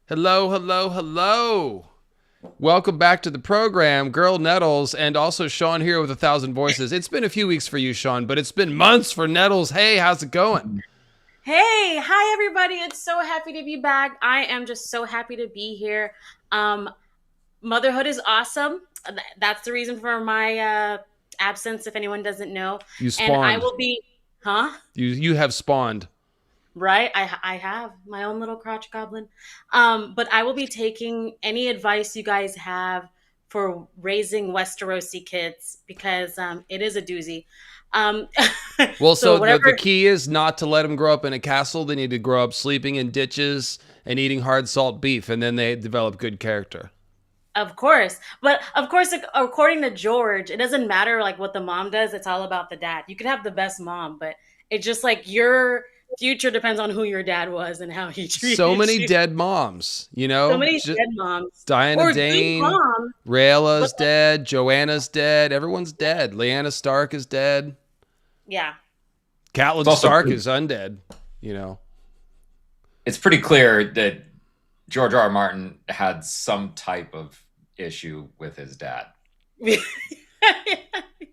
Hello, hello, hello. Welcome back to the program, Girl Nettles, and also Sean here with 1,000 voices. It's been a few weeks for you, Sean, but it's been months for Nettles. Hey, how's it going? Hey, hi everybody. It's so happy to be back. I am just so happy to be here. Um Motherhood is awesome. That's the reason for my absence if anyone doesn't know. You And I spawned. will be huh? You have spawned. Right? I have my own little crotch goblin. But I will be taking any advice you guys have for raising Westerosi kids because it is a doozy. Um Well, so so the whatever. key is not to let them grow up in a castle. They need to grow up sleeping in ditches and eating hard salt beef, and then they develop good character. Of course. But of course, according to George, it doesn't matter like what the mom does. It's all about the dad. You could have the best mom, but it's just like your future depends on who your dad was and how he So treated many you. dead moms, So many dead moms Diana or good Dane, moms, but Rayla's dead, Joanna's dead, everyone's dead. Lyanna Stark is dead. yeah. It's Catelyn also Stark is undead, you know. it's pretty clear that George R. R. Martin had some type of issue with his dad.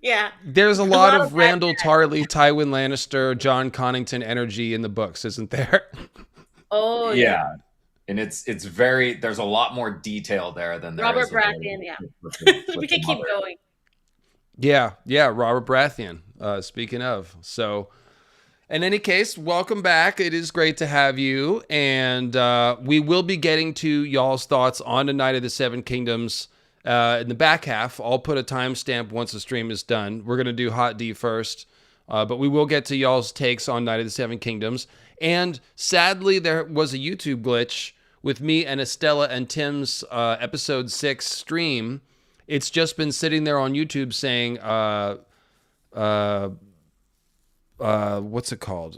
Yeah. There's a A lot lot of of bad. Randall Tarley, Tywin Lannister, John Connington energy in the books, isn't there? Oh yeah. Yeah, and it's very there's a lot more detail there than there Robert is with Baratheon, yeah. with We the could keep mother. going. Yeah, Robert Baratheon. Speaking of, so in any case, welcome back. It is great to have you, and we will be getting to y'all's thoughts on the Night of the Seven Kingdoms in the back half. I'll put a timestamp once the stream is done. We're gonna do Hot D first, but we will get to y'all's takes on Night of the Seven Kingdoms. And sadly, there was a YouTube glitch with me and Estella and Tim's episode 6 stream. It's just been sitting there on YouTube saying, uh, what's it called?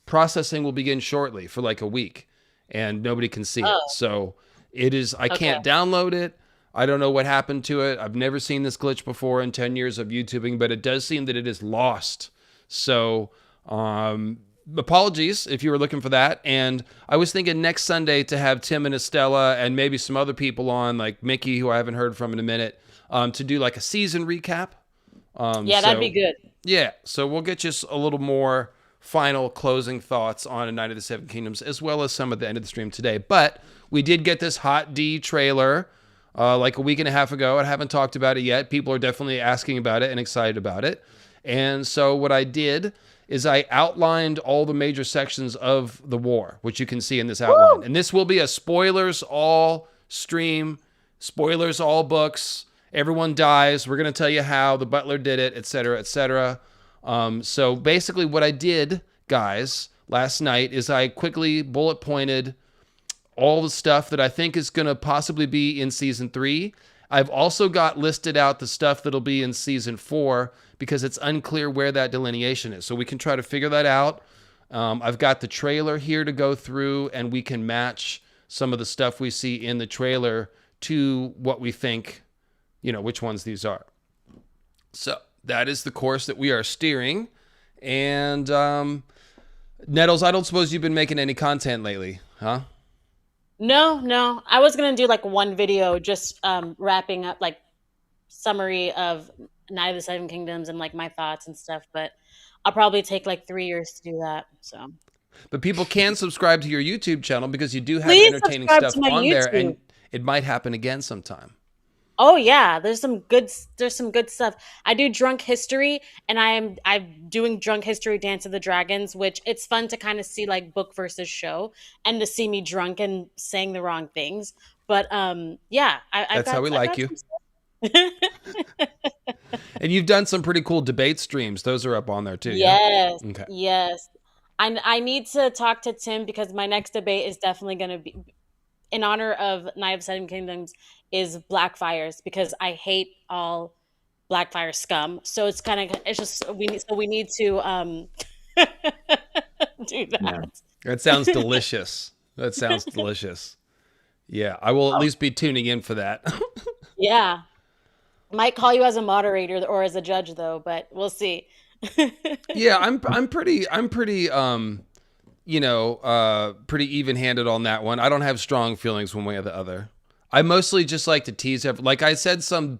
Processing will begin shortly for like a week, and nobody can see it. Oh, So it is. I okay. can't download it. I don't know what happened to it. I've never seen this glitch before in 10 years of YouTubing, but it does seem that it is lost. So, apologies if you were looking for that. And I was thinking next Sunday to have Tim and Estella and maybe some other people on, like Mickey, who I haven't heard from in a minute, to do like a season recap. Yeah, that'd be So good. yeah, so we'll get you a little more final closing thoughts on A Night of the Seven Kingdoms, as well as some at the end of the stream today. But we did get this Hot D trailer like a week and a half ago. I haven't talked about it yet. People are definitely asking about it and excited about it. And so what I did is I outlined all the major sections of the war, which you can see in this outline. Woo! And this will be a spoilers all stream, spoilers all books. Everyone dies. We're going to tell you how the butler did it, etc., etc. So basically, what I did, guys, last night is I quickly bullet pointed all the stuff that I think is going to possibly be in season 3. I've also got listed out the stuff that'll be in season 4 because it's unclear where that delineation is. So we can try to figure that out. I've got the trailer here to go through, and we can match some of the stuff we see in the trailer to what we think, which ones these are. So that is the course that we are steering. And Nettles, I don't suppose you've been making any content lately, huh? No, no. I was gonna do like one video just wrapping up like summary of Night of the Seven Kingdoms and like my thoughts and stuff, but I'll probably take like 3 years to do that. So But people can subscribe to your YouTube channel because you do have please entertaining subscribe stuff to my on there, YouTube. and it might happen again sometime. Oh yeah, there's some good stuff. I do drunk history and I'm doing drunk history Dance of the Dragons, which it's fun to kind of see like book versus show and to see me drunk and saying the wrong things. But yeah, That's how we I've like got you. some stuff. And you've done some pretty cool debate streams. Those are up on there too, yeah? Yes, Okay. yes. I need to talk to Tim because my next debate is definitely going to be in honor of Night of Seven Kingdoms is Blackfires because I hate all Blackfire scum. So it's just we need to do Yeah. that. That sounds delicious. That sounds delicious. Yeah, I will at least be tuning in for that. Yeah. Might call you as a moderator or as a judge though, but we'll see. Yeah, I'm pretty pretty even-handed on that one. I don't have strong feelings one way or the other. I mostly just like to tease like I said something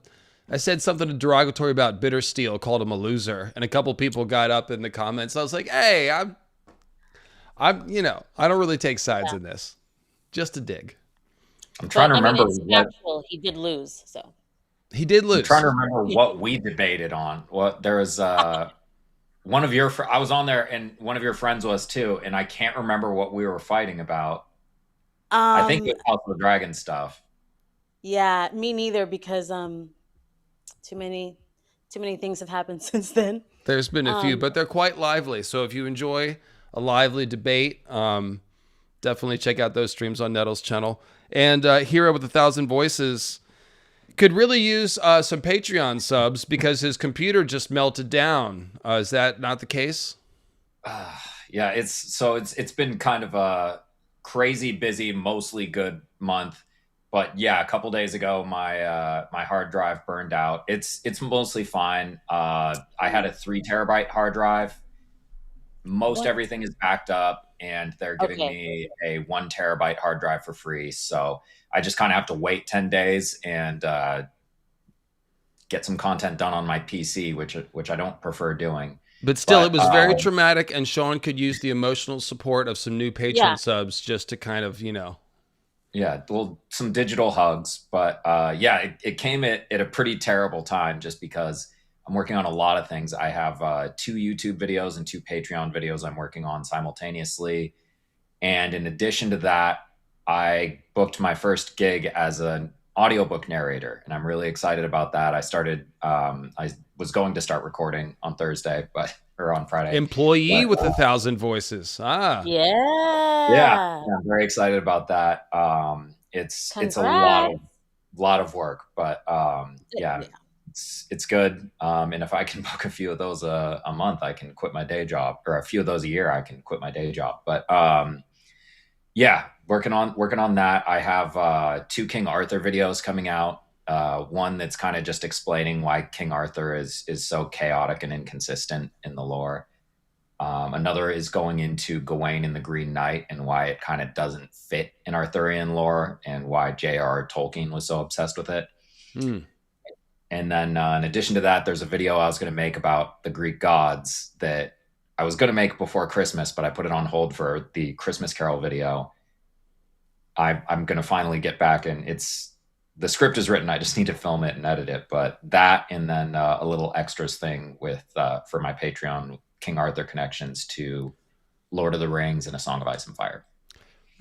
derogatory about Bitter Steel, called him a loser, and a couple people got up in the comments. I was like, hey, I don't really take sides in this. Just a dig. I'm trying to remember it's factual. He did lose, so. He did lose. I'm trying to remember what we debated on. What there was one of your I was on there, and one of your friends was too, and I can't remember what we were fighting about. I think it was House of the Dragon stuff. Yeah, me neither, because too many things have happened since then. There's been a few, but they're quite lively. So if you enjoy a lively debate, definitely check out those streams on Nettles' channel. And Hero with 1,000 Voices could really use some Patreon subs because his computer just melted down. Is that not the case? Yeah, it's been kind of a crazy busy, mostly good month. But yeah, a couple days ago, my hard drive burned out. It's mostly fine. I had a 3 terabyte hard drive. Most everything is backed up, and they're giving me a 1 terabyte hard drive for free. So I just kind of have to wait 10 days and get some content done on my PC, which I don't prefer doing. But still, it was very traumatic, and Sean could use the emotional support of some new Patreon subs just to kind of, Yeah, well, some digital hugs. But it came at a pretty terrible time, just because I'm working on a lot of things. I have 2 YouTube videos and 2 Patreon videos I'm working on simultaneously. And in addition to that, I booked my first gig as an audiobook narrator, and I'm really excited about that. I was going to start recording on Thursday, or on Friday. Employee with 1,000 voices. Yeah, I'm very excited about that. It's a lot of work, but it's good. And if I can book a few of those a month, I can quit my day job, or a few of those a year, I can quit my day job. But working on that. I have 2 King Arthur videos coming out. One that's kind of just explaining why King Arthur is so chaotic and inconsistent in the lore. Another is going into Gawain and the Green Knight and why it kind of doesn't fit in Arthurian lore, and why J.R.R. Tolkien was so obsessed with it. And then in addition to that, there's a video I was going to make about the Greek gods that I was going to make before Christmas, but I put it on hold for the Christmas Carol video. I'm going to finally get back, and the script is written. I just need to film it and edit it. But that, and then a little extras thing with for my Patreon, King Arthur connections to Lord of the Rings and A Song of Ice and Fire.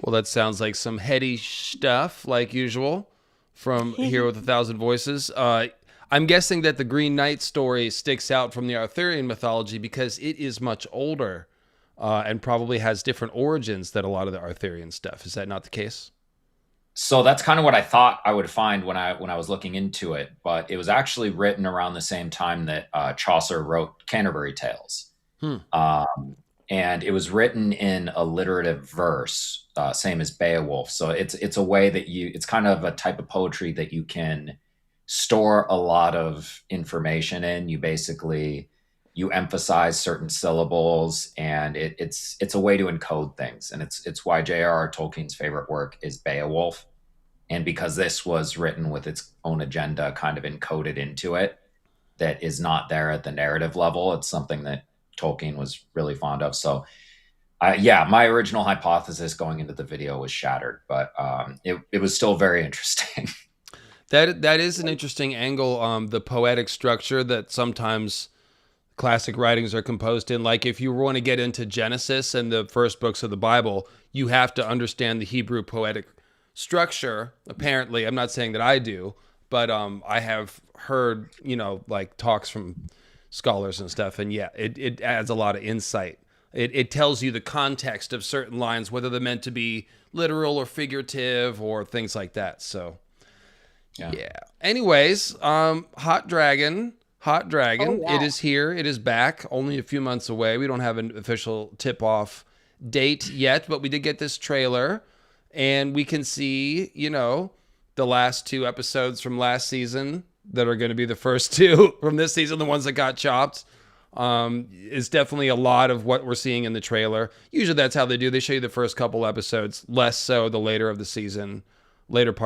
Well, that sounds like some heady stuff, like usual, from Hero with 1,000 Voices. I'm guessing that the Green Knight story sticks out from the Arthurian mythology because it is much older and probably has different origins than a lot of the Arthurian stuff. Is that not the case? So that's kind of what I thought I would find when I was looking into it, but it was actually written around the same time that Chaucer wrote Canterbury Tales. And it was written in alliterative verse, same as Beowulf. So it's a way that it's kind of a type of poetry that you can store a lot of information in. You emphasize certain syllables, and it's a way to encode things. And it's why J.R.R. Tolkien's favorite work is Beowulf. And because this was written with its own agenda kind of encoded into it, that is not there at the narrative level. It's something that Tolkien was really fond of. So my original hypothesis going into the video was shattered, but it was still very interesting. That is an interesting angle. The poetic structure that sometimes classic writings are composed in. Like if you want to get into Genesis and the first books of the Bible, you have to understand the Hebrew poetic structure. Apparently, I'm not saying that I do, but I have heard, like talks from scholars and stuff. And yeah, it adds a lot of insight. It tells you the context of certain lines, whether they're meant to be literal or figurative or things like that. So yeah. Anyways, Hot Dragon. Oh, yeah. It is here. It is back. Only a few months away. We don't have an official tip-off date yet, but we did get this trailer, and we can see, the last 2 episodes from last season that are going to be the first 2 from this season, the ones that got chopped. is definitely a lot of what we're seeing in the trailer. Usually that's how they do. They show you the first couple episodes, less so the later part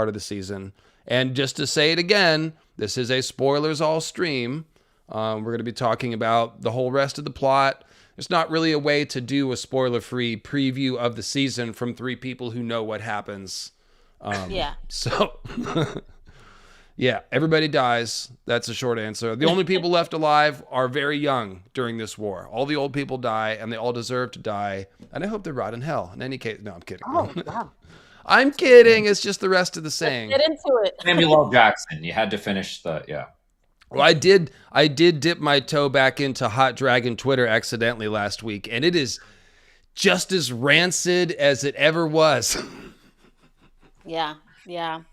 of the season. And just to say it again, this is a spoilers all stream. We're going to be talking about the whole rest of the plot. There's not really a way to do a spoiler-free preview of the season from three people who know what happens. So, yeah, everybody dies. That's a short answer. The only people left alive are very young during this war. All the old people die, and they all deserve to die. And I hope they rot in hell. In any case, no, I'm kidding. Oh, wow. I'm kidding. It's just the rest of the saying. Let's get into it. Samuel L. Jackson. You had to finish the. Well, I did dip my toe back into Hot Dragon Twitter accidentally last week, and it is just as rancid as it ever was. Yeah. The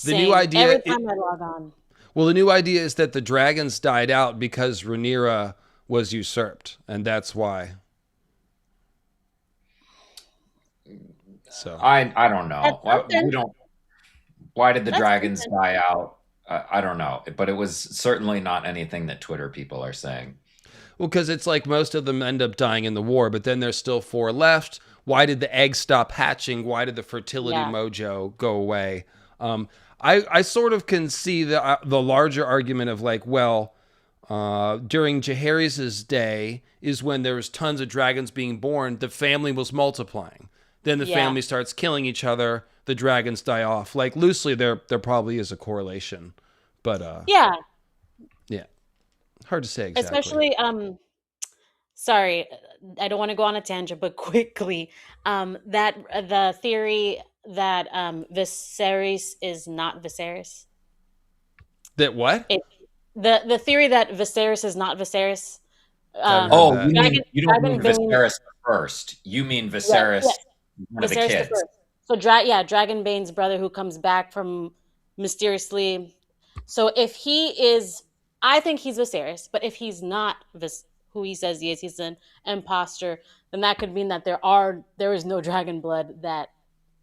new idea. Every time I log on. Well, the new idea is that the dragons died out because Rhaenyra was usurped, and that's why. So I don't know. Why did the dragons die out? I don't know, but it was certainly not anything that Twitter people are saying. Well, because it's like most of them end up dying in the war, but then there's still 4 left. Why did the eggs stop hatching? Why did the fertility mojo go away? I sort of can see the larger argument of like, well, during Jaehaerys' day is when there was tons of dragons being born. The family was multiplying. Then the family starts killing each other. The dragons die off. Like loosely, there probably is a correlation, but yeah, hard to say exactly. Especially, sorry, I don't want to go on a tangent, but quickly, that the theory that Viserys is not Viserys. That what? The theory that Viserys is not Viserys. You don't mean Viserys first. You mean Viserys, one of the kids. So, Dragonbane's brother who comes back from mysteriously. So if he is, I think he's Viserys, but if he's not who he says he is, he's an imposter, then that could mean that there is no dragon blood that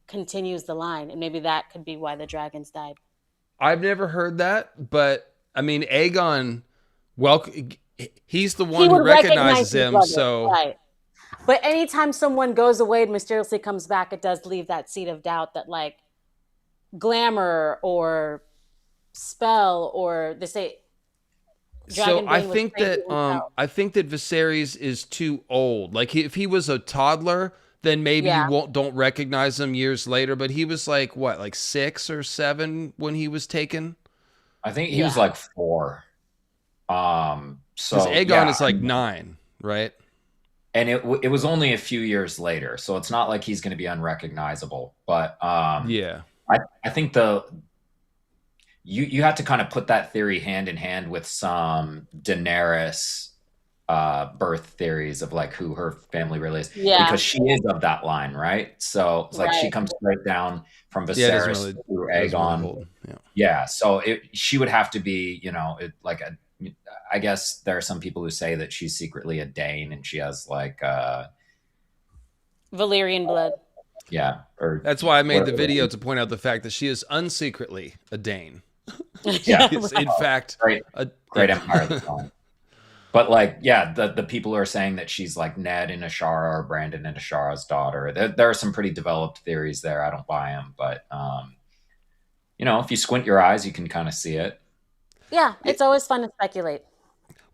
continues the line. And maybe that could be why the dragons died. I've never heard that, but I mean, Aegon, he's the one who recognizes him. So. Right. But anytime someone goes away and mysteriously comes back, it does leave that seed of doubt that like glamour or spell or they say. So I think that Viserys is too old. Like if he was a toddler, then maybe you don't recognize him years later. But he was like what, like 6 or 7 when he was taken. I think he was like 4. So Aegon is like 9, right? And it was only a few years later, so it's not like he's going to be unrecognizable. But I think you have to kind of put that theory hand in hand with some Daenerys birth theories of like who her family really is, because she is of that line, right? So it's like she comes straight down from Viserys through Aegon. So she would have to be, I guess there are some people who say that she's secretly a Dane and she has like Valyrian blood. Yeah. That's why I made the video to point out the fact that she is unsecretly a Dane. Yeah. In fact, great empire. But like, the people who are saying that she's like Ned and Ashara or Brandon and Ashara's daughter, there are some pretty developed theories there. I don't buy them, but if you squint your eyes, you can kind of see it. Yeah, it's always fun to speculate.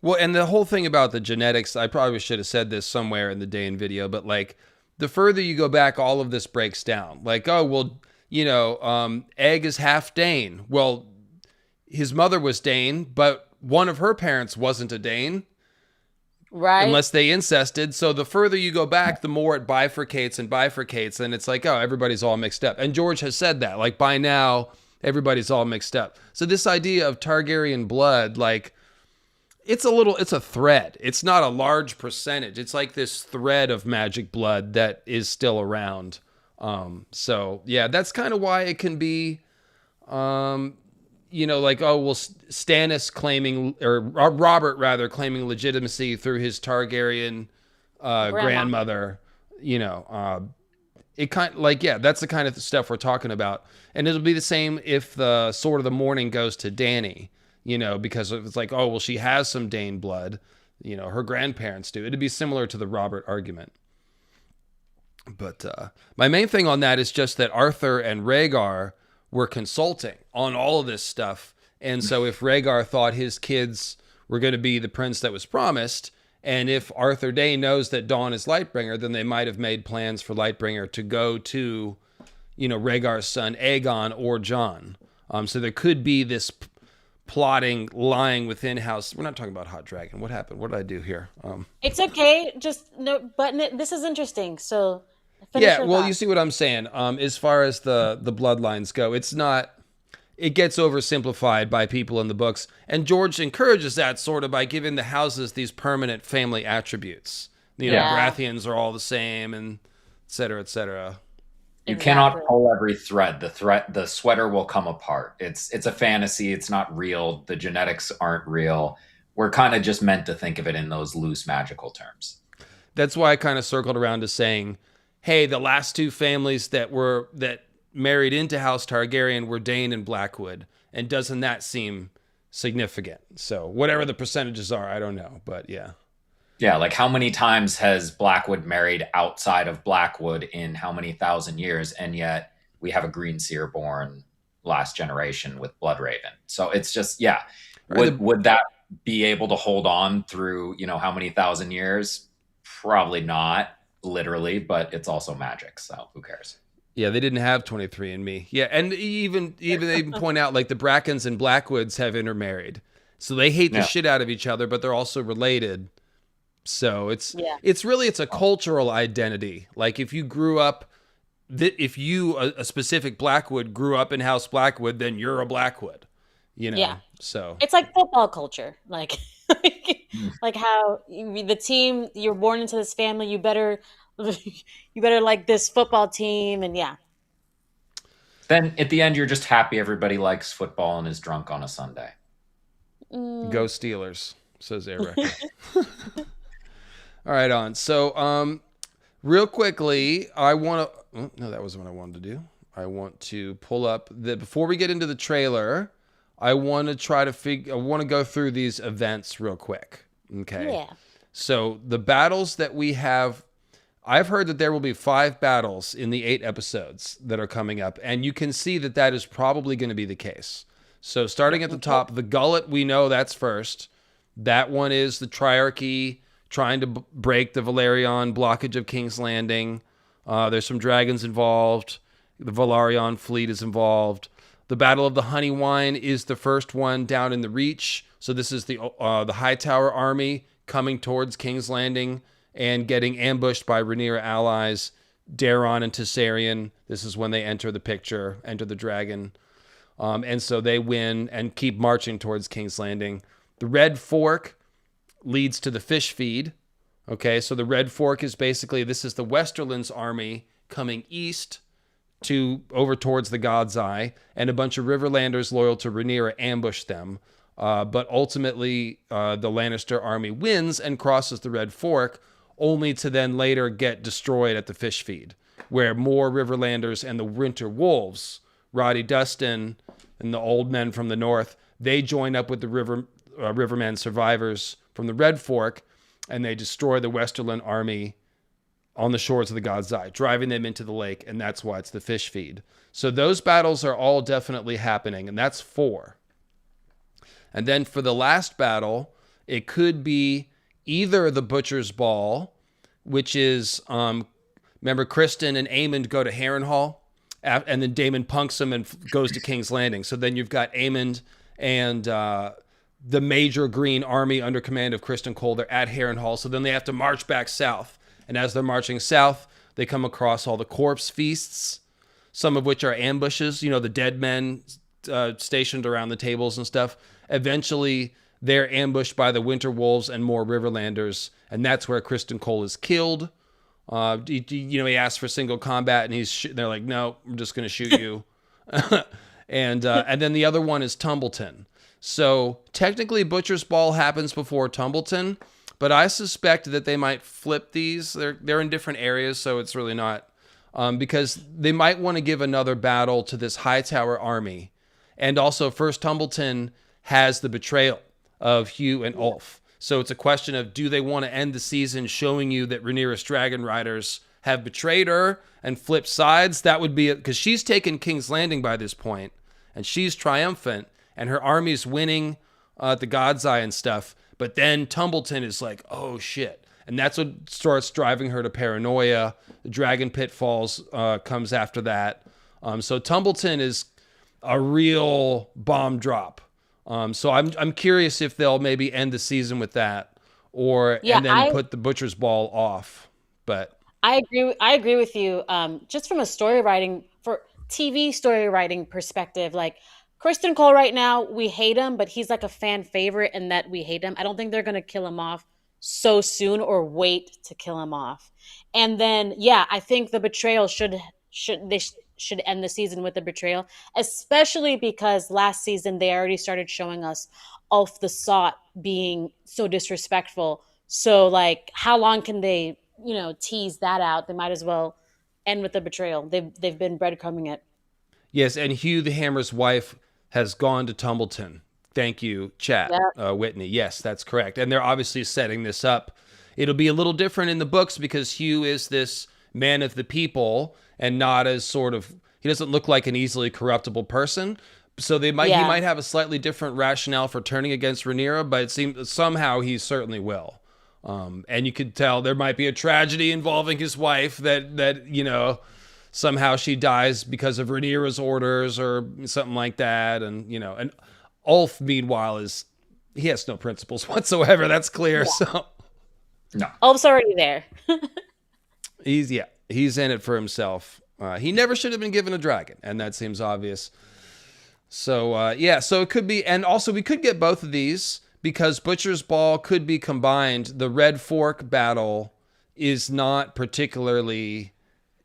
Well, and the whole thing about the genetics, I probably should have said this somewhere in the Dane video, but like the further you go back, all of this breaks down. Like, Egg is half Dane. Well, his mother was Dane, but one of her parents wasn't a Dane. Right. Unless they incested. So the further you go back, the more it bifurcates, and it's like, everybody's all mixed up. And George has said that, like by now, everybody's all mixed up. So this idea of Targaryen blood, like, it's a thread. It's not a large percentage. It's like this thread of magic blood that is still around. That's kind of why it can be, Stannis claiming, or Robert rather, claiming legitimacy through his Targaryen grandmother, it kind of that's the kind of stuff we're talking about. And it'll be the same if the Sword of the Morning goes to Dany, because it's like, she has some Dane blood. her grandparents do. It'd be similar to the Robert argument. But my main thing on that is just that Arthur and Rhaegar were consulting on all of this stuff. And so if Rhaegar thought his kids were going to be the prince that was promised, and if Arthur Dayne knows that Dawn is Lightbringer, then they might have made plans for Lightbringer to go to, Rhaegar's son Aegon or Jon. So there could be this plotting lying within house. We're not talking about Hot Dragon. What happened? What did I do here? It's okay. Just no, but this is interesting. So you see what I'm saying. As far as the bloodlines go, it's not. It gets oversimplified by people in the books, and George encourages that sort of by giving the houses these permanent family attributes. Baratheons are all the same, and et cetera, et cetera. You cannot pull every thread. The sweater will come apart. It's a fantasy. It's not real. The genetics aren't real. We're kind of just meant to think of it in those loose magical terms. That's why I kind of circled around to saying, hey, the last two families that married into House Targaryen were Dane and Blackwood. And doesn't that seem significant? So whatever the percentages are, I don't know. But yeah. Yeah, like how many times has Blackwood married outside of Blackwood in how many thousand years? And yet we have a Greenseer born last generation with Bloodraven. So it's just, yeah. Would that be able to hold on through, how many thousand years? Probably not literally, but it's also magic. So who cares? Yeah, they didn't have 23andMe. Yeah, and even they point out like the Brackens and Blackwoods have intermarried. So they hate the shit out of each other, but they're also related. So it's a cultural identity. Like if you grew up, if you, a specific Blackwood grew up in House Blackwood, then you're a Blackwood, Yeah. So it's like football culture. Like how the team, you're born into this family, you better like this football team. And yeah. Then at the end, you're just happy everybody likes football and is drunk on a Sunday. Go Steelers, says Eric. All right, on. So, real quickly, I want to... no, that wasn't what I wanted to do. I want to pull up... before we get into the trailer, I want to try to I want to go through these events real quick. Okay? Yeah. So, the battles that we have... I've heard that there will be 5 battles in the 8 episodes that are coming up, and you can see that is probably going to be the case. So, starting at the top, the Gullet, we know that's first. That one is the Triarchy... trying to break the Valerian blockage of King's Landing. There's some dragons involved. The Valerian fleet is involved. The Battle of the Honey Wine is the first one down in the Reach. So this is the Hightower army coming towards King's Landing and getting ambushed by Rhaenyra allies, Daeron and Tessarion. This is when they enter the picture, enter the dragon. And so they win and keep marching towards King's Landing. The Red Fork leads to the fish feed. Okay, so the Red Fork is basically, this is the Westerland's army coming east over towards the God's Eye, and a bunch of Riverlanders loyal to Rhaenyra ambush them. But ultimately, the Lannister army wins and crosses the Red Fork, only to then later get destroyed at the fish feed, where more Riverlanders and the Winter Wolves, Roddy Dustin and the old men from the north, they join up with the Rivermen survivors from the Red Fork, and they destroy the Westerland army on the shores of the God's Eye, driving them into the lake, and that's why it's the fish feed. So those battles are all definitely happening, and that's 4. And then for the last battle, it could be either the Butcher's Ball, which is, remember Kristen and Aemond go to Harrenhal, and then Daemon punks him and goes to King's Landing. So then you've got Aemond and... the major green army under command of Kristen Cole, they're at Harrenhal, so then they have to march back south. And as they're marching south, they come across all the corpse feasts, some of which are ambushes, the dead men stationed around the tables and stuff. Eventually, they're ambushed by the Winter Wolves and more Riverlanders, and that's where Kristen Cole is killed. He asks for single combat, and they're like, no, I'm just going to shoot you. And then the other one is Tumbleton. So technically Butcher's Ball happens before Tumbleton, but I suspect that they might flip these. They're in different areas, so it's really not, because they might want to give another battle to this Hightower army. And also first Tumbleton has the betrayal of Hugh and Ulf. So it's a question of, do they want to end the season showing you that Rhaenyra's dragon riders have betrayed her and flipped sides? That would be it, because she's taken King's Landing by this point, and she's triumphant, and her army's winning at the God's Eye and stuff. But then Tumbleton is like, oh shit. And that's what starts driving her to paranoia. The Dragon Pitfalls comes after that. So Tumbleton is a real bomb drop. So I'm curious if they'll maybe end the season with that, and then put the Butcher's Ball off. But I agree with you. Just from a TV story writing perspective, like Kristen Cole right now, we hate him, but he's like a fan favorite in that we hate him. I don't think they're going to kill him off so soon or wait to kill him off. And then, I think the betrayal should end the season with the betrayal, especially because last season they already started showing us Ulf the Sot being so disrespectful. So like, how long can they, tease that out? They might as well end with the betrayal. They've been breadcrumbing it. Yes, and Hugh the Hammer's wife has gone to Tumbleton. Thank you, chat, Whitney. Yes, that's correct. And they're obviously setting this up. It'll be a little different in the books because Hugh is this man of the people and not as he doesn't look like an easily corruptible person. So he might have a slightly different rationale for turning against Rhaenyra, but it seems somehow he certainly will. And you could tell there might be a tragedy involving his wife that somehow she dies because of Rhaenyra's orders or something like that. And Ulf, meanwhile, he has no principles whatsoever. That's clear. Yeah. So no, Ulf's already there. He's in it for himself. He never should have been given a dragon, and that seems obvious. So so it could be, and also we could get both of these because Butcher's Ball could be combined. The Red Fork battle is not particularly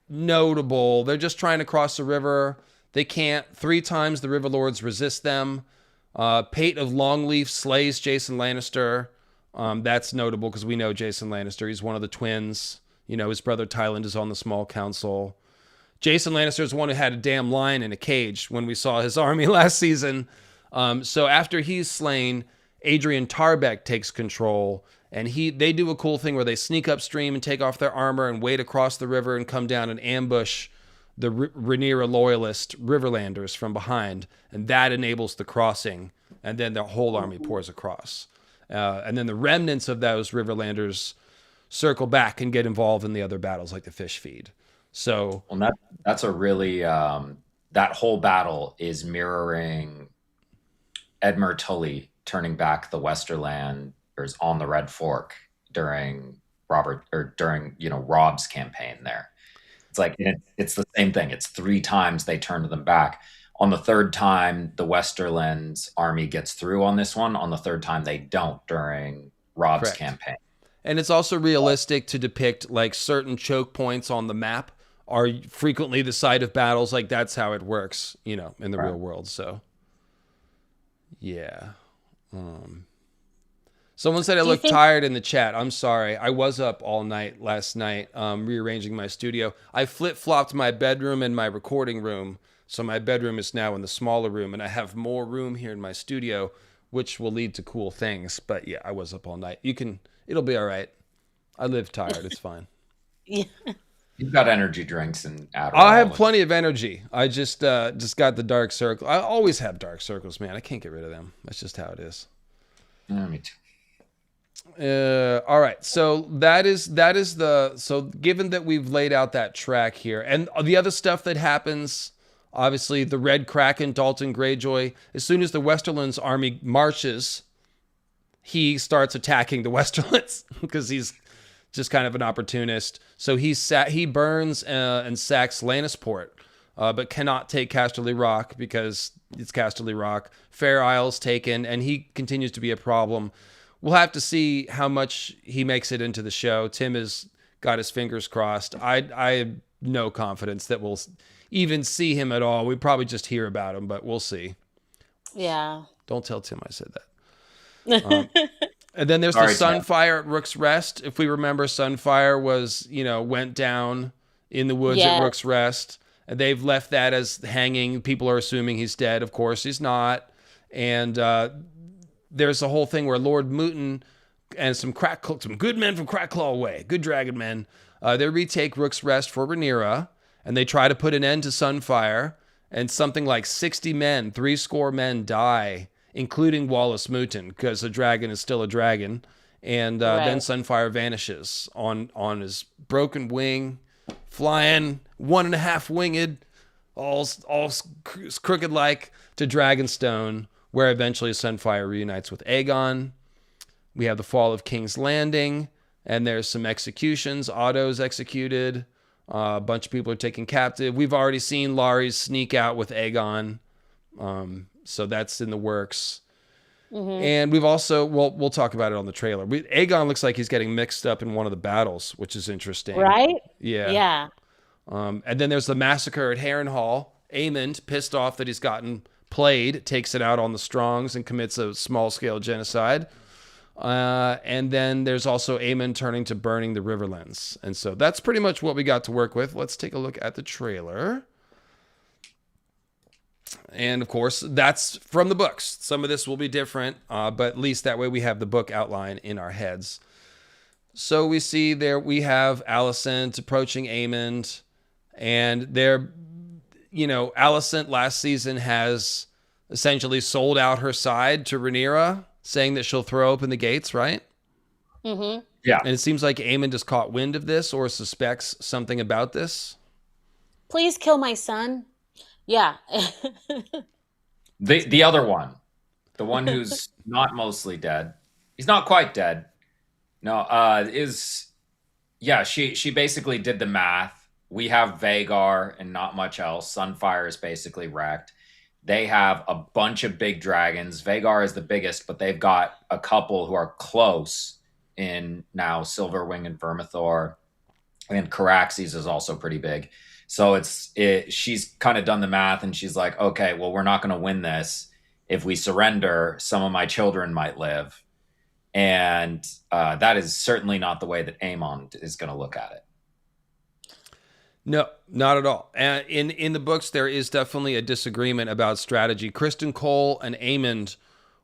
notable. They're just trying to cross the river. They can't. 3 times the River Lords resist them. Pate of Longleaf slays Jason Lannister. That's notable because we know Jason Lannister. He's one of the twins. His brother Tyland is on the small council. Jason Lannister is one who had a damn lion in a cage when we saw his army last season. So after he's slain, Adrian Tarbeck takes control, and they do a cool thing where they sneak upstream and take off their armor and wade across the river and come down and ambush the Rhaenyra loyalist Riverlanders from behind, and that enables the crossing, and then their whole army pours across. And then the remnants of those Riverlanders circle back and get involved in the other battles like the Fish Feed. So that's a really that whole battle is mirroring Edmure Tully turning back the Westerlanders on the Red Fork during Rob's campaign there. It's like it's the same thing. It's 3 times they turned them back. On the 3rd time, the Westerland's army gets through on this one. On the 3rd time, they don't during Rob's campaign. And it's also realistic to depict like certain choke points on the map are frequently the site of battles. Like that's how it works, in the real world. So, yeah. Someone said I look tired in the chat. I'm sorry. I was up all night last night rearranging my studio. I flip-flopped my bedroom and my recording room. So my bedroom is now in the smaller room, and I have more room here in my studio, which will lead to cool things. But yeah, I was up all night. It'll be all right. I live tired. It's fine. Yeah. You've got energy drinks and Adderall. I have plenty of energy. I just got the dark circle. I always have dark circles, man. I can't get rid of them. That's just how it is. Me too. All right. So so given that we've laid out that track here and the other stuff that happens, obviously the Red Kraken, Dalton Greyjoy, as soon as the Westerlands army marches, he starts attacking the Westerlands because he's just kind of an opportunist. So he burns and sacks Lannisport, but cannot take Casterly Rock because it's Casterly Rock. Fair Isle's taken, and he continues to be a problem. We'll have to see how much he makes it into the show. Tim has got his fingers crossed. I have no confidence that we'll even see him at all. We probably just hear about him, but we'll see. Yeah. Don't tell Tim I said that. And then there's the Sunfire at Rook's Rest. If we remember, Sunfire went down in the woods at Rook's Rest. And they've left that as hanging. People are assuming he's dead. Of course, he's not. And there's a whole thing where Lord Mooten and some good men from Crackclaw Way, good dragon men. They retake Rook's Rest for Rhaenyra, and they try to put an end to Sunfire. And something like 60 men, 60 men die, including Wallace Mouton, because the dragon is still a dragon. And then Sunfire vanishes on his broken wing, flying 1.5 winged, all crooked like to Dragonstone, where eventually Sunfire reunites with Aegon. We have the fall of King's Landing, and there's some executions. Otto's executed. A bunch of people are taken captive. We've already seen Larys sneak out with Aegon, so that's in the works. Mm-hmm. And we've also, we'll talk about it on the trailer. Aegon looks like he's getting mixed up in one of the battles, which is interesting. Right? Yeah. Yeah. And then there's the massacre at Harrenhal. Aemond, pissed off that he's gotten played, takes it out on the Strongs and commits a small-scale genocide. And then there's also Aemond turning to burning the Riverlands. And so that's pretty much what we got to work with. Let's take a look at the trailer. And of course, that's from the books. Some of this will be different, but at least that way we have the book outline in our heads. So we see there, we have Alicent approaching Aemond, and they're, Alicent last season has essentially sold out her side to Rhaenyra, saying that she'll throw open the gates, right? Mm-hmm. Yeah. And it seems like Aemond has caught wind of this or suspects something about this. Please kill my son. Yeah. The other one, the one who's not mostly dead. He's not quite dead. No, she basically did the math. We have Vhagar and not much else. Sunfire is basically wrecked. They have a bunch of big dragons. Vhagar is the biggest, but they've got a couple who are close in now Silverwing and Vermithor. And Caraxes is also pretty big. So she's kind of done the math, and she's like, okay, well, we're not going to win this. If we surrender, some of my children might live. And that is certainly not the way that Aemond is going to look at it. No, not at all. In the books, there is definitely a disagreement about strategy. Criston Cole and Aemond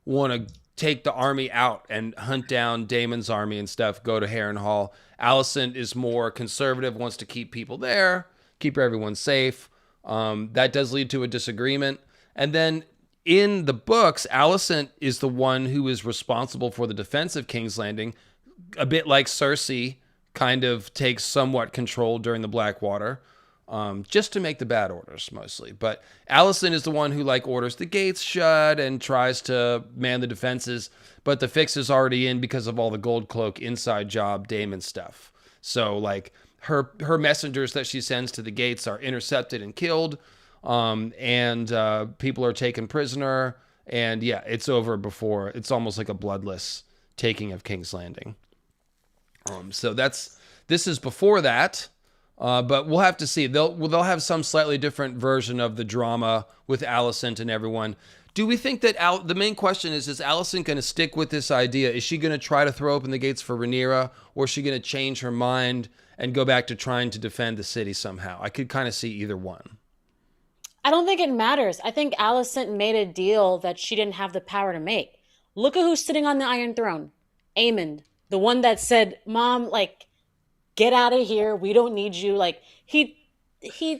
want to take the army out and hunt down Daemon's army and stuff, go to Harrenhal. Alicent is more conservative, wants to keep people there, keep everyone safe. That does lead to a disagreement. And then in the books, Alicent is the one who is responsible for the defense of King's Landing, a bit like Cersei kind of takes somewhat control during the Blackwater, just to make the bad orders mostly. But Alicent is the one who orders the gates shut and tries to man the defenses, but the fix is already in because of all the Gold Cloak inside job Daemon stuff. So her messengers that she sends to the gates are intercepted and killed, and people are taken prisoner, and it's over before. It's almost like a bloodless taking of King's Landing. So this is before that, but we'll have to see. They'll have some slightly different version of the drama with Alicent and everyone. Do we think that the main question is Alicent going to stick with this idea? Is she going to try to throw open the gates for Rhaenyra, or is she going to change her mind and go back to trying to defend the city somehow? I could kind of see either one. I don't think it matters. I think Alicent made a deal that she didn't have the power to make. Look at who's sitting on the Iron Throne. Aemond. The one that said, Mom, get out of here. We don't need you. He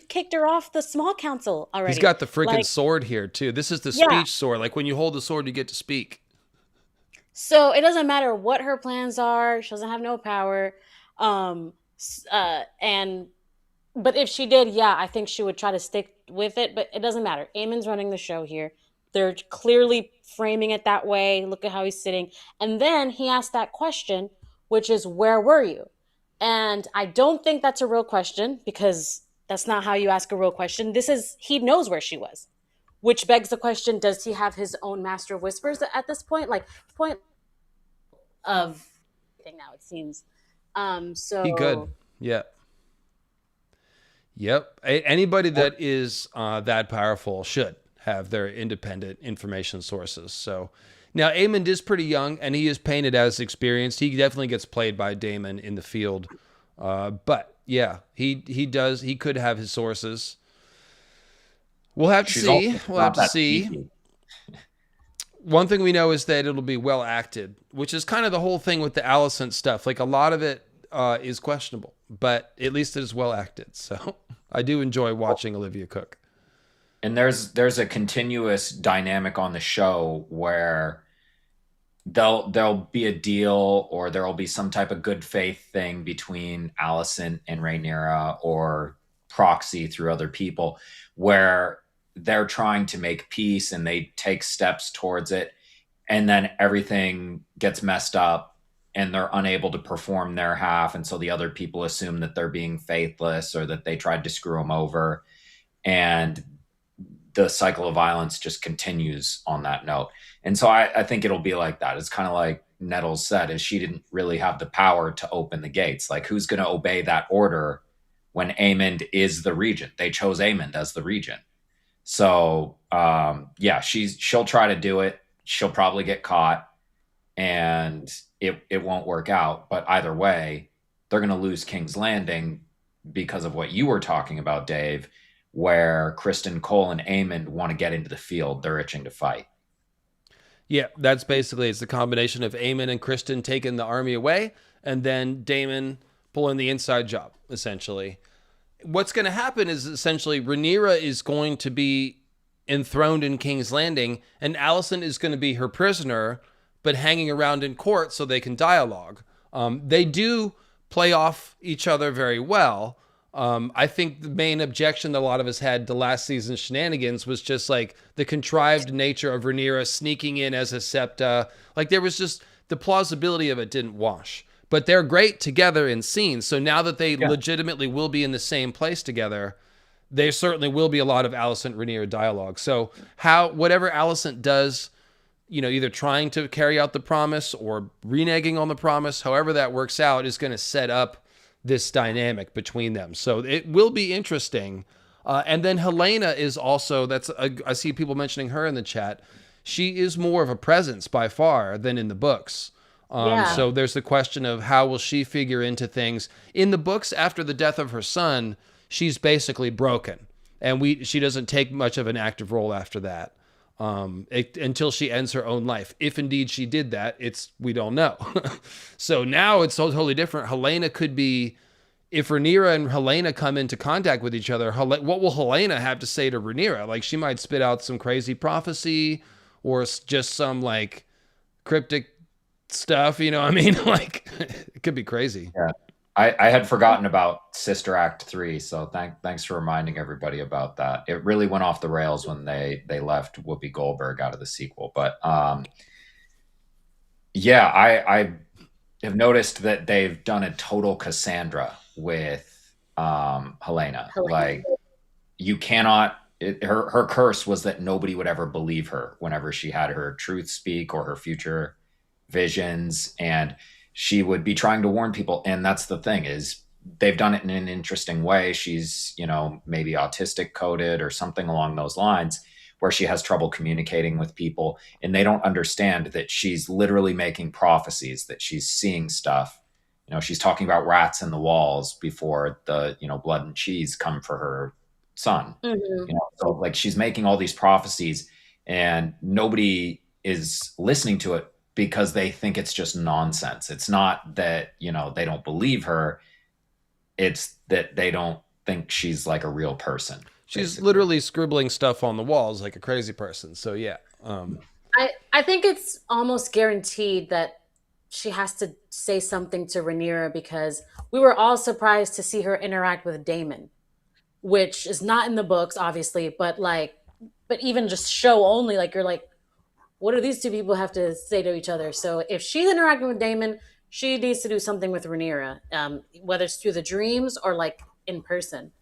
kicked her off the small council already. He's got the freaking sword here, too. This is the speech sword. When you hold the sword, you get to speak. So it doesn't matter what her plans are. She doesn't have no power. But if she did, I think she would try to stick with it. But it doesn't matter. Aemon's running the show here. They're clearly framing it that way. Look at how he's sitting. And then he asked that question, which is, where were you? And I don't think that's a real question, because that's not how you ask a real question. He knows where she was, which begs the question, does he have his own Master of Whispers at this point? Point of thing now, it seems. So He could. Yeah. Yep. Anybody that is that powerful should have their independent information sources. So now Aemond is pretty young, and he is painted as experienced. He definitely gets played by Daemon in the field. But he does. He could have his sources. We'll have to see. one thing we know is that it'll be well acted, which is kind of the whole thing with the Alicent stuff. Like a lot of it is questionable, but at least it is well acted. So I do enjoy watching Olivia Cook. And there's a continuous dynamic on the show where there'll be a deal, or there'll be some type of good faith thing between Alicent and Rhaenyra, or proxy through other people, where they're trying to make peace and they take steps towards it, and then everything gets messed up and they're unable to perform their half, and so the other people assume that they're being faithless or that they tried to screw them over, and the cycle of violence just continues on that note. And so I think it'll be like that. It's kind of like Nettles said, is she didn't really have the power to open the gates. Like, who's going to obey that order when Aemond is the regent? They chose Aemond as the regent. So yeah, she'll try to do it. She'll probably get caught, and it won't work out. But either way, they're going to lose King's Landing because of what you were talking about, Dave, where Kristen Cole and Aemond want to get into the field. They're itching to fight. Yeah, that's basically, it's the combination of Aemon and Kristen taking the army away, and then Daemon pulling the inside job, essentially. What's going to happen is essentially Rhaenyra is going to be enthroned in King's Landing, and Alicent is going to be her prisoner, but hanging around in court so they can dialogue. They do play off each other very well. I think the main objection that a lot of us had to last season's shenanigans was just like the contrived nature of Rhaenyra sneaking in as a septa. Like, there was just, the plausibility of it didn't wash. But they're great together in scenes. So now that they legitimately will be in the same place together, there certainly will be a lot of Alicent Rhaenyra dialogue. So whatever Alicent does, either trying to carry out the promise or reneging on the promise, however that works out, is going to set up this dynamic between them. So it will be interesting. And then Helena is also, I see people mentioning her in the chat. She is more of a presence by far than in the books. So there's the question of how will she figure into things. In the books, after the death of her son, she's basically broken. And she doesn't take much of an active role after that. Until she ends her own life. If indeed she did that, we don't know. So now it's so totally different. Helena could be, if Rhaenyra and Helena come into contact with each other, what will Helena have to say to Rhaenyra? Like, she might spit out some crazy prophecy or just some like cryptic stuff, like it could be crazy. Yeah. I had forgotten about Sister Act 3, so thanks for reminding everybody about that. It really went off the rails when they left Whoopi Goldberg out of the sequel. But yeah, I have noticed that they've done a total Cassandra with Helena. Like, you cannot. Her curse was that nobody would ever believe her whenever she had her truth speak or her future visions, and she would be trying to warn people. And that's the thing, is they've done it in an interesting way. She's, maybe autistic coded or something along those lines, where she has trouble communicating with people, and they don't understand that she's literally making prophecies, that she's seeing stuff. She's talking about rats in the walls before the, blood and cheese come for her son. Mm-hmm. So like, she's making all these prophecies, and nobody is listening to it because they think it's just nonsense. It's not that, they don't believe her. It's that they don't think she's like a real person. She's basically literally scribbling stuff on the walls like a crazy person. So yeah. I think it's almost guaranteed that she has to say something to Rhaenyra, because we were all surprised to see her interact with Daemon, which is not in the books, obviously, but even just show only, like, you're like, what do these two people have to say to each other? So if she's interacting with Daemon, she needs to do something with Rhaenyra, whether it's through the dreams or like in person.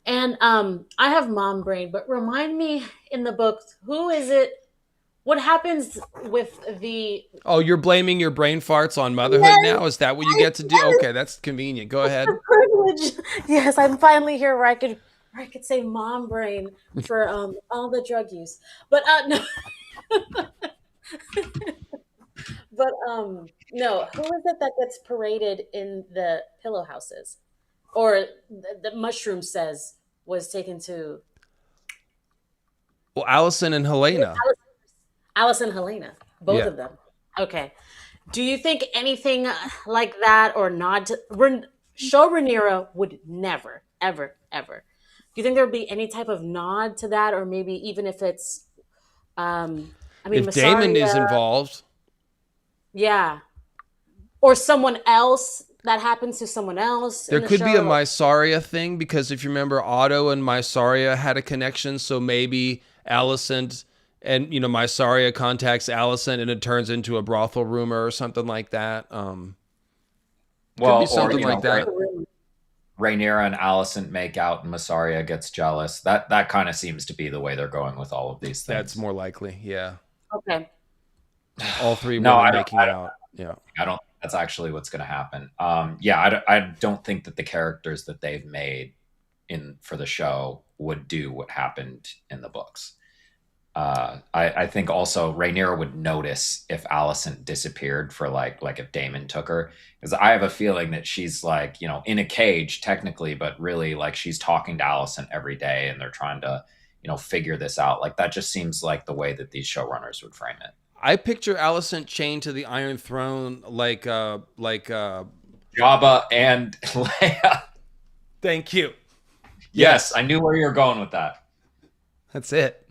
And I have mom brain, but remind me, in the books, who is it? What happens with the... Oh, you're blaming your brain farts on motherhood now? Is that what you get to do? Okay, that's convenient. Go ahead. Privilege. Yes, I'm finally here where I could say mom brain for all the drug use. But no. But no, who is it that gets paraded in the pillow houses, or the mushroom says was taken to? Well, Alicent and Helena. Alice and Helena, both Yeah. of them. Okay. Do you think anything like that or nod to show Rhaenyra would never, ever, ever? Do you think there would be any type of nod to that, or maybe even if it's, I mean, If Damon is Massaria, involved, yeah, or someone else that happens to someone else there in the could be a show? Like, Mysaria thing, because if you remember, Otto and Mysaria had a connection, so maybe Alicent and Mysaria contacts Alicent and it turns into a brothel rumor or something like that. Could be Well, or something like that. Rhaenyra and Alicent make out, and Massaria gets jealous. That kind of seems to be the way they're going with all of these things. That's more likely, yeah. okay. All three No, women I don't- making out. Yeah. I don't think that's actually what's going to happen. I don't think that the characters that they've made for the show would do what happened in the books. I think also Rhaenyra would notice if Alicent disappeared for like if Daemon took her, because I have a feeling that she's like, in a cage technically, but really like she's talking to Alicent every day and they're trying to, figure this out. Like that just seems like the way that these showrunners would frame it. I picture Alicent chained to the Iron Throne like Jabba and Leia. Thank you. Yes, I knew where you were going with that. That's it.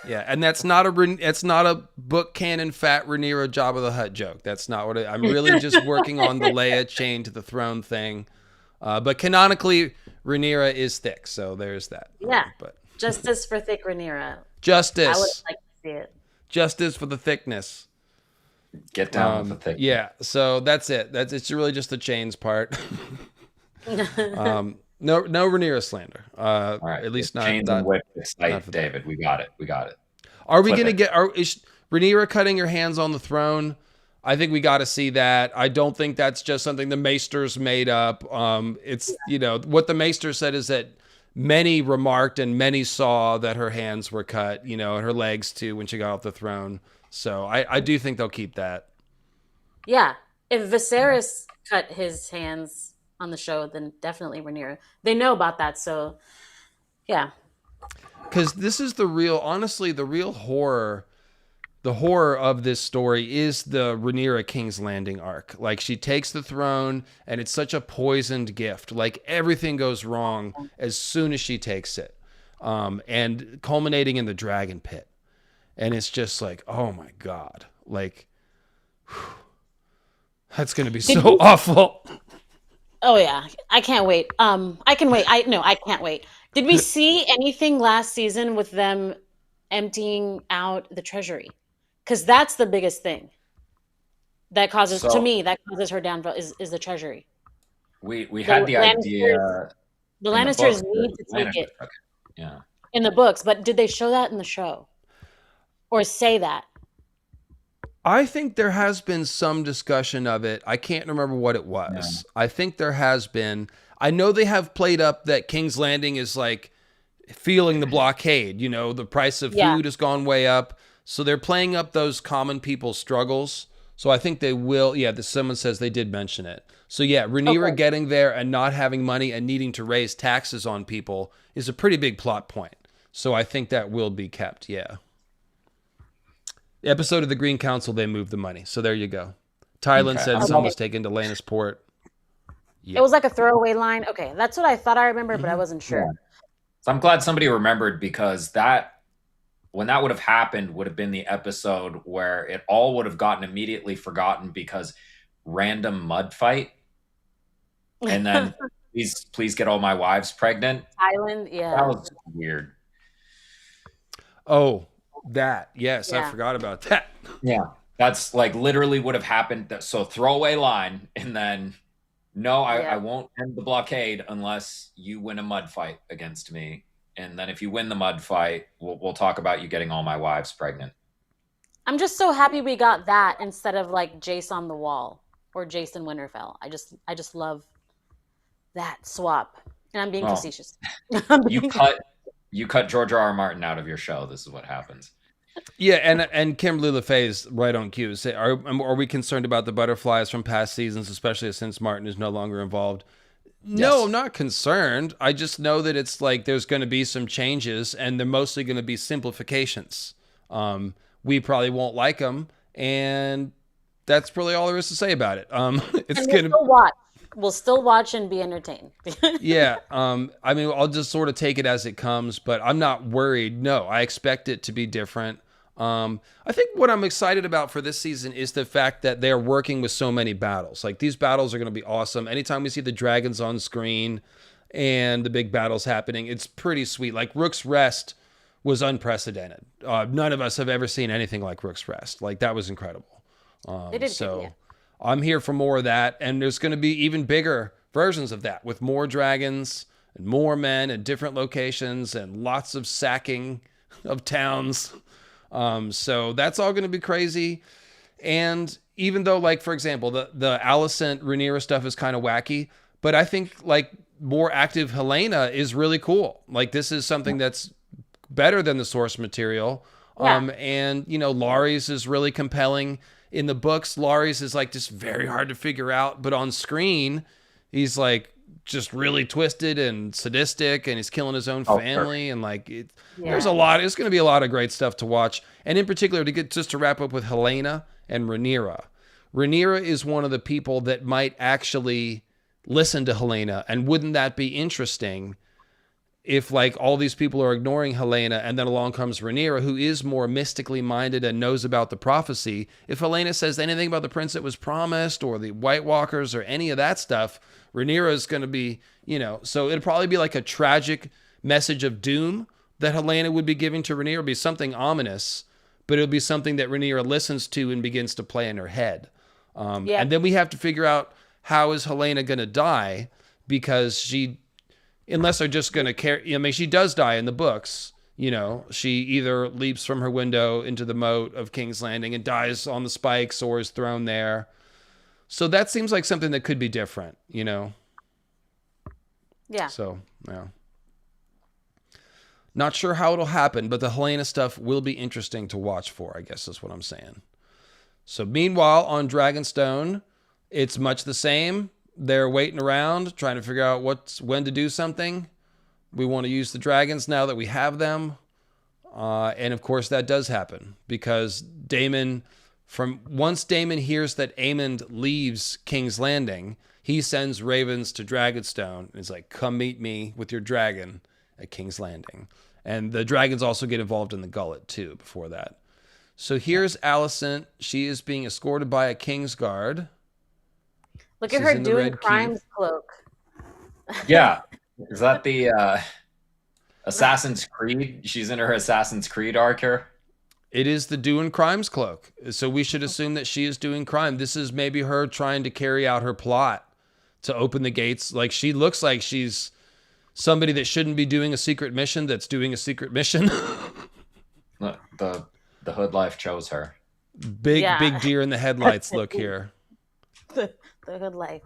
Yeah, and that's not a book canon fat Rhaenyra Jabba the Hutt joke. That's not what I'm really just working on the Leia chained to the throne thing. But canonically, Rhaenyra is thick, so there's that. Yeah. But Justice for thick Rhaenyra. justice. I would like to see it. Justice for the thickness. Get down with the thick. Yeah, so that's it. It's really just the chains part. No Rhaenyra slander. All right, At least not. chains and whip excite for David. We got it. Are we Flip gonna it. get? Is Rhaenyra cutting her hands on the throne? I think we got to see that. I don't think that's just something the Maesters made up. It's what the Maester said is that many remarked and many saw that her hands were cut, and her legs too when she got off the throne. So I do think they'll keep that. Yeah. If Viserys cut his hands on the show, then definitely Rhaenyra. They know about that, so yeah. Because this is the real horror. The horror of this story is the Rhaenyra King's Landing arc. Like, she takes the throne, and it's such a poisoned gift. Like, everything goes wrong as soon as she takes it. And culminating in the dragon pit. And it's just like, oh my God. Like, whew, that's going to be so awful. Oh yeah, I can't wait. I can wait. I can't wait. Did we see anything last season with them emptying out the treasury? Because that's the biggest thing that causes her downfall is the treasury. We had the idea. The in the Lannisters book, need to the take Lannisters it took Yeah. in the books, but did they show that in the show or say that? I think there has been some discussion of it. I can't remember what it was. Yeah. I think there has been. I know they have played up that King's Landing is like feeling the blockade. The price of food has gone way up. So they're playing up those common people's struggles. So I think they will. Yeah, someone says they did mention it. So yeah, Rhaenyra getting there and not having money and needing to raise taxes on people is a pretty big plot point. So I think that will be kept. Yeah. The episode of the Green Council, they moved the money. So there you go. Tylan said some was taken to Lannisport. Yeah. It was like a throwaway line. Okay, that's what I thought I remembered, but I wasn't sure. Yeah. So I'm glad somebody remembered, because when that would have happened would have been the episode where it all would have gotten immediately forgotten because random mud fight. And then please get all my wives pregnant. Island, yeah. That was weird. Oh, that. Yes, I forgot about that. Yeah. That's like literally would have happened. So throwaway line, and then no, I won't end the blockade unless you win a mud fight against me. And then if you win the mud fight, we'll talk about you getting all my wives pregnant. I'm just so happy we got that instead of like Jace on the Wall or Jason Winterfell. I just love that swap. And I'm being facetious. You cut George R.R. Martin out of your show. This is what happens. Yeah, and Kimberly LaFay is right on cue. Are we concerned about the butterflies from past seasons, especially since Martin is no longer involved? No, yes. I'm not concerned. I just know that it's like there's going to be some changes, and they're mostly going to be simplifications. We probably won't like them, and that's really all there is to say about it. It's And gonna, we'll still watch and be entertained. yeah. I mean, I'll just sort of take it as it comes, but I'm not worried. No, I expect it to be different. I think what I'm excited about for this season is the fact that they're working with so many battles. Like these battles are going to be awesome. Anytime we see the dragons on screen and the big battles happening, it's pretty sweet. Like Rook's Rest was unprecedented. None of us have ever seen anything like Rook's Rest. Like that was incredible. They did So good, yeah. I'm here for more of that. And there's going to be even bigger versions of that with more dragons and more men at different locations and lots of sacking of towns. So that's all going to be crazy. And even though, like, for example, the Alicent Rhaenyra stuff is kind of wacky, but I think like more active Helena is really cool. Like this is something that's better than the source material. Yeah. And you know, Laurie's is really compelling. In the books, Laurie's is like just very hard to figure out, but on screen, he's like just really twisted and sadistic, and he's killing his own family, and like there's a lot. It's going to be a lot of great stuff to watch, and in particular, to wrap up with Helena and Rhaenyra. Rhaenyra is one of the people that might actually listen to Helena, and wouldn't that be interesting? If like all these people are ignoring Helena and then along comes Rhaenyra, who is more mystically minded and knows about the prophecy. If Helena says anything about the prince that was promised or the White Walkers or any of that stuff, Rhaenyra is going to be, you know, so it'd probably be like a tragic message of doom that Helena would be giving to Rhaenyra. It'd be something ominous, but it'll be something that Rhaenyra listens to and begins to play in her head. And then we have to figure out, how is Helena going to die? Because unless they're just going to carry, I mean, she does die in the books. You know, she either leaps from her window into the moat of King's Landing and dies on the spikes, or is thrown there. So that seems like something that could be different, you know? Yeah. So, yeah. Not sure how it'll happen, but the Helena stuff will be interesting to watch for, I guess is what I'm saying. So meanwhile, on Dragonstone, it's much the same. They're waiting around, trying to figure out when to do something. We want to use the dragons now that we have them. And of course that does happen, because once Daemon hears that Aemond leaves King's Landing, he sends ravens to Dragonstone. And he's like, come meet me with your dragon at King's Landing. And the dragons also get involved in the gullet too before that. So here's Alicent. She is being escorted by a Kingsguard. Look at her doing Crimes Cloak. Yeah. Is that the Assassin's Creed? She's in her Assassin's Creed arc here? It is the doing crimes cloak. So we should assume that she is doing crime. This is maybe her trying to carry out her plot to open the gates. Like, she looks like she's somebody that shouldn't be doing a secret mission that's doing a secret mission. The hood life chose her. Big deer in the headlights look here. The hood life.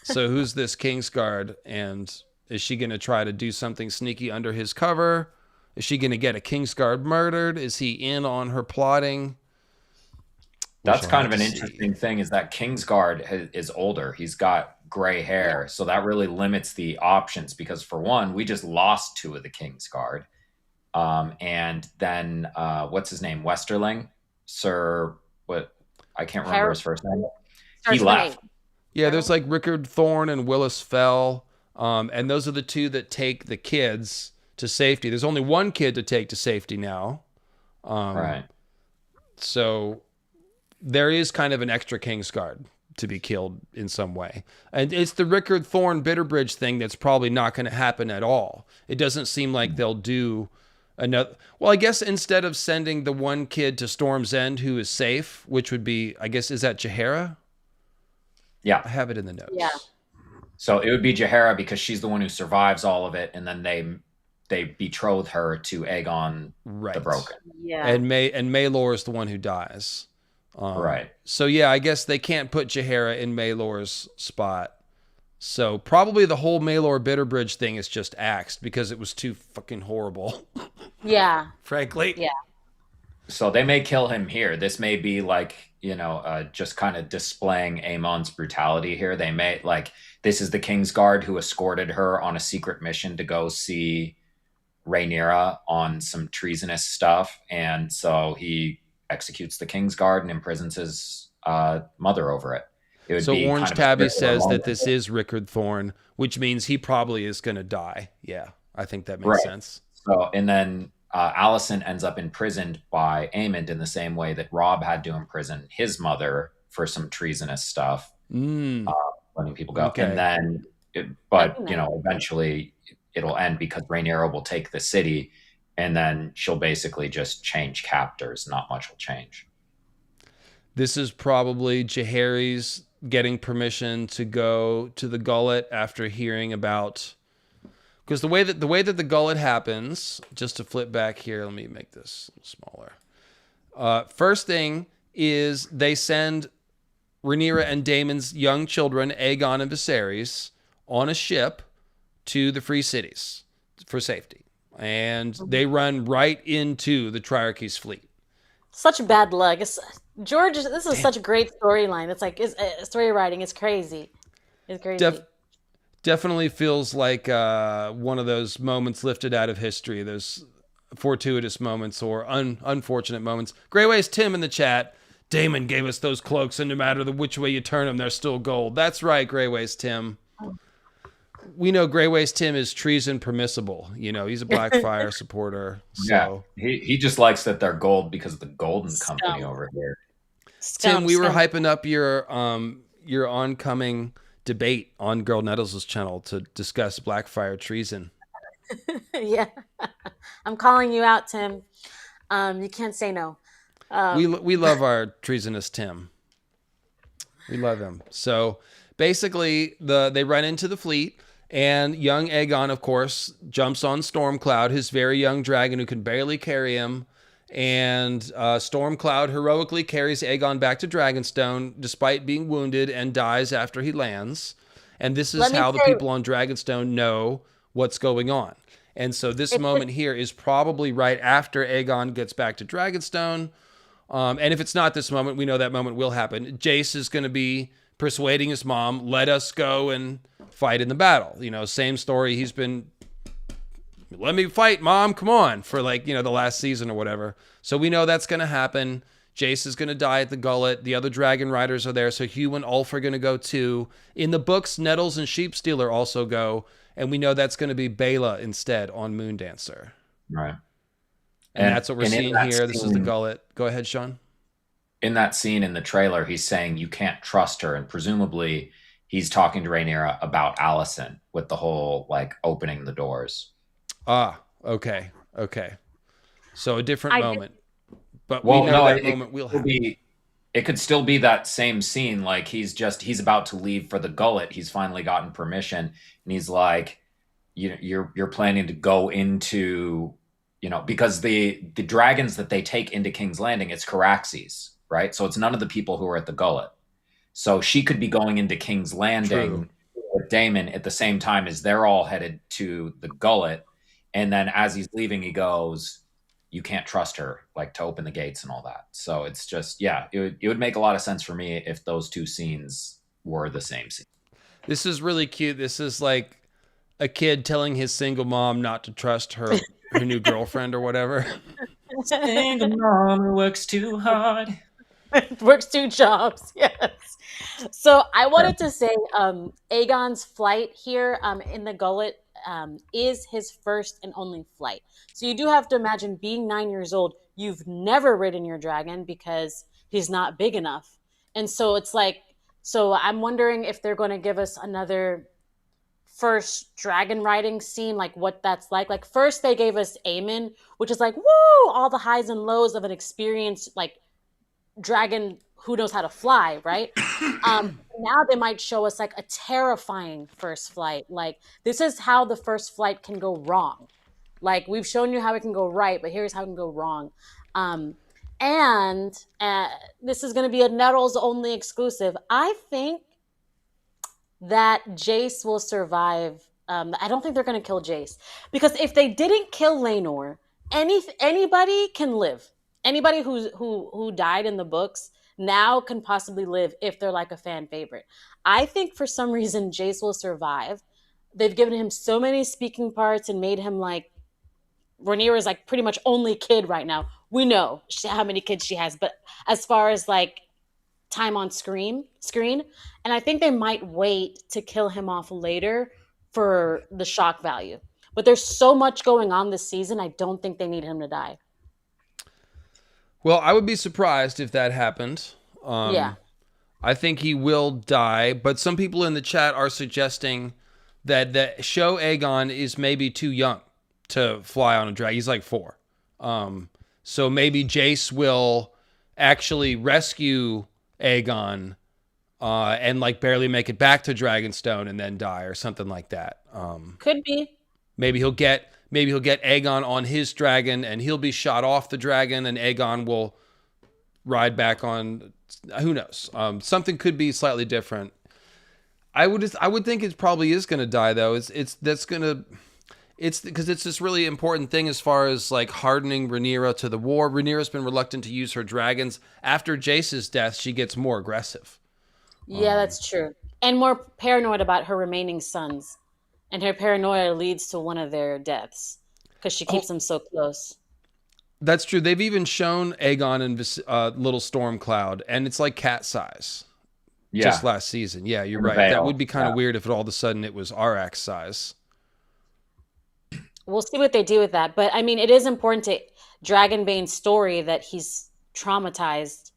So who's this Kingsguard, and is she going to try to do something sneaky under his cover? Is she going to get a Kingsguard murdered? Is he in on her plotting? That's kind of an interesting thing, is that Kingsguard is older. He's got gray hair. So that really limits the options, because for one, we just lost 2 of the Kingsguard. And then, what's his name? Westerling? I can't remember his first name. He left. Yeah, there's like Rickard Thorne and Willis Fell. And those are the 2 that take the kids to safety. There's only 1 kid to take to safety now. Right. So there is kind of an extra Kingsguard to be killed in some way. And it's the Rickard Thorne Bitterbridge thing that's probably not going to happen at all. It doesn't seem like they'll do another. Well, I guess instead of sending the 1 kid to Storm's End who is safe, which would be, I guess, is that Jaehaera? Yeah. I have it in the notes. Yeah. So it would be Jaehaera, because she's the one who survives all of it, and then they betroth her to Aegon the Broken. Yeah. And Maelor is the one who dies. Right. So yeah, I guess they can't put Jaehaera in Maelor's spot. So probably the whole Maelor Bitterbridge thing is just axed, because it was too fucking horrible. Yeah. Frankly. Yeah. So they may kill him here. This may be like, just kind of displaying Aemon's brutality here. They may, like, this is the Kingsguard who escorted her on a secret mission to go see Rhaenyra on some treasonous stuff, and so he executes the Kingsguard and imprisons his mother over it. It would So be Orange kind of a Tabby circular says that moment. this is Rickard Thorne, which means he probably is going to die. Yeah, I think that makes Right. sense. So, and then Allison ends up imprisoned by Aemond in the same way that Robb had to imprison his mother for some treasonous stuff, Mm, letting people go. And okay. then, That'd but be nice. eventually it'll end because Rhaenyra will take the city, and then she'll basically just change captors. Not much will change. This is probably Jaehaerys getting permission to go to the Gullet after hearing about, because the way that the Gullet happens. Just to flip back here, let me make this a little smaller. First thing is they send Rhaenyra and Daemon's young children, Aegon and Viserys, on a ship to the Free Cities for safety, and they run right into the Triarchy's fleet. Such bad luck. George, this is Damn. such a great storyline. It's like story writing. It's crazy. It's Def- crazy. Definitely feels like one of those moments lifted out of history. Those fortuitous moments or unfortunate moments. Greyways Tim in the chat. Daemon gave us those cloaks, and no matter which way you turn them, they're still gold. That's right, Greyways Tim. We know Greyways Tim is treason permissible. He's a Blackfire supporter. Yeah, So, he just likes that they're gold because of the Golden Company Scum. over here. Tim, Scum, we were scum. hyping up your oncoming debate on Girl Nettles' channel to discuss Blackfire treason. Yeah. I'm calling you out, Tim. You can't say no. We love our treasonous Tim. We love him. So basically, they run into the fleet, and young Aegon, of course, jumps on Stormcloud, his very young dragon who can barely carry him. And Stormcloud heroically carries Aegon back to Dragonstone despite being wounded and dies after he lands. And this is Let me how the say, people on Dragonstone know what's going on. And so this it's moment here is probably right after Aegon gets back to Dragonstone. And if it's not this moment, we know that moment will happen. Jace is going to be persuading his mom, let us go and fight in the battle. Same story. He's been, let me fight, mom, come on, for the last season or whatever. So we know that's going to happen. Jace is going to die at the Gullet. The other dragon riders are there. So Hugh and Ulf are going to go too. In the books, Nettles and Sheepstealer also go. And we know that's going to be Bela instead on Moondancer. Right. And that's what we're and in seeing that here. This is the scene- Gullet. Go ahead, Sean. In that scene in the trailer, he's saying you can't trust her, and presumably he's talking to Rhaenyra about Allison with the whole opening the doors. Ah, okay. So a different I moment. But Well, we know no, that it moment will could happen. be. It could still be that same scene. Like he's about to leave for the Gullet. He's finally gotten permission, and he's like, you're planning to go into, because the dragons that they take into King's Landing, it's Caraxes, right? So it's none of the people who are at the Gullet. So she could be going into King's Landing True. with Daemon at the same time as they're all headed to the Gullet. And then as he's leaving, he goes, you can't trust her, to open the gates and all that. So it's just, it would make a lot of sense for me if those two scenes were the same scene. This is really cute. This is like a kid telling his single mom not to trust her new girlfriend or whatever. Single mom who works too hard. works two jobs. Yes. So I wanted to say, Aegon's flight here, in the Gullet, is his first and only flight. So you do have to imagine being 9 years old. You've never ridden your dragon because he's not big enough, and so it's like. So I'm wondering if they're going to give us another first dragon riding scene, like what that's like. Like first they gave us Aemon, which is like woo, all the highs and lows of an experienced dragon who knows how to fly, right? Now they might show us a terrifying first flight. Like this is how the first flight can go wrong. Like we've shown you how it can go right, but here's how it can go wrong. And this is going to be a Nettles only exclusive. I think that Jace will survive. I don't think they're going to kill Jace because if they didn't kill Laenor, anybody can live. Anybody who died in the books now can possibly live if they're a fan favorite. I think for some reason Jace will survive. They've given him so many speaking parts and made him Rhaenyra is like pretty much only kid right now. We know how many kids she has, but as far as like time on screen, and I think they might wait to kill him off later for the shock value. But there's so much going on this season, I don't think they need him to die. Well, I would be surprised if that happened. Yeah. I think he will die, but some people in the chat are suggesting that the show Aegon is maybe too young to fly on a dragon. He's like 4. So maybe Jace will actually rescue Aegon and like barely make it back to Dragonstone and then die or something like that. Could be. Maybe he'll get Aegon on his dragon and he'll be shot off the dragon and Aegon will ride back on. Who knows? Something could be slightly different. I would think it probably is going to die though. It's because it's this really important thing as far as like hardening Rhaenyra to the war. Rhaenyra's been reluctant to use her dragons. After Jace's death, she gets more aggressive. Yeah, that's true. And more paranoid about her remaining sons. And her paranoia leads to one of their deaths because she keeps them so close. That's true. They've even shown Aegon and Little Stormcloud, and it's like cat size. Yeah. Just last season. Yeah, you're right. Veil. That would be kind of weird if all of a sudden it was Arrak size. We'll see what they do with that. But I mean, it is important to Dragonbane's story that he's traumatized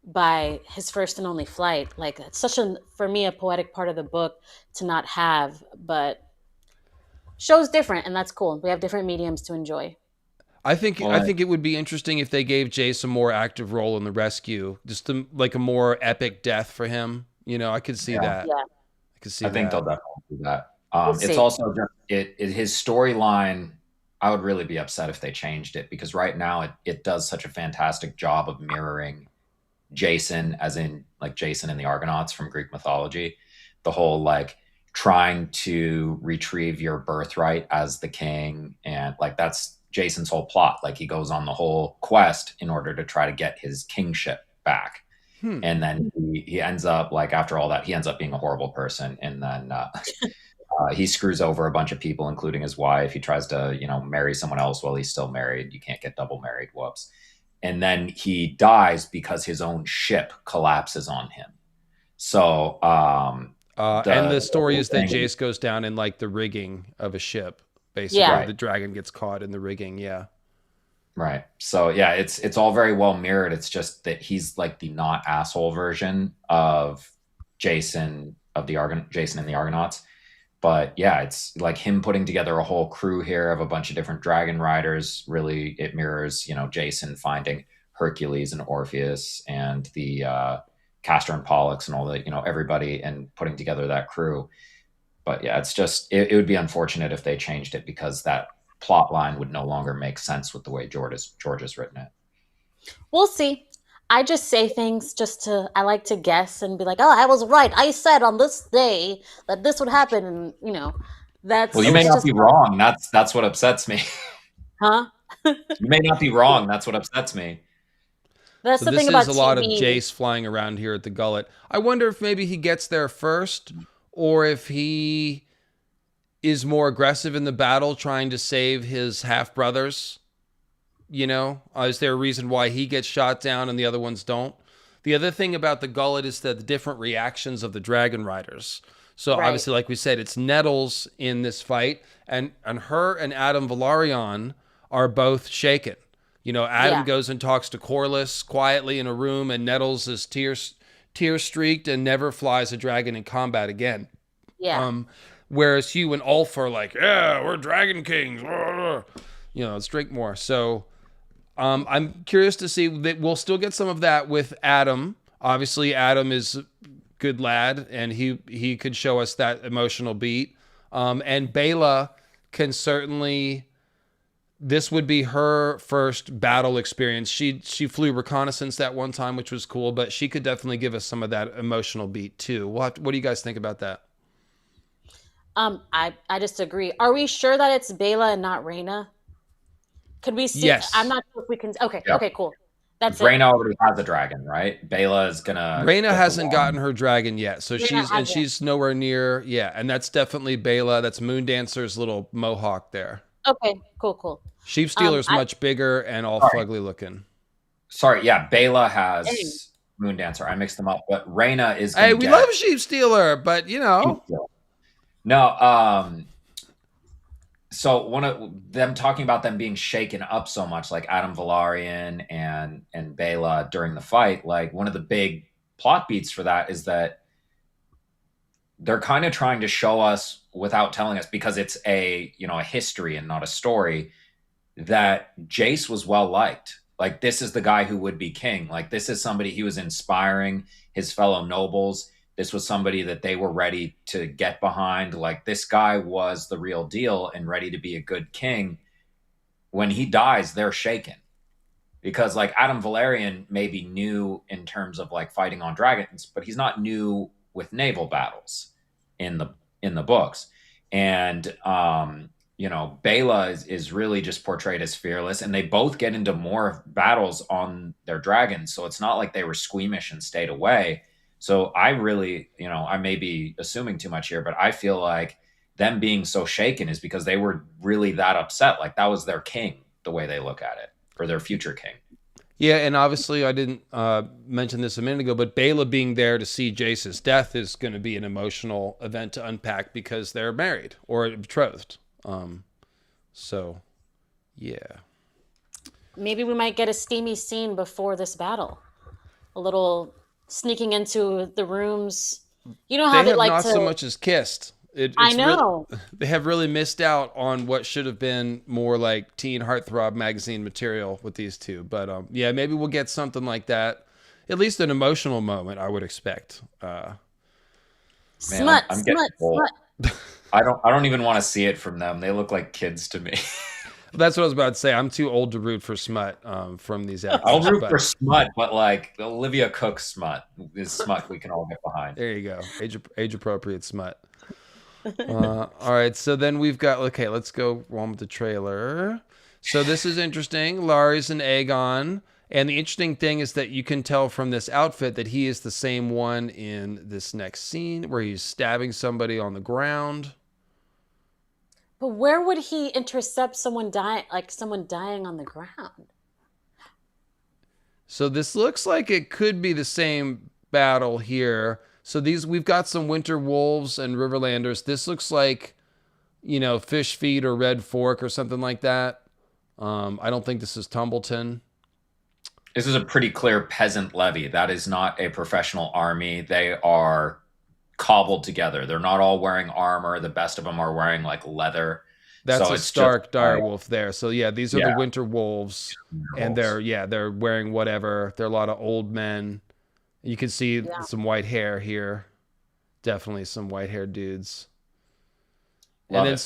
by his first and only flight. Like, it's such for me, a poetic part of the book to not have, but show's different, and that's cool. We have different mediums to enjoy. I think it would be interesting if they gave Jace a more active role in the rescue, just like a more epic death for him. You know, I could see that. Yeah. I could see. I think they'll definitely do that. We'll It's see. also his storyline. I would really be upset if they changed it because right now it does such a fantastic job of mirroring Jason, as in like Jason and the Argonauts from Greek mythology. The whole like trying to retrieve your birthright as the king, and like that's Jason's whole plot. Like he goes on the whole quest in order to try to get his kingship back. And then he ends up, like, after all that, he ends up being a horrible person. And then he screws over a bunch of people, including his wife. He tries to, marry someone else while he's still married. You can't get double married. Whoops. And then he dies because his own ship collapses on him. So, and the story is that Jace goes down in like the rigging of a ship. Basically, Yeah. The dragon gets caught in the rigging. Yeah. Right. So yeah, it's all very well mirrored. It's just that he's like the not asshole version of Jason Jason and the Argonauts. But yeah, it's like him putting together a whole crew here of a bunch of different dragon riders. Really, it mirrors, Jason finding Hercules and Orpheus and the Castor and Pollux and all the, everybody, and putting together that crew. But yeah, it's just it would be unfortunate if they changed it because that plot line would no longer make sense with the way George has written it. We'll see. I just say things I like to guess and be like, oh, I was right. I said on this day that this would happen. And, that's... Well, you may not be wrong. That's what upsets me. Huh? You may not be wrong. That's what upsets me. That's So the thing this about is a lot of TV. Jace flying around here at the gullet. I wonder if maybe he gets there first, or if he is more aggressive in the battle trying to save his half-brothers. Is there a reason why he gets shot down and the other ones don't? The other thing about the gullet is that the different reactions of the dragon riders. So Right. obviously, like we said, it's Nettles in this fight, and her and Adam Velaryon are both shaken. Adam Yeah. goes and talks to Corlys quietly in a room, and Nettles is tear-streaked and never flies a dragon in combat again. Yeah. Whereas Hugh and Ulf are like, yeah, we're dragon kings. Let's drink more. So I'm curious to see that we'll still get some of that with Adam. Obviously, Adam is a good lad, and he could show us that emotional beat. And Bela can certainly... This would be her first battle experience. She flew reconnaissance that one time, which was cool, but she could definitely give us some of that emotional beat too. What do you guys think about that? I just agree. Are we sure that it's Bela and not Rhaena? Could we see? Yes. I'm not sure if we can. Okay. Yeah. Okay, cool. That's it. Rhaena already has a dragon, right? Bela is gonna. Rhaena hasn't gotten her dragon yet, so Rhaena she's nowhere near. Yeah, and that's definitely Bela. That's Moondancer's little mohawk there. Okay, cool. Sheep Stealer's I much bigger and all Sorry, fugly looking. sorry. Yeah, Bela dang. has Moon Dancer. I mixed them up, but Reyna is Hey, gonna we love get. Sheep Stealer, but No, so one of them talking about them being shaken up so much, like Adam Valarian and Bela during the fight, like one of the big plot beats for that is that they're kind of trying to show us without telling us, because it's a history and not a story, that Jace was well liked. Like, this is the guy who would be king. Like, this is somebody he was inspiring his fellow nobles. This was somebody that they were ready to get behind. Like, this guy was the real deal and ready to be a good king. When he dies, they're shaken, because like Adam Valerian may be new in terms of like fighting on dragons, but he's not new with naval battles in the books. And Bela is really just portrayed as fearless, and they both get into more battles on their dragons, so it's not like they were squeamish and stayed away. So I really, I may be assuming too much here, but I feel like them being so shaken is because they were really that upset. Like, that was their king, the way they look at it, or their future king. Yeah, and obviously I didn't mention this a minute ago, but Bela being there to see Jace's death is going to be an emotional event to unpack because they're married or betrothed. So, yeah. Maybe we might get a steamy scene before this battle. A little sneaking into the rooms. You know how They they have like not so to. much as kissed. I It's really know. they have really missed out on what should have been more like teen heartthrob magazine material with these two. But yeah, maybe we'll get something like that. At least an emotional moment, I would expect. Man, I'm, Smut, I'm getting smut, old. smut. I don't even want to see it from them. They look like kids to me. That's what I was about to say. I'm too old to root for smut from these I'll actors. root But for smut, but like Olivia Cook's smut is smut we can all get behind. there you go, age appropriate smut. All right, so then we've got, okay, let's go on with the trailer. So this is interesting. Laris and Aegon. And the interesting thing is that you can tell from this outfit that he is the same one in this next scene where he's stabbing somebody on the ground. But where would he intercept someone dying, like someone dying on the ground? So this looks like it could be the same battle here. So we've got some Winter Wolves and Riverlanders. This looks like, Fish Feet or Red Fork or something like that. I don't think this is Tumbleton. This is a pretty clear peasant levy. That is not a professional army. They are cobbled together. They're not all wearing armor. The best of them are wearing like leather. That's So a it's Stark just like, direwolf there. So yeah, these are the yeah, Winter Wolves, and wolves. they're wearing whatever. They're a lot of old men. You can see Yeah. some white hair here. Definitely some white haired dudes. And Love then it.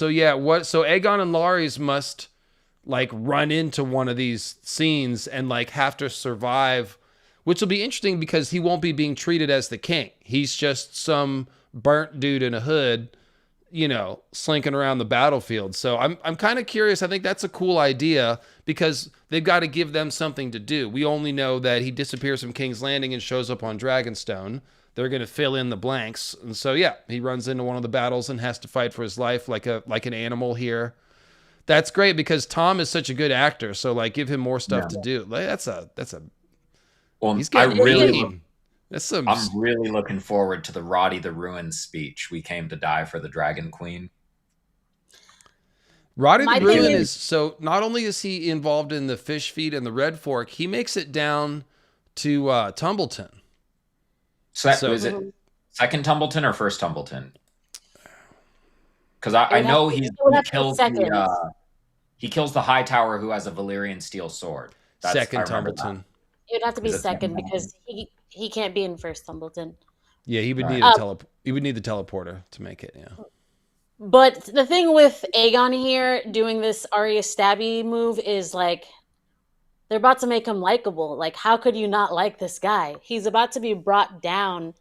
so Aegon and Lares must like run into one of these scenes and like have to survive, which will be interesting because he won't be being treated as the king. He's just some burnt dude in a hood, slinking around the battlefield. So I'm kind of curious. I think that's a cool idea because they've got to give them something to do. We only know that he disappears from King's Landing and shows up on Dragonstone. They're going to fill in the blanks. And so yeah, he runs into one of the battles and has to fight for his life like an animal here. That's great because Tom is such a good actor. So like give him more stuff Yeah. to do. Like that's a Well, he's getting really, lean. That's some I'm really looking forward to the Roddy the Ruin speech. We came to die for the Dragon Queen. Roddy My the thing Ruin is, is so not only is he involved in the Fish Feet and the Red Fork, he makes it down to Tumbleton. So Is it second Tumbleton or first Tumbleton? Because it I would have know to, he it would have to be kills second. he kills the High Tower who has a Valyrian steel sword. I second remember that. Tumbleton. It would have to be Is it second second Tumbleton? because he can't be in first Tumbleton. Yeah, he would All right. need he would need the teleporter to make it. Yeah. But the thing with Aegon here doing this Arya stabby move is like they're about to make him likable. Like, how could you not like this guy? He's about to be brought down,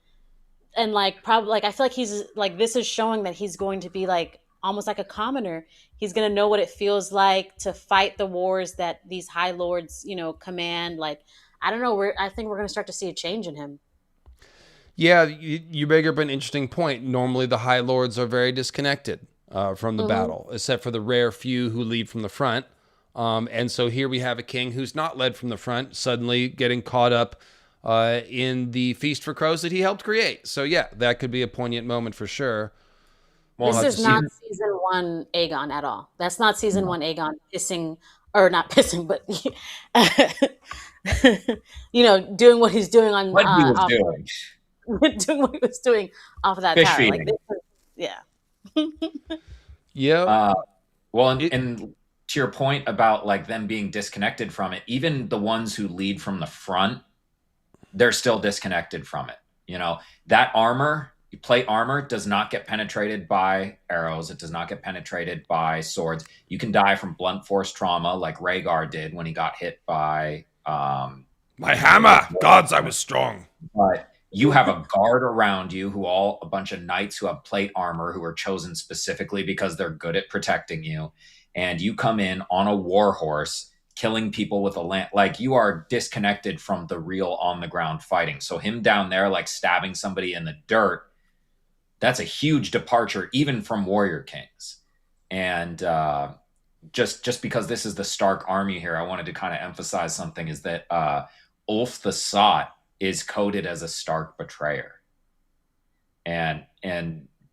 and like probably like I feel like he's like this is showing that he's going to be like almost like a commoner. He's gonna know what it feels like to fight the wars that these high lords, command. Like, I don't know. I think we're gonna start to see a change in him. Yeah, you bring up an interesting point. Normally, the High Lords are very disconnected. from the battle, except for the rare few who lead from the front. And so here we have a king who's not led from the front, suddenly getting caught up in the Feast for Crows that he helped create. So yeah, that could be a poignant moment for sure. This is not season 1 Aegon at all. That's not season 1 Aegon pissing, or not pissing, but doing what he's doing on What he was doing. doing what he was doing off of that Fish tower. feeding. Yeah. Yeah. Well, and to your point about like them being disconnected from it, even the ones who lead from the front, they're still disconnected from it. That plate armor does not get penetrated by arrows. It does not get penetrated by swords. You can die from blunt force trauma like Rhaegar did when he got hit by my hammer. Gods, I was strong. But you have a guard around you a bunch of knights who have plate armor who are chosen specifically because they're good at protecting you. And you come in on a war horse, killing people with a lance. Like, you are disconnected from the real on the ground fighting. So him down there, like stabbing somebody in the dirt, that's a huge departure, even from Warrior Kings. And just because this is the Stark army here, I wanted to kind of emphasize something is that Ulf the Sot is coded as a Stark betrayer. And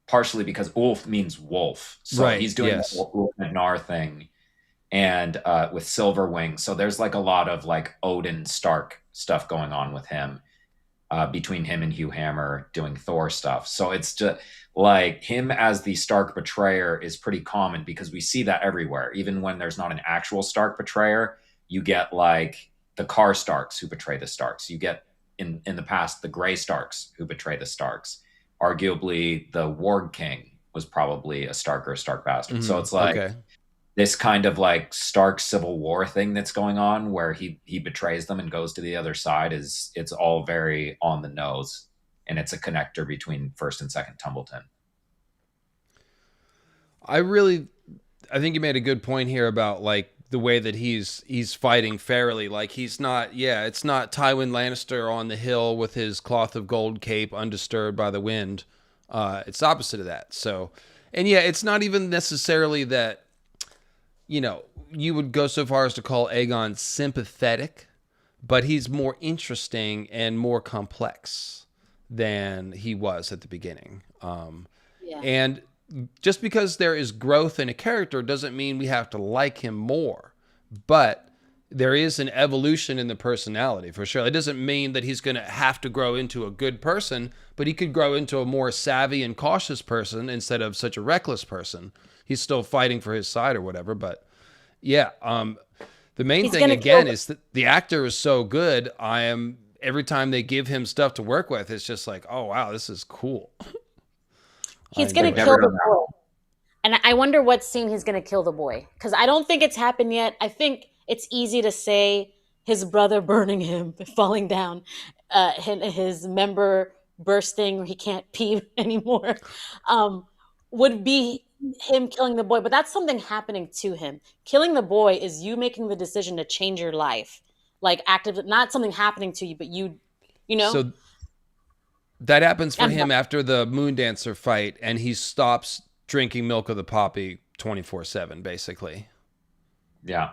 partially because Ulf means wolf. So he's doing the Ulf Nar thing and with Silverwing. So there's like a lot of like Odin Stark stuff going on with him. Between him and Hugh Hammer doing Thor stuff. So it's just like him as the Stark betrayer is pretty common because we see that everywhere. Even when there's not an actual Stark betrayer, you get like the Car Starks who betray the Starks. You get in the past the Grey Starks who betray the Starks. Arguably the Warg King was probably a Stark or a Stark bastard. So it's like this kind of like Stark Civil War thing that's going on where he betrays them and goes to the other side it's all very on the nose, and it's a connector between first and second Tumbleton. I think you made a good point here about like the way that he's fighting fairly. Like he's not, it's not Tywin Lannister on the hill with his cloth of gold cape undisturbed by the wind. It's opposite of that. So, and it's not even necessarily that, you would go so far as to call Aegon sympathetic, but he's more interesting and more complex than he was at the beginning. And just because there is growth in a character doesn't mean we have to like him more, but there is an evolution in the personality for sure. It doesn't mean that he's going to have to grow into a good person, but he could grow into a more savvy and cautious person instead of such a reckless person. He's still fighting for his side or whatever, but the main thing again is that the actor is so good. Every time they give him stuff to work with, it's just like, oh wow, this is cool. He's going to kill the boy. And I wonder what scene he's going to kill the boy. Because I don't think it's happened yet. I think it's easy to say his brother burning him, falling down, his member bursting, he can't pee anymore, would be him killing the boy. But that's something happening to him. Killing the boy is you making the decision to change your life. Like active, not something happening to you, but you know. So that happens for him after the Moondancer fight, and he stops drinking milk of the poppy 24/7, basically. Yeah.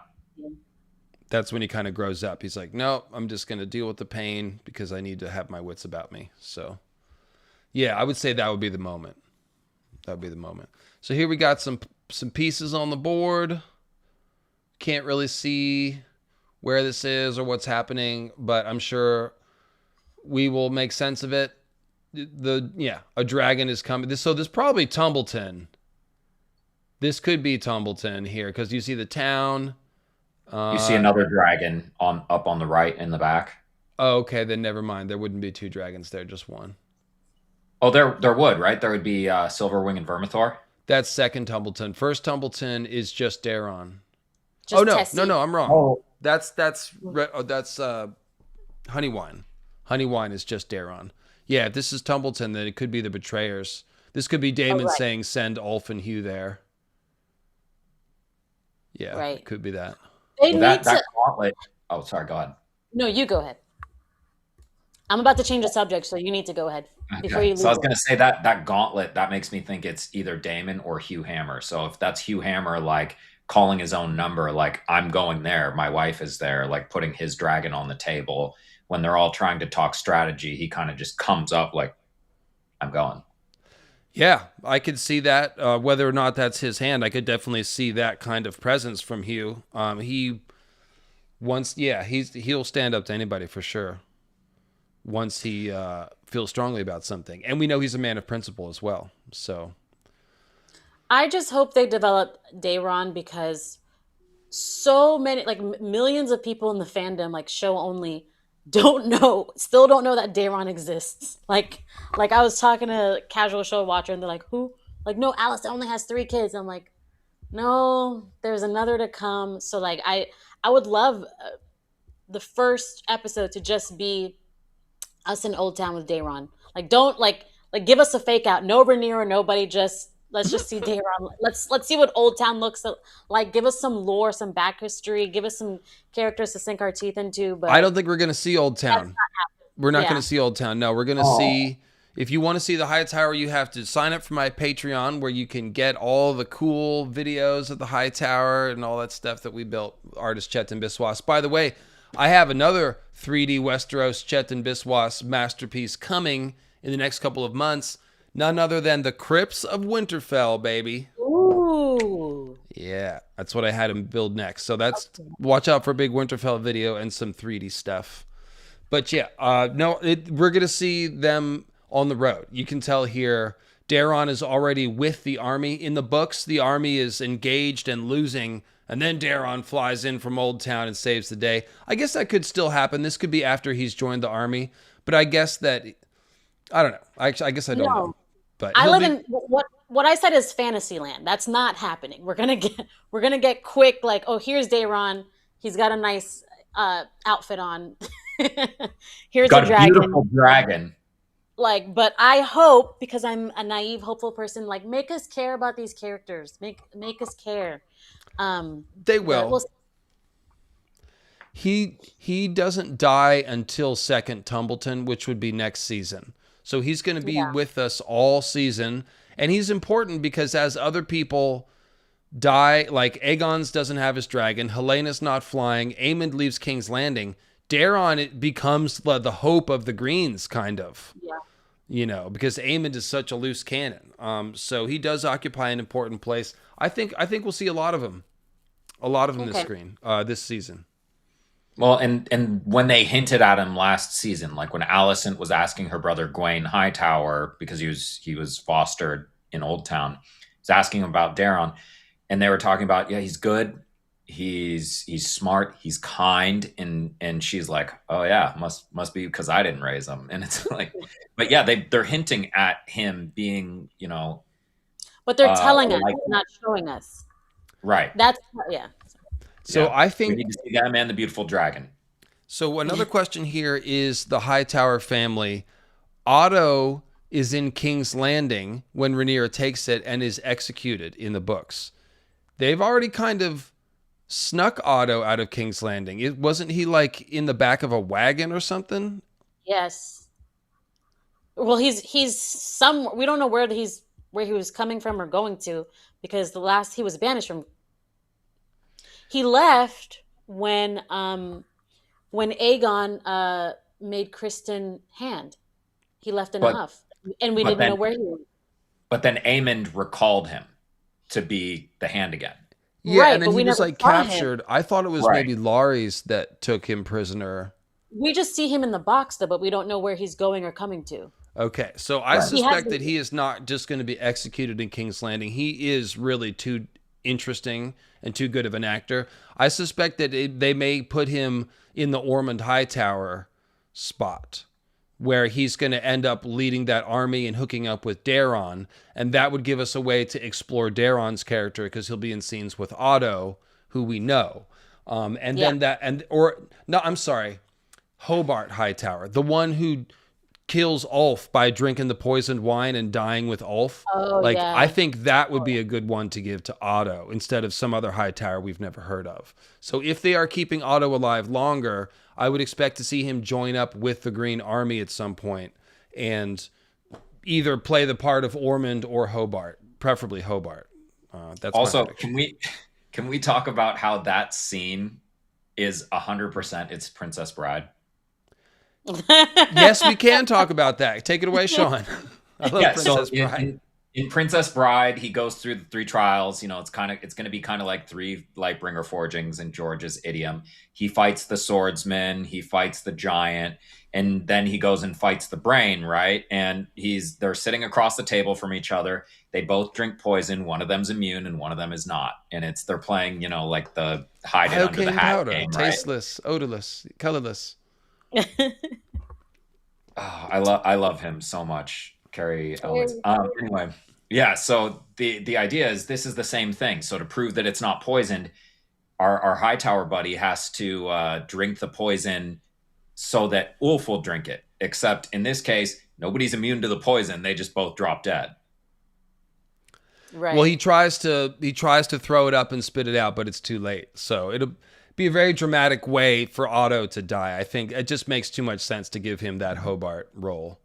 That's when he kind of grows up. He's like, no, I'm just going to deal with the pain because I need to have my wits about me. So, I would say that would be the moment. That would be the moment. So here we got some pieces on the board. Can't really see where this is or what's happening, but I'm sure we will make sense of it. A dragon is coming. So this probably Tumbleton. This could be Tumbleton here because you see the town. You see another dragon up on the right in the back. Oh, okay. Then never mind. There wouldn't be two dragons there, just one. Oh, there would, right? There would be Silverwing and Vermithor. That's second Tumbleton. First Tumbleton is just Daeron. Just no, I'm wrong. Oh, that's Honeywine. Honeywine is just Daeron. Yeah, if this is Tumbleton, then it could be the Betrayers. This could be Daemon saying, send Ulf and Hugh there. Yeah, it could be that. That gauntlet. Oh, sorry, go ahead. No, you go ahead. I'm about to change the subject, so you need to go ahead before Okay. you So I lose was it. gonna say that gauntlet, that makes me think it's either Damon or Hugh Hammer. So if that's Hugh Hammer, like calling his own number, like I'm going there, my wife is there, like putting his dragon on the table when they're all trying to talk strategy, he kind of just comes up like, I'm going. Yeah, I could see that. Whether or not that's his hand, I could definitely see that kind of presence from Hugh. He once, yeah, he'll stand up to anybody for sure. Once he feels strongly about something, and we know he's a man of principle as well. So I just hope they develop Dayron because so many, like millions of people in the fandom, like show only, still don't know that Dayron exists. Like I was talking to a casual show watcher, and they're like, "Who?" Like, no, Alice only has 3 kids. I'm like, no, there's another to come. So like, I would love the first episode to just be us in Old Town with Dayron. Like, don't like give us a fake out. No Rhaenyra, nobody. Just let's just see Dayron. Let's see what Old Town looks like. Give us some lore, some back history. Give us some characters to sink our teeth into. I don't But think we're going to see Old that's Town. We're not going yeah. to see Old Town. No, we're going to Oh, see. If you want to see the High Tower, you have to sign up for my Patreon, where you can get all the cool videos of the High Tower and all that stuff that we built. Artist Chetan Biswas. By the way, I have another 3D Westeros Chetan Biswas masterpiece coming in the next couple of months. None other than the Crypts of Winterfell, baby. Ooh. Yeah, that's what I had him build next. So that's watch out for a big Winterfell video and some 3D stuff. But yeah, no, we're gonna see them on the road. You can tell here, Daron is already with the army. In the books, the army is engaged and losing, and then Daron flies in from Old Town and saves the day. I guess that could still happen. This could be after he's joined the army, but I guess that I don't know. I guess I don't know. No, But I he'll live be. in what I said is Fantasyland. That's not happening. We're gonna get quick. Like, oh, here's Dayron. He's got a nice outfit on. Here's a got a dragon. beautiful dragon. Like, but I hope, because I'm a naive, hopeful person, like make us care about these characters. Make us care. They But will. we'll He doesn't die until second Tumbleton, which would be next season. So he's going to be yeah. with us all season, and he's important because as other people die, like Aegon's doesn't have his dragon, Helena's not flying, Aemond leaves King's Landing, Daeron it becomes the hope of the Greens, kind of, Yeah. because Aemond is such a loose cannon. So he does occupy an important place. I think we'll see a lot of him, this Okay. screen, this season. Well, and when they hinted at him last season, like when Alicent was asking her brother Gwaine Hightower, because he was fostered in Old Town, was asking him about Daron, and they were talking about, yeah, he's good, he's smart, he's kind, and she's like, oh yeah, must be because I didn't raise him, and it's like, but yeah, they're hinting at him being, But they're telling us, like not showing us. right. That's yeah. So Yeah, I we think need to see that man, the beautiful dragon. so. Another question here is the Hightower family. Otto is in King's Landing when Rhaenyra takes it and is executed in the books. They've already kind of snuck Otto out of King's Landing. Wasn't he like in the back of a wagon or something? Yes. Well, he's some. We don't know where he was coming from or going to, because the last he was banished from. He left when Aegon made Kristen hand. He left in a But huff, and we but didn't know then where he was. but then Aemond recalled him to be the hand again. Yeah, Right, and then but he we was never like saw him. captured. I thought it was Right. maybe Laurie's that took him prisoner. We just see him in the box though, but we don't know where he's going or coming to. Okay, so I Right. He has suspect that he is not just going to be executed in King's Landing. He is really too interesting and too good of an actor. I suspect that they may put him in the Ormond Hightower spot, where he's going to end up leading that army and hooking up with Daron, and that would give us a way to explore Daron's character because he'll be in scenes with Otto, who we know, and Yeah. then that and or no, I'm sorry, Hobart Hightower, the one who kills Ulf by drinking the poisoned wine and dying with Ulf. Oh Like, I yeah. think that would be a good one to give to Otto instead of some other high tower we've never heard of. So if they are keeping Otto alive longer, I would expect to see him join up with the Green Army at some point and either play the part of Ormond or Hobart, preferably Hobart. That's my Also, prediction. can we talk about how that scene is 100% it's Princess Bride? Yes, we can talk about that. Take it away, Sean. I love Yeah, so Princess Bride. in Princess Bride, he goes through the three trials. You know, it's going to be kind of like three Lightbringer forgings in George's idiom. He fights the swordsman, he fights the giant, and then he goes and fights the brain, right? And they're sitting across the table from each other. They both drink poison. One of them's immune and one of them is not. And they're playing, like the hide it under the Iocane hat powder, game, right? tasteless, odorless, colorless. Oh, I love him so much, Carrie Ellis. Very Anyway, yeah. So the idea is this is the same thing. So to prove that it's not poisoned, our Hightower buddy has to drink the poison so that Ulf will drink it. Except in this case, nobody's immune to the poison. They just both drop dead. right. Well, he tries to throw it up and spit it out, but it's too late. So it'll be a very dramatic way for Otto to die. I think it just makes too much sense to give him that Hobart role.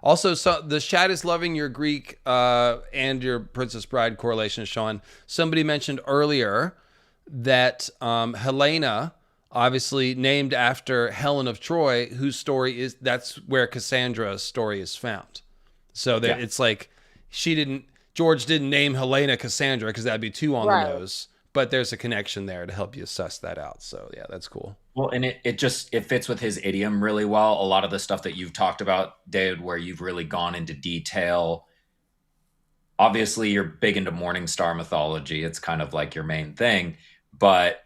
Also, so the chat is loving your Greek and your Princess Bride correlation, Sean. Somebody mentioned earlier that Helena, obviously named after Helen of Troy, whose story that's where Cassandra's story is found. So that it's like George didn't name Helena Cassandra because that'd be too on the nose. But there's a connection there to help you suss that out. So yeah, that's cool. Well, and it fits with his idiom really well. A lot of the stuff that you've talked about, David, where you've really gone into detail. Obviously, you're big into Morningstar mythology. It's kind of like your main thing. But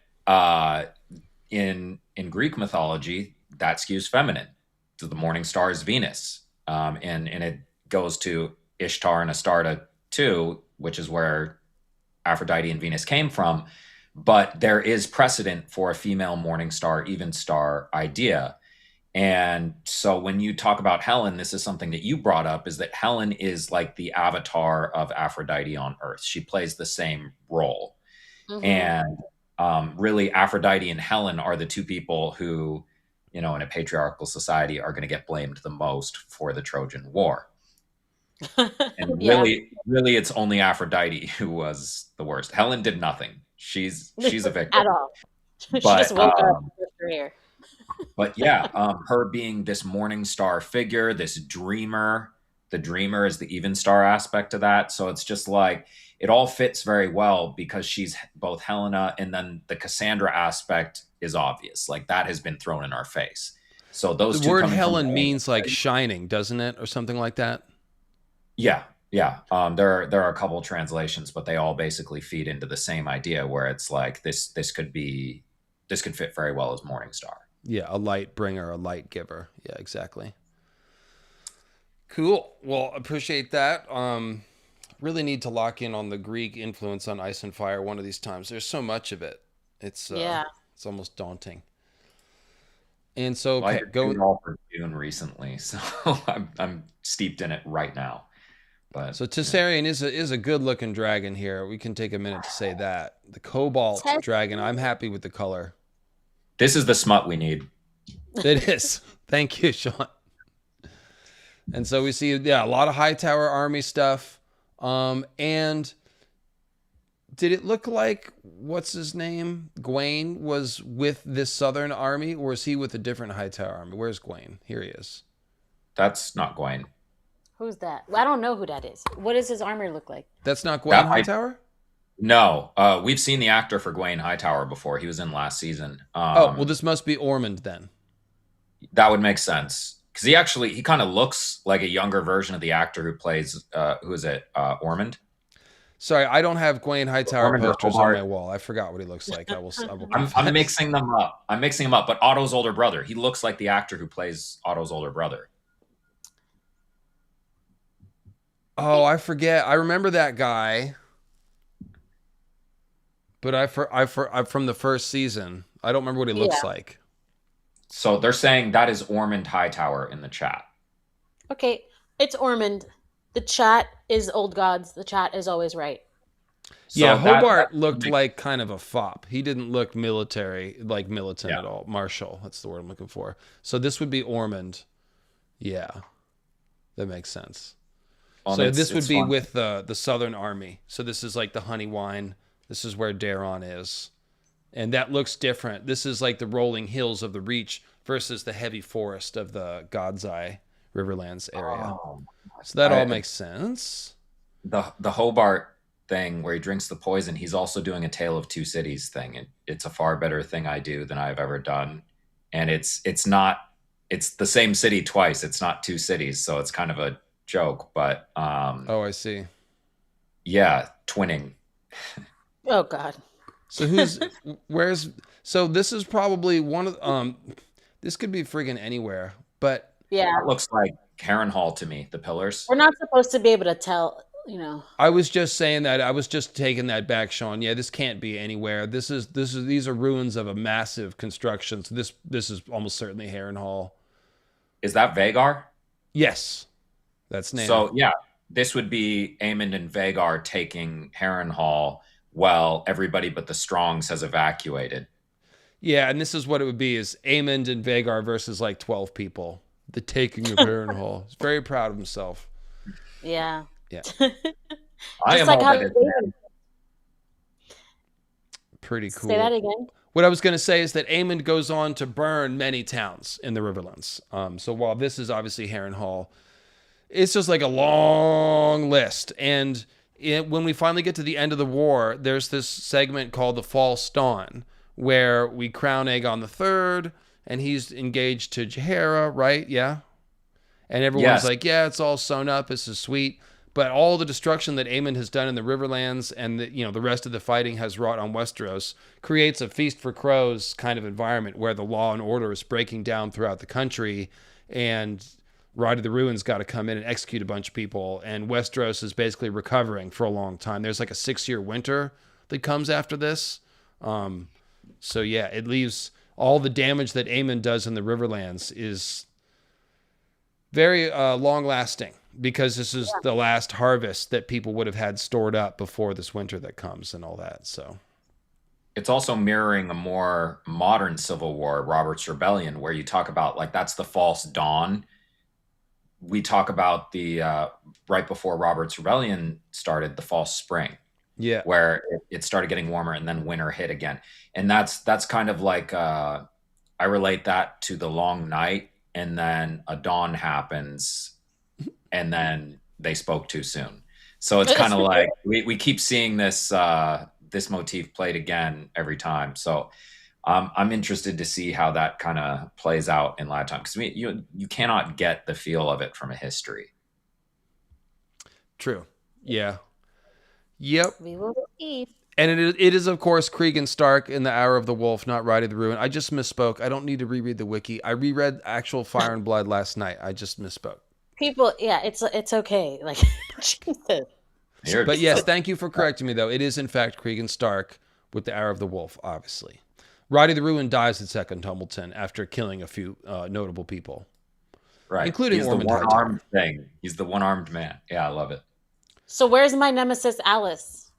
in Greek mythology, that skews feminine. So the morning star is Venus, and it goes to Ishtar and Astarte too, which is where Aphrodite and Venus came from. But there is precedent for a female morning star, even star idea. And so when you talk about Helen, this is something that you brought up, is that Helen is like the avatar of Aphrodite on Earth. She plays the same role. Mhm. And really, Aphrodite and Helen are the two people who, in a patriarchal society, are going to get blamed the most for the Trojan War. And Yeah. really, it's only Aphrodite who was the worst. Helen did nothing. She's a victim. At all. She But, just woke up with her hair. But yeah, her being this morning star figure, this dreamer. The dreamer is the even star aspect of that. So it's just like it all fits very well because she's both Helena, and then the Cassandra aspect is obvious. Like that has been thrown in our face. So those The two word coming from Helen the- means like shining, doesn't it, or something like that? Yeah, yeah. There are a couple of translations, but they all basically feed into the same idea where it's like this could fit very well as morning star. Yeah, a light bringer, a light giver. Yeah, exactly. Cool. Well, appreciate that. Really need to lock in on the Greek influence on Ice and Fire one of these times. There's so much of it. It's it's almost daunting. And so, Well, I okay, did go. all for Dune recently, so I'm steeped in it right now. But So Tessarion is a good looking dragon here. We can take a minute to say that. The Cobalt dragon. I'm happy with the color. this is the smut we need. It is. Thank you, Sean. And so we see, a lot of Hightower army stuff. And did it look like, what's his name? Gawain was with this Southern army, or is he with a different Hightower army? Where's Gawain? Here he is. That's not Gawain. Who's that? Well, I don't know who that is. What does his armor look like? That's not Gawain That Hightower? No, we've seen the actor for Gawain Hightower before. He was in last season. Well, this must be Ormond then. That would make sense because he kind of looks like a younger version of the actor who plays who is it Ormond. Sorry, I don't have Gawain Hightower Ormond or posters on Hobart. my wall. I forgot what he looks like. I will I'm confess. mixing them up. But Otto's older brother. He looks like the actor who plays Otto's older brother. Oh, I forget. I remember that guy, but I'm from the first season. I don't remember what he looks like. So they're saying that is Ormond Hightower in the chat. Okay, it's Ormond. The chat is old gods. The chat is always right. Yeah, So that Hobart looked makes, like kind of a fop. He didn't look military, like militant yeah. at all. Martial, that's the word I'm looking for. So this would be Ormond. Yeah, that makes sense. Well, and So this would it's be fun. with the Southern Army. So this is like the honey wine. This is where Daron is. And that looks different. This is like the rolling hills of the Reach versus the heavy forest of the God's Eye Riverlands area. Oh, So that all I makes sense. the Hobart thing where he drinks the poison. He's also doing a Tale of Two Cities thing. It's a far better thing I do than I've ever done, and it's not it's the same city twice. It's not two cities, so it's kind of a joke. But Oh, I see. yeah, twinning. Oh God. So where's so this is probably one of this could be friggin' anywhere, but Yeah, That looks like Harrenhal to me. The pillars. we're not supposed to be able to tell. You know. I was just saying that I was just taking that back, Sean. Yeah, this can't be anywhere. These are ruins of a massive construction. So this is almost certainly Harrenhal. Is that Vagar? Yes, that's Nana. So yeah, this would be Aemond and Vagar taking Harrenhal while everybody but the Strongs has evacuated. Yeah, and this is what it would be: is Aemond and Vagar versus like 12 people. The taking of Harrenhal. He's very proud of himself. Yeah. Yeah, I Just am like all how that is David. pretty Say that cool. again. What I was going to say is that Aemond goes on to burn many towns in the Riverlands. So while this is obviously Harrenhal, it's just like a long list. And when we finally get to the end of the war, there's this segment called the False Dawn, where we crown Aegon the Third, and he's engaged to Jaehaera, right? Yeah. And everyone's Yes. like, yeah, it's all sewn up. This is sweet. But all the destruction that Aemon has done in the Riverlands and the rest of the fighting has wrought on Westeros creates a feast for crows kind of environment where the law and order is breaking down throughout the country, and Ride of the Ruins got to come in and execute a bunch of people, and Westeros is basically recovering for a long time. There's like a 6-year winter that comes after this. So yeah, it leaves all the damage that Aemon does in the Riverlands is very long lasting, because this is the last harvest that people would have had stored up before this winter that comes and all that. So It's also mirroring a more modern civil war, Robert's Rebellion, where you talk about like that's the false dawn. We talk about the right before Robert's Rebellion started, the false spring, yeah, where it started getting warmer and then winter hit again. And that's kind of like I relate that to the long night, and then a dawn happens, and then they spoke too soon. So it's kind of like we keep seeing this this motif played again every time. So I'm interested to see how that kind of plays out in live time, because you cannot get the feel of it from a history. true. Yeah. Yep. We will see. And it is, of course, Cregan Stark in the Hour of the Wolf, not Ride of the Ruin. I just misspoke. I don't need to reread the wiki. I reread actual Fire and Blood last night. I just misspoke. People, yeah, it's okay. Like, Jesus. Here- But yes, thank you for correcting me, though. It is, in fact, Cregan Stark with the Hour of the Wolf, obviously. Ride of the Ruin dies at Second Tumbleton after killing a few notable people. right. including He's the Ormond one-armed thing. He's the one-armed man. Yeah, I love it. So where's my nemesis, Alice?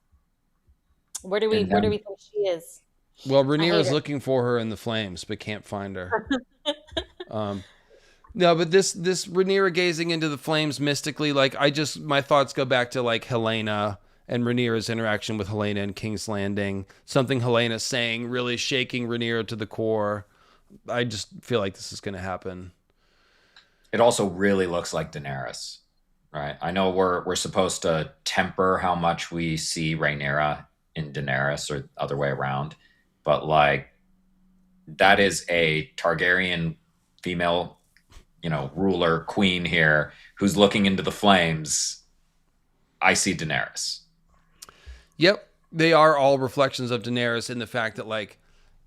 Where do we And think she is? Well, I Rhaenyra hate is her. looking for her in the flames, but can't find her. No, but this Rhaenyra gazing into the flames mystically, like my thoughts go back to like Helena and Rhaenyra's interaction with Helena in King's Landing. Something Helena saying really shaking Rhaenyra to the core. I just feel like this is going to happen. It also really looks like Daenerys, right? I know we're supposed to temper how much we see Rhaenyra in Daenerys or other way around, but like that is a Targaryen female, ruler queen here who's looking into the flames. I see Daenerys. Yep, they are all reflections of Daenerys in the fact that like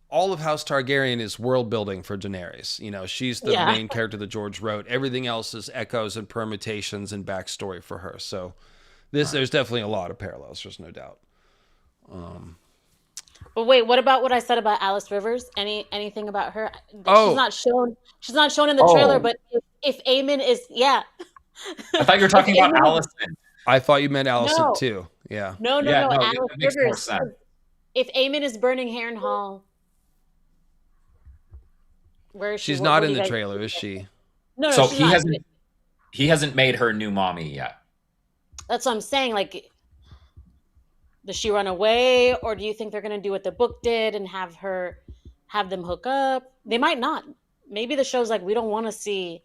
all of House Targaryen is world building for Daenerys. She's the Yeah. main character that George wrote. Everything else is echoes and permutations and backstory for her. So there's definitely a lot of parallels. There's no doubt. But wait, what about what I said about Alice Rivers? Anything about her? Oh. She's not shown. She's not shown in the trailer. Oh. But if Aemon is, yeah, I thought you were talking about Allison. I thought you meant Alicent No, too. Yeah. Yeah, no. no, Alice that makes more Rivers. sense. If Aemon is burning Harrenhal, where is she? She's not What in do you the guys? trailer, is she? No, So she's not. he hasn't made her new mommy yet. That's what I'm saying. Like, does she run away, or do you think they're gonna do what the book did and have them hook up? They might not. Maybe the show's like, we don't want to see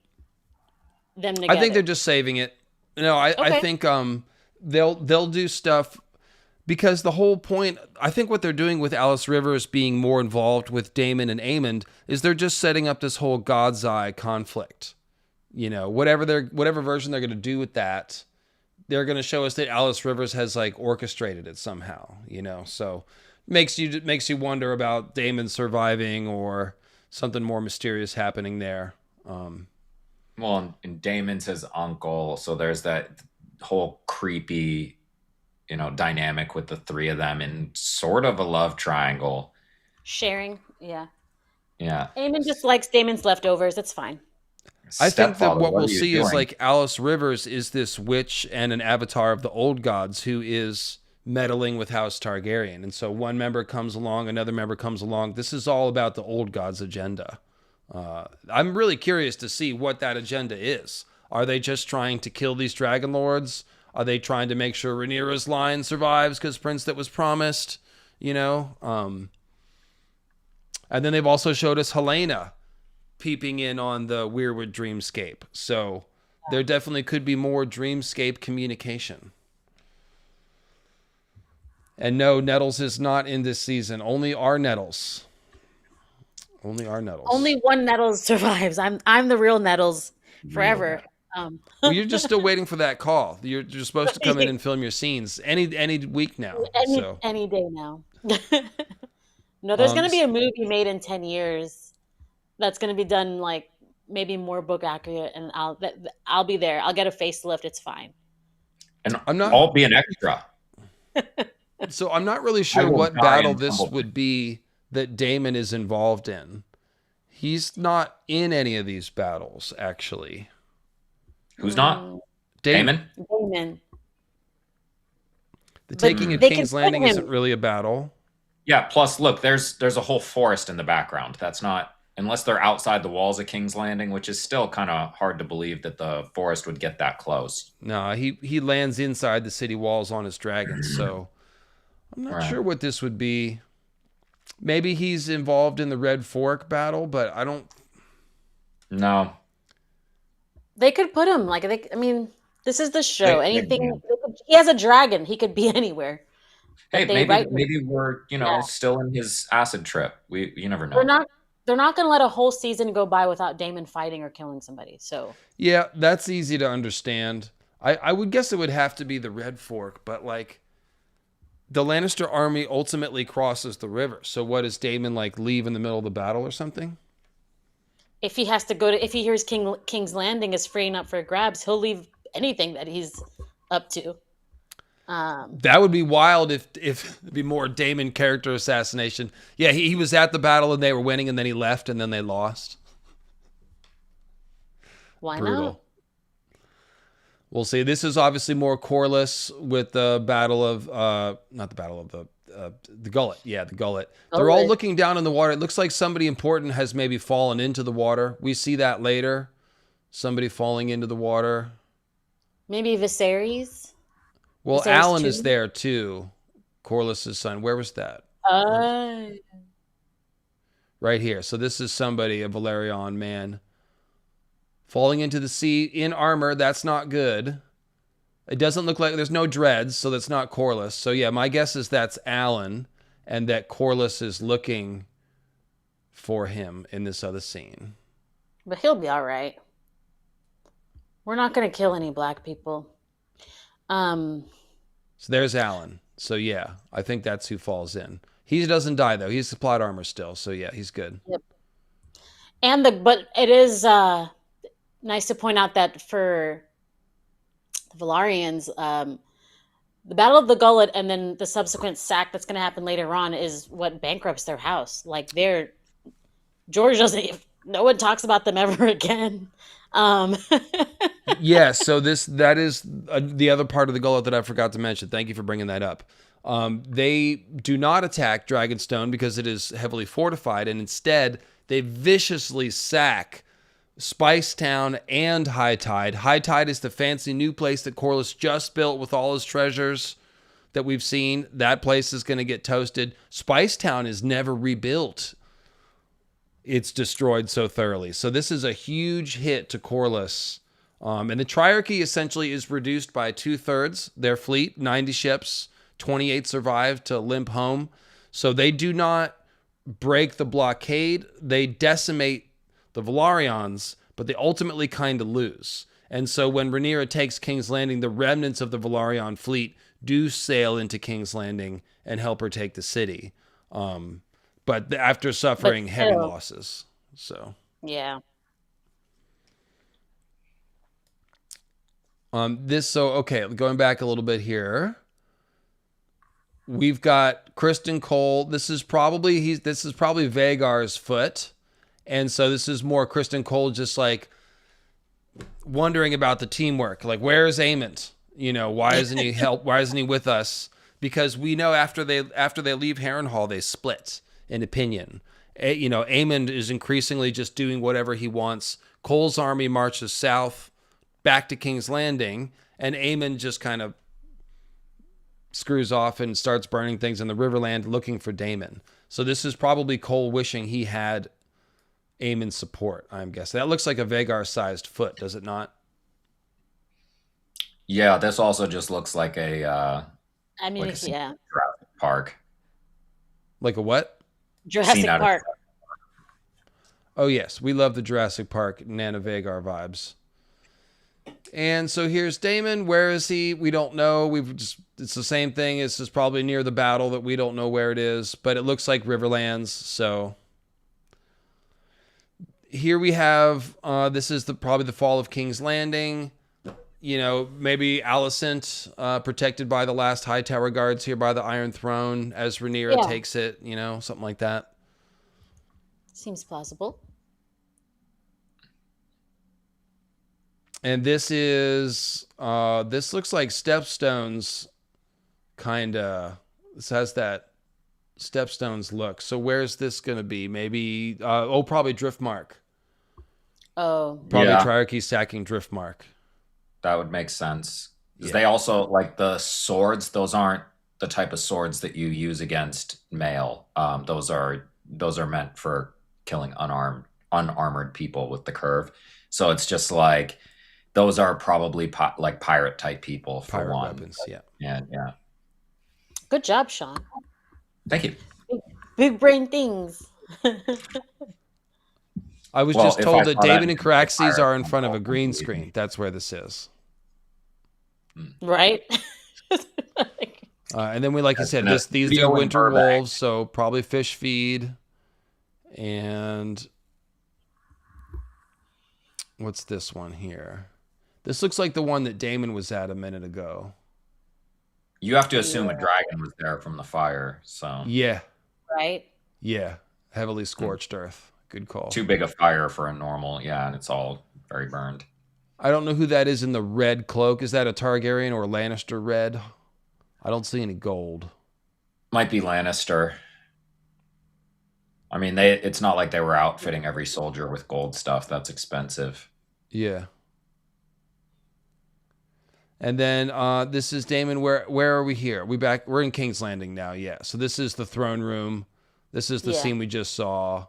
them I think they're together. just saving it. No, I Okay. think they'll do stuff because the whole point, I think what they're doing with Alice Rivers being more involved with Daemon and Aemond is they're just setting up this whole God's Eye conflict. You know, whatever version they're going to do with that, they're going to show us that Alice Rivers has like orchestrated it somehow, you know. So makes you wonder about Daemon surviving or something more mysterious happening there. Well, and Damon's his uncle, so there's that whole creepy, dynamic with the three of them in sort of a love triangle. Sharing. Yeah. Yeah. Aemon just likes Damon's leftovers. It's fine. I think that Stepfather, what we'll are you see is doing? like Alice Rivers is this witch and an avatar of the old gods who is meddling with House Targaryen. And so one member comes along, another member comes along. This is all about the old gods' agenda. I'm really curious to see what that agenda is. Are they just trying to kill these dragon lords? Are they trying to make sure Rhaenyra's line survives because Prince that was promised? You know? And then they've also showed us Helena peeping in on the Weirwood dreamscape. So there definitely could be more dreamscape communication. And no, Nettles is not in this season. Only our Nettles. Only our Nettles. Only one Nettles survives. I'm the real Nettles forever. Well, you're just still waiting for that call. You're supposed to come in and film your scenes any week now. Any day now. No, there's going to be a movie made in 10 years that's going to be done like maybe more book accurate, and I'll be there. I'll get a facelift. It's fine. And I'll be an extra. So I'm not really sure what battle this would be that Daemon is involved in. He's not in any of these battles, actually. Who's not? Daemon? Daemon. The taking of King's Landing isn't really a battle. Yeah, plus look, there's a whole forest in the background. That's not, unless they're outside the walls of King's Landing, which is still kind of hard to believe that the forest would get that close. No, he lands inside the city walls on his dragons, so I'm not sure what this would be. Maybe he's involved in the Red Fork battle, but I don't. No. They could put him this is the show. He has a dragon. He could be anywhere. Hey, maybe we're still in his acid trip. You never know. They're not going to let a whole season go by without Daemon fighting or killing somebody. So yeah, that's easy to understand. I would guess it would have to be the Red Fork, but like the Lannister army ultimately crosses the river. So what, does Daemon like leave in the middle of the battle or something? If he has to if he hears King's Landing is freeing up for grabs, he'll leave anything that he's up to. That would be wild if it'd be more Daemon character assassination. Yeah, he was at the battle and they were winning, and then he left and then they lost. Why Brutal. not? We'll see. This is obviously more Corlys with the battle of not the battle of the gullet. Yeah, the gullet. They're all looking down in the water. It looks like somebody important has maybe fallen into the water. We see that later. Somebody falling into the water. Maybe Viserys. Well, Alan is there too. Corlys' son. Where was that? Right here. So this is somebody, a Valerian man, falling into the sea in armor. That's not good. It doesn't look like there's no dreads, so that's not Corlys. So yeah, my guess is that's Alan, and that Corlys is looking for him in this other scene. But he'll be all right. We're not going to kill any black people. So there's Alan. So yeah, I think that's who falls in. He doesn't die though. He's plot armor still. So yeah, he's good. Yep. But it is nice to point out that for the Valyrians, the Battle of the Gullet and then the subsequent sack that's going to happen later on is what bankrupts their house. Like George doesn't No one talks about them ever again. Um, Yeah, so that is the other part of the gullet that I forgot to mention. Thank you for bringing that up. They do not attack Dragonstone because it is heavily fortified, and instead they viciously sack Spicetown and High Tide. High Tide is the fancy new place that Corlys just built with all his treasures that we've seen. That place is going to get toasted. Spicetown is never rebuilt. It's destroyed so thoroughly. So this is a huge hit to Corlys. And the Triarchy essentially is reduced by 2/3 their fleet, 90 ships, 28 survived to limp home. So they do not break the blockade. They decimate the Velaryons, but they ultimately kind of lose. And so when Rhaenyra takes King's Landing, the remnants of the Velaryon fleet do sail into King's Landing and help her take the city. But after suffering heavy losses. So yeah. Okay, going back a little bit here. We've got Kristen Cole. This is probably Vagar's foot. And so this is more Kristen Cole just like wondering about the teamwork. Like, where is Aemond? Why isn't he why isn't he with us? Because we know after they leave Harrenhal, they split in opinion. Aemond is increasingly just doing whatever he wants. Cole's army marches south back to King's Landing, and Aemond just kind of screws off and starts burning things in the Riverland looking for Daemon. So this is probably Cole wishing he had Aemond's support, I'm guessing. That looks like a Vagar-sized foot, does it not? Yeah, this also just looks like yeah. Jurassic Park. Like a what? Jurassic Park. Oh, yes. We love the Jurassic Park Nana Vagar vibes. And so here's Daemon. Where is he? We don't know. It's the same thing. It's just probably near the battle that we don't know where it is, but it looks like Riverlands. So here we have, this is probably the fall of King's Landing. Maybe Alicent, protected by the last High Tower guards here by the Iron Throne as Rhaenyra takes it, something like that. Seems plausible. And this is, this looks like Stepstones, kind of. This has that Stepstones look. So where's this going to be? Maybe, probably Driftmark. Oh. Probably Triarchy sacking Driftmark. That would make sense. Because they also, like the swords, those aren't the type of swords that you use against mail. Those are meant for killing unarmored people with the curve. So it's just like, those are probably like pirate type people for pirate one. Weapons, yeah. Yeah. Good job, Sean. Thank you. Big brain things. I was just told that Daemon and Caraxes are in front of a green screen. That's where this is. Right? And then like you said, these are winter wolves, so probably fish feed. And what's this one here? This looks like the one that Daemon was at a minute ago. You have to assume a dragon was there from the fire, so. Yeah. Right? Yeah. Heavily scorched earth. Good call. Too big a fire for a normal, and it's all very burned. I don't know who that is in the red cloak. Is that a Targaryen or Lannister red? I don't see any gold. Might be Lannister. I mean, it's not like they were outfitting every soldier with gold stuff. That's expensive. Yeah. And then this is Daemon. Where are we here? We're in King's Landing now, yeah. So this is the throne room. This is the scene we just saw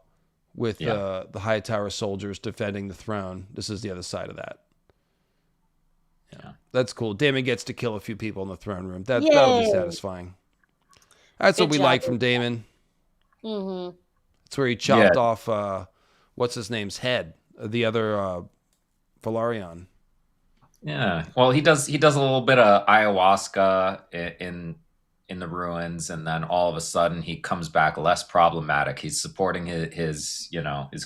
with the High Tower soldiers defending the throne. This is the other side of that. Yeah. That's cool. Daemon gets to kill a few people in the throne room. That'll be satisfying. That's what we like from Daemon. Mm-hmm. It's where he chopped off what's his name's head, the other Velaryon. Yeah. Well, he does a little bit of ayahuasca in the ruins, and then all of a sudden he comes back less problematic. He's supporting his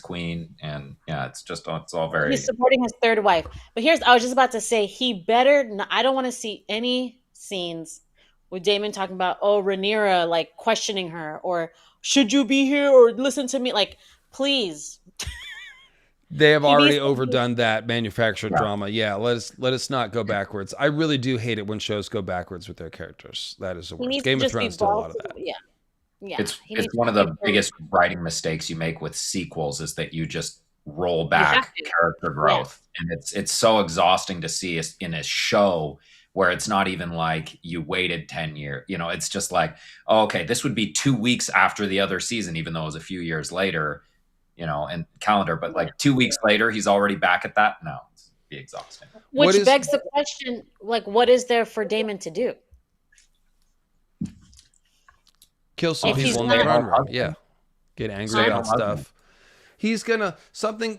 queen, and it's all very. He's supporting his third wife. But I was just about to say, I don't want to see any scenes with Daemon talking about, Rhaenyra, like questioning her, or should you be here, or listen to me, like, please. They have He needs already to overdone that manufactured Yeah. drama. Yeah, let us not go backwards. I really do hate it when shows go backwards with their characters. That is the he worst. needs to Game of just be Thrones did a lot of bald. that. Yeah, yeah. He It's needs one to of be the a biggest writing mistakes you make with sequels is that you just roll You have back to. character growth, and it's so exhausting to see in a show where it's not even like you waited 10 years. It's just like, oh, okay, this would be 2 weeks after the other season, even though it was a few years later, and calendar. But like 2 weeks later, he's already back at that. No, it's be exhausting. What Which is- begs the question, like, what is there for Damon to do? Kill some If he's people in the not- throne room. Yeah. Get angry Stay about home. stuff. He's gonna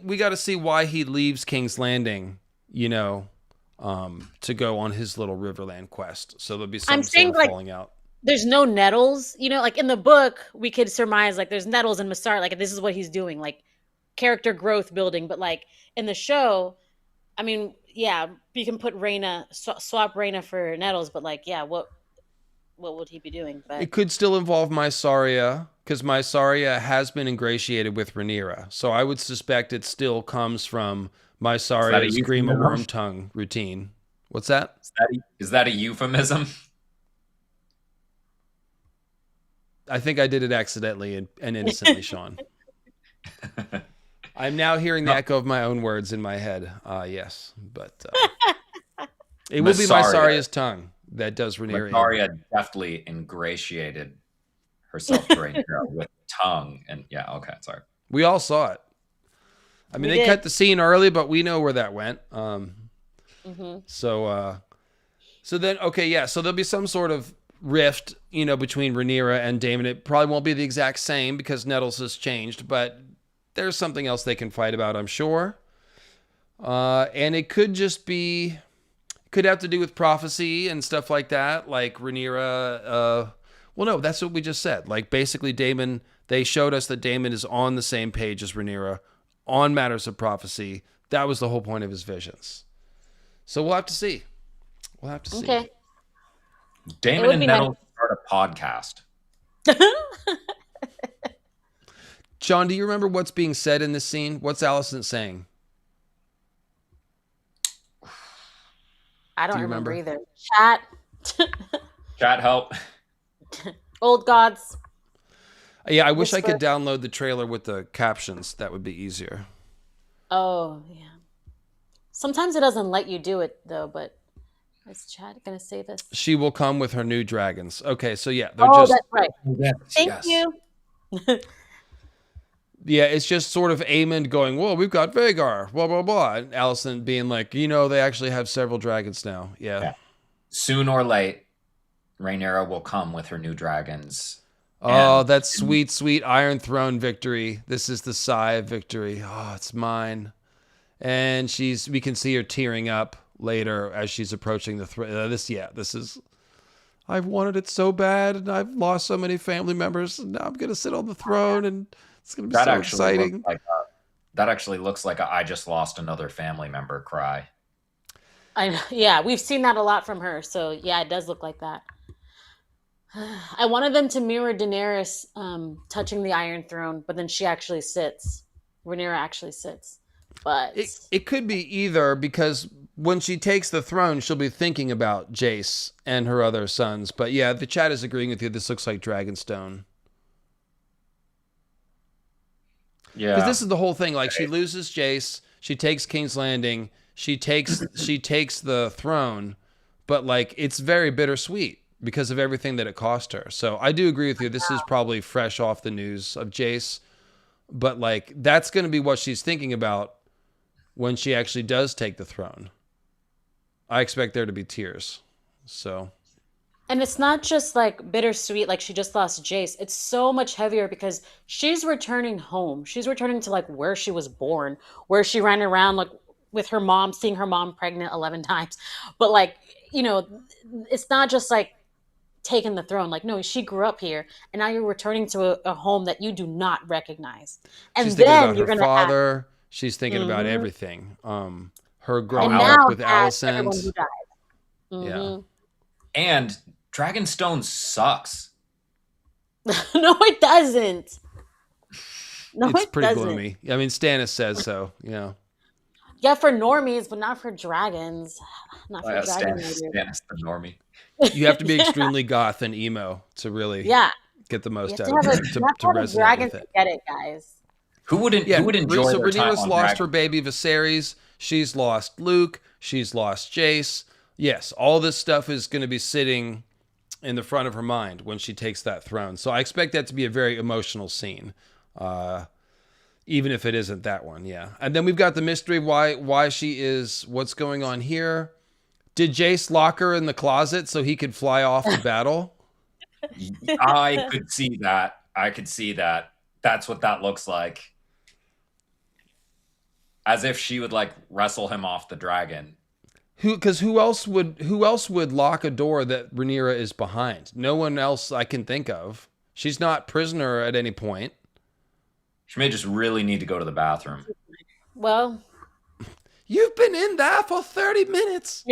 we got to see why he leaves King's Landing, to go on his little Riverland quest. So there'll be some I'm sort saying, of like, falling out. There's no Nettles, like in the book, we could surmise like there's Nettles and Massar, like this is what he's doing, like character growth building. But like in the show, I mean, yeah, you can put swap Reyna for Nettles, but like, yeah, what would he be doing? But It could still involve Mysaria, because Mysaria has been ingratiated with Rhaenyra. So I would suspect it still comes from Mysaria's Grima euphemism? Wormtongue routine. What's that? Is that a euphemism? I think I did it accidentally and innocently, Sean. I'm now hearing the echo of my own words in my head. Yes, but it will be Mysaria. Mysaria's tongue that does Rhaenyra. in. Mysaria deftly ingratiated herself to Rhaenyra with tongue, and yeah, okay, sorry. We all saw it. I mean, We they did. cut the scene early, but we know where that went. Mhm. So then, okay, yeah. So there'll be some sort of rift, between Rhaenyra and Daemon. It probably won't be the exact same because Nettles has changed, but there's something else they can fight about, I'm sure. And it could just be, could have to do with prophecy and stuff like that. Like Rhaenyra, well, no, that's what we just said. Like basically Daemon, they showed us that Daemon is on the same page as Rhaenyra on matters of prophecy. That was the whole point of his visions. So we'll have to see. We'll have to see. Okay. Damon would and be Nettles start a podcast. John, do you remember what's being said in this scene? What's Alicent saying? I don't Do you remember remember? either. Chat, Chat help. old gods. Yeah, I wish I Whisper. could download the trailer with the captions. That would be easier. Oh yeah. Sometimes it doesn't let you do it though. But is chat gonna say this? She will come with her new dragons. Okay, so yeah, they're Oh, just that's right. Thank yes. you. Yeah, it's just sort of Aemond going, "Whoa, we've got Vhagar, blah blah blah," and Alicent being like, they actually have several dragons now. Yeah. Soon or late, Rhaenyra will come with her new dragons. Oh, And- that sweet, sweet Iron Throne victory. This is the sigh of victory. Oh, it's mine. And we can see her tearing up later as she's approaching the throne. This is, I've wanted it so bad, and I've lost so many family members, and now I'm going to sit on the throne, and it's going to be That so actually exciting. looks like I just lost another family member cry. Yeah, we've seen that a lot from her. So yeah, it does look like that. I wanted them to mirror Daenerys touching the Iron Throne, but then she actually sits. Rhaenyra actually sits. But It could be either, because when she takes the throne, she'll be thinking about Jace and her other sons. But yeah, the chat is agreeing with you. This looks like Dragonstone. Yeah. Because this is the whole thing. Like, she loses Jace, she takes King's Landing, she takes the throne, but like it's very bittersweet because of everything that it cost her. So I do agree with you. This is probably fresh off the news of Jace, but like that's going to be what she's thinking about when she actually does take the throne. I expect there to be tears. So. And it's not just like bittersweet, like she just lost Jace. It's so much heavier because she's returning home. She's returning to like where she was born, where she ran around like with her mom, seeing her mom pregnant 11 times. But like, it's not just like taking the throne. Like, no, she grew up here and now you're returning to a home that you do not recognize. And She's thinking then about you're her going to father. She's thinking about Mhm. everything. Her growing and up now with has everyone who Alicent. died. Yeah. Mhm. And Dragonstone sucks. No, it doesn't. No, it's it pretty doesn't. gloomy. I mean, Stannis says so. Yeah, for normies, but not for dragons. Not for dragon Stannis, raiders. Stannis the normie. You have to be Yeah. extremely goth and emo to really Yeah. get the You most have to out of have a, it, you have to to have a resonate dragon with to it. get it, guys. Who would Yeah, enjoy so their time Rhaenyra's on lost Dragon? her baby Viserys. She's lost Luke. She's lost Jace. Yes, all this stuff is going to be sitting in the front of her mind when she takes that throne. So I expect that to be a very emotional scene, even if it isn't that one. Yeah, and then we've got the mystery of why she is. What's going on here? Did Jace lock her in the closet so he could fly off to battle? I could see that. I could see that. That's what that looks like. As if she would like wrestle him off the dragon. Because who else would lock a door that Rhaenyra is behind? No one else I can think of. She's not prisoner at any point. She may just really need to go to the bathroom. Well, You've been in there for 30 minutes.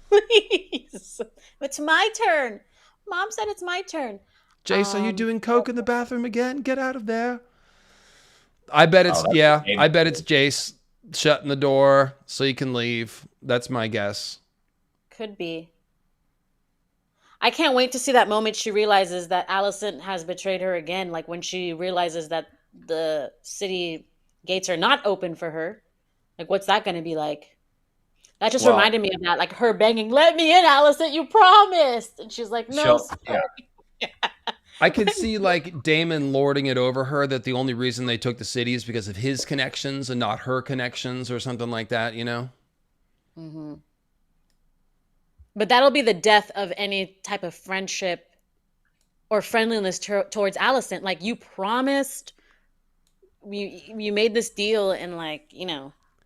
please. It's my turn. Mom said it's my turn. Jace, are you doing coke in the bathroom again? Get out of there. I bet it's I bet it's Jace shutting the door so you can leave. That's my guess. Could be. I can't wait to see that moment she realizes that Alicent has betrayed her again. Like when she realizes that the city gates are not open for her. Like, what's that going to be like? That just reminded me of that. Like her begging, "Let me in, Alicent, you promised." And she's like, "No." I could see like Daemon lording it over her that the only reason they took the city is because of his connections and not her connections or something like that, Mm-hmm. But that'll be the death of any type of friendship or friendliness towards Alicent. Like you promised, you made this deal, and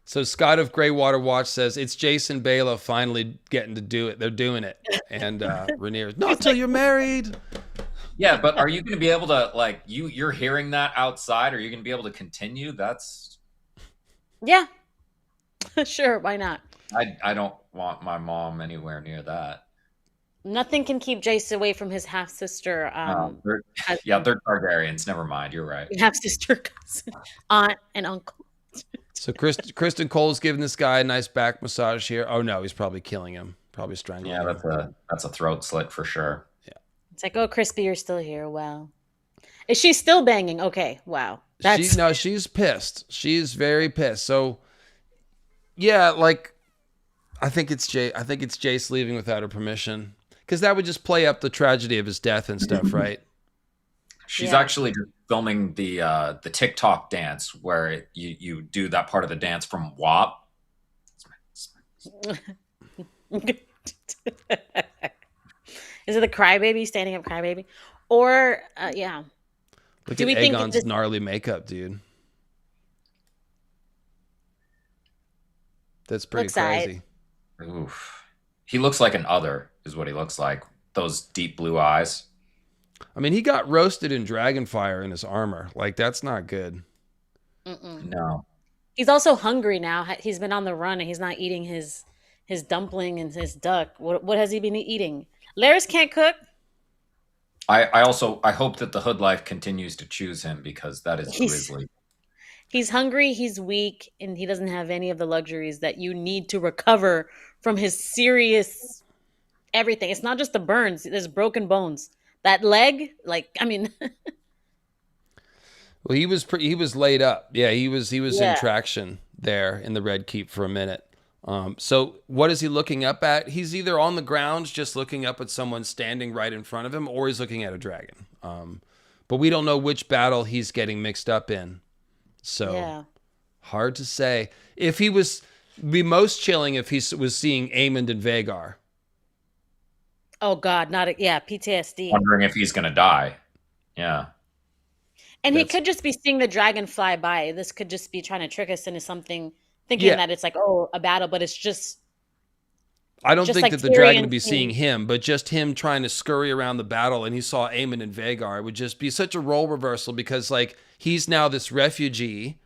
So Scott of Greywater Watch says it's Jason Baila finally getting to do it. They're doing it, and Rhaenyra's not till you're married. Yeah, but are you going to be able to like you're hearing that outside? Are you going to be able to continue? That's yeah, sure. Why not? I don't want my mom anywhere near that. Nothing can keep Jace away from his half sister. They're Targaryens. Never mind. You're right. Half sister, cousin, aunt, and uncle. So Kristen Cole's giving this guy a nice back massage here. Oh no, he's probably killing him. Probably strangling him. Yeah, that's a throat slit for sure. Yeah. It's like, oh, Crispy, you're still here. Wow. Is she still banging? Okay. Wow. She's pissed. She's very pissed. So yeah, like I think it's Jace leaving without her permission. Because that would just play up the tragedy of his death and stuff, right? She's actually just filming the TikTok dance where you do that part of the dance from WAP. Is it the crybaby, standing up crybaby? Or, yeah. Look at Aegon's gnarly makeup, dude. That's pretty crazy. Oof. He looks like an other, is what he looks like. Those deep blue eyes. I mean, he got roasted in Dragonfire in his armor. Like, that's not good. No. He's also hungry now. He's been on the run and he's not eating his dumpling and his duck. What has he been eating? Larys can't cook. I hope that the hood life continues to choose him because that is grisly. He's hungry, he's weak, and he doesn't have any of the luxuries that you need to recover from his serious everything. It's not just the burns, there's broken bones. That leg, Well, he was laid up. Yeah, he was in traction there in the Red Keep for a minute. So what is he looking up at? He's either on the ground just looking up at someone standing right in front of him, or he's looking at a dragon. But we don't know which battle he's getting mixed up in. So hard to say. If he was be most chilling if he was seeing Aemond and Vhagar. Oh God, PTSD. Wondering if he's gonna die. Yeah. And he could just be seeing the dragon fly by. This could just be trying to trick us into something, thinking that it's like, a battle, but it's just. I don't think that the dragon would be seeing him, but just him trying to scurry around the battle, and he saw Aemond and Vhagar. It would just be such a role reversal because, like, he's now this refugee,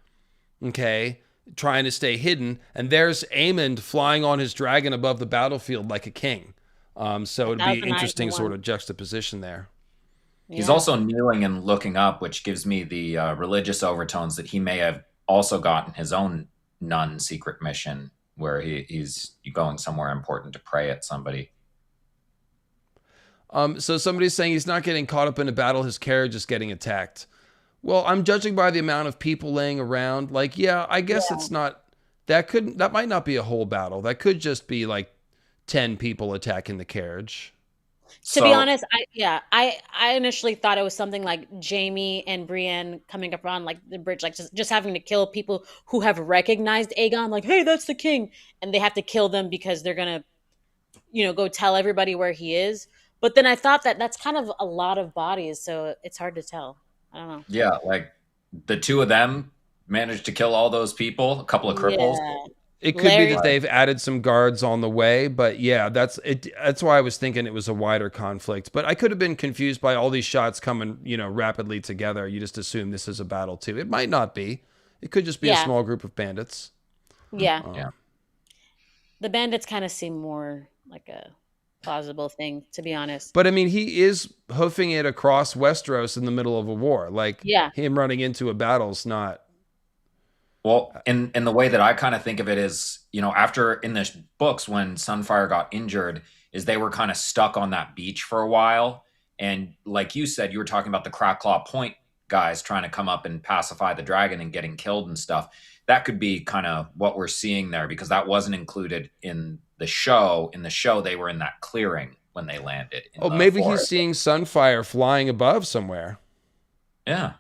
okay, trying to stay hidden, and there's Aemond flying on his dragon above the battlefield like a king. So it'd be interesting sort of juxtaposition there. He's Yeah. also kneeling and looking up, which gives me the religious overtones that he may have also gotten his own nun secret mission where he's going somewhere important to pray at somebody. So somebody's saying he's not getting caught up in a battle. His carriage is getting attacked. Well, I'm judging by the amount of people laying around. Like, yeah, I guess Yeah. it's not. That might not be a whole battle. That could just be like 10 people attacking the carriage. To be So honest, I initially thought it was something like Jamie and Brienne coming up on like the bridge, like just having to kill people who have recognized Aegon, like, hey, that's the king, and they have to kill them because they're gonna, go tell everybody where he is. But then I thought that that's kind of a lot of bodies, so it's hard to tell. I don't know. yeah, like the two of them managed to kill all those people, a couple of cripples. Yeah, It could be Larry. that they've added some guards on the way, but yeah, that's it. That's why I was thinking it was a wider conflict. But I could have been confused by all these shots coming, rapidly together. You just assume this is a battle too. It might not be. It could just be a Yeah, small group of bandits. yeah. Yeah. The bandits kind of seem more like a plausible thing, to be honest. But I mean, he is hoofing it across Westeros in the middle of a war. Like Yeah, him running into a battle's not. Well, in the way that I kind of think of it is, after in the books when Sunfire got injured, is they were kind of stuck on that beach for a while. And like you said, you were talking about the Crackclaw Point guys trying to come up and pacify the dragon and getting killed and stuff. That could be kind of what we're seeing there because that wasn't included in the show. In the show, they were in that clearing when they landed in Oh, the maybe he's forest. seeing Sunfire flying above somewhere. Yeah.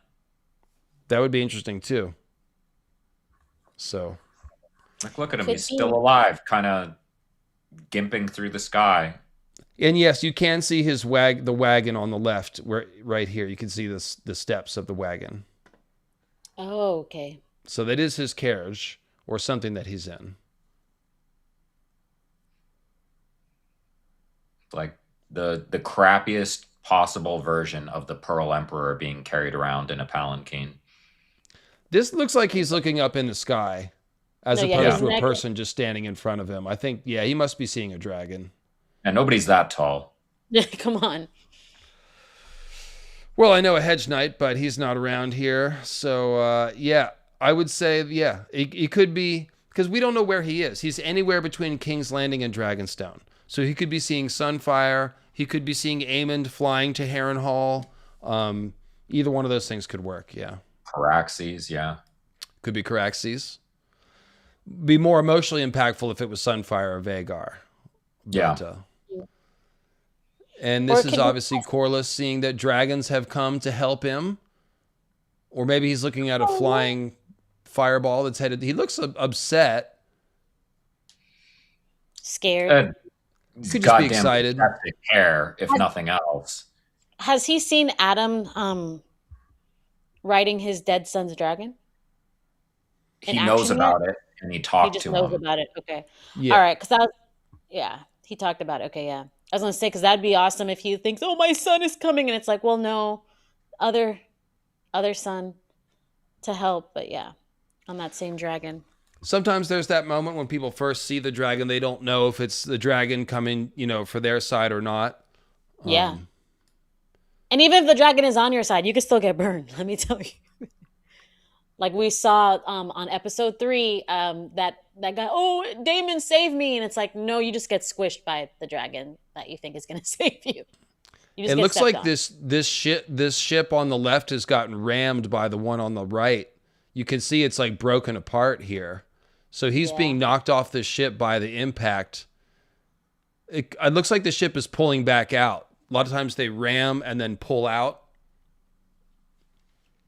That would be interesting too. So, Like, look at him. could He's be. still alive, kind of gimping through the sky. and yes, you can see the wagon on the left, where right here. You can see the steps of the wagon. Oh, okay. So that is his carriage or something that he's in. Like the crappiest possible version of the Pearl Emperor being carried around in a palanquin. This looks like he's looking up in the sky as No, yeah, opposed his to a neck. person just standing in front of him. I think, yeah, he must be seeing a dragon. And nobody's that tall. Come on. Well, I know a hedge knight, but he's not around here. So, yeah, I would say, yeah, he could be, because we don't know where he is. He's anywhere between King's Landing and Dragonstone. So he could be seeing Sunfire. He could be seeing Aemond flying to Harrenhal. Either one of those things could work, yeah. Caraxes, yeah. Could be Caraxes. Be more emotionally impactful if it was Sunfire or Vagar. Yeah. But, and Or this it is could be- obviously Corlys seeing that dragons have come to help him. Or maybe he's looking at a flying fireball that's headed. He looks upset. Scared. Could just be Goddamn excited. fantastic hair, if nothing else. Has he seen Adam riding his dead son's dragon? He In knows action about it and he He talked just to knows him. about it. Okay. Yeah. All right. Yeah, he talked about it. Okay. Yeah. I was going to say, because that'd be awesome if he thinks, oh, my son is coming. And it's like, well, no, other son to help. But yeah, on that same dragon. Sometimes there's that moment when people first see the dragon, they don't know if it's the dragon coming, for their side or not. Yeah. And even if the dragon is on your side, you can still get burned. Let me tell you. Like we saw on episode 3, that guy, oh, Damon, save me. And it's like, no, you just get squished by the dragon that you think is going to save you. You just It get looks stepped like on. this ship on the left has gotten rammed by the one on the right. You can see it's like broken apart here. So he's Yeah. being knocked off the ship by the impact. It looks like the ship is pulling back out. A lot of times they ram and then pull out.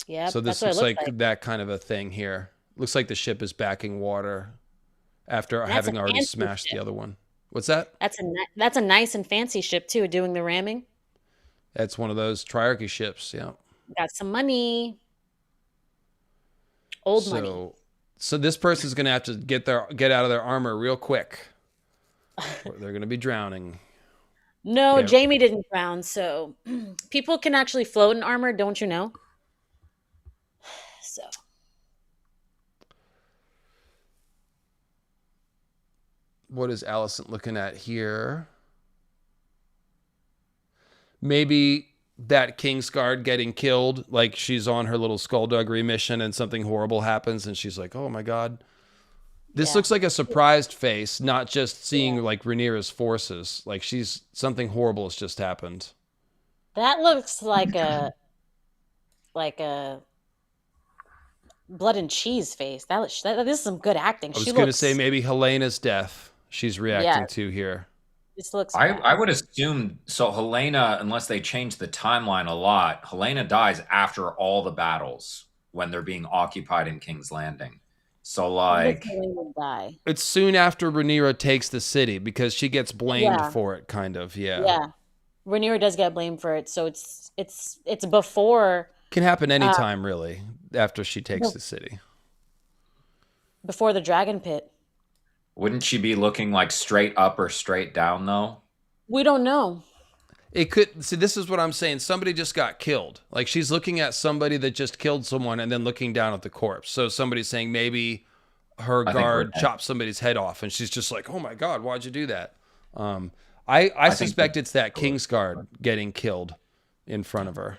Yeah. So this that's what looks it like that kind of a thing here. Looks like the ship is backing water after That's having a already fancy smashed ship. the other one. What's that? That's a nice and fancy ship too, doing the ramming. That's one of those Triarchy ships. Yeah. Got some money. Old money. So this person's gonna have to get out of their armor real quick. Or they're gonna be drowning. No, Yeah. Jamie didn't drown, so people can actually float in armor, don't you know? So What is Allison looking at here? Maybe that Kingsguard getting killed. Like she's on her little skullduggery mission and something horrible happens and she's like, oh my God. This Yeah. looks like a surprised face, not just seeing Yeah. like Rhaenyra's forces. Like she's something horrible has just happened. That looks like a blood and cheese face. This is some good acting. I was She going to say looks, maybe Helena's death she's yeah, reacting to here. this looks I bad. would assume so. Helena, unless they change the timeline a lot, Helena dies after all the battles when they're being occupied in King's Landing. So, When does like, Helena die? It's soon after Rhaenyra takes the city because she gets blamed Yeah, for it, kind of. Yeah. yeah. Rhaenyra does get blamed for it, so it's before Can happen uh anytime, really, after she takes be- the city. before the dragon pit. wouldn't she be looking like straight up or straight down though? We don't know. It could see. This is what I'm saying. Somebody just got killed. Like she's looking at somebody that just killed someone, and then looking down at the corpse. So somebody's saying maybe her I think we're guard dead. chopped somebody's head off, and she's just like, "Oh my God, why'd you do that?" I I think suspect it's that Kingsguard getting killed in front of her,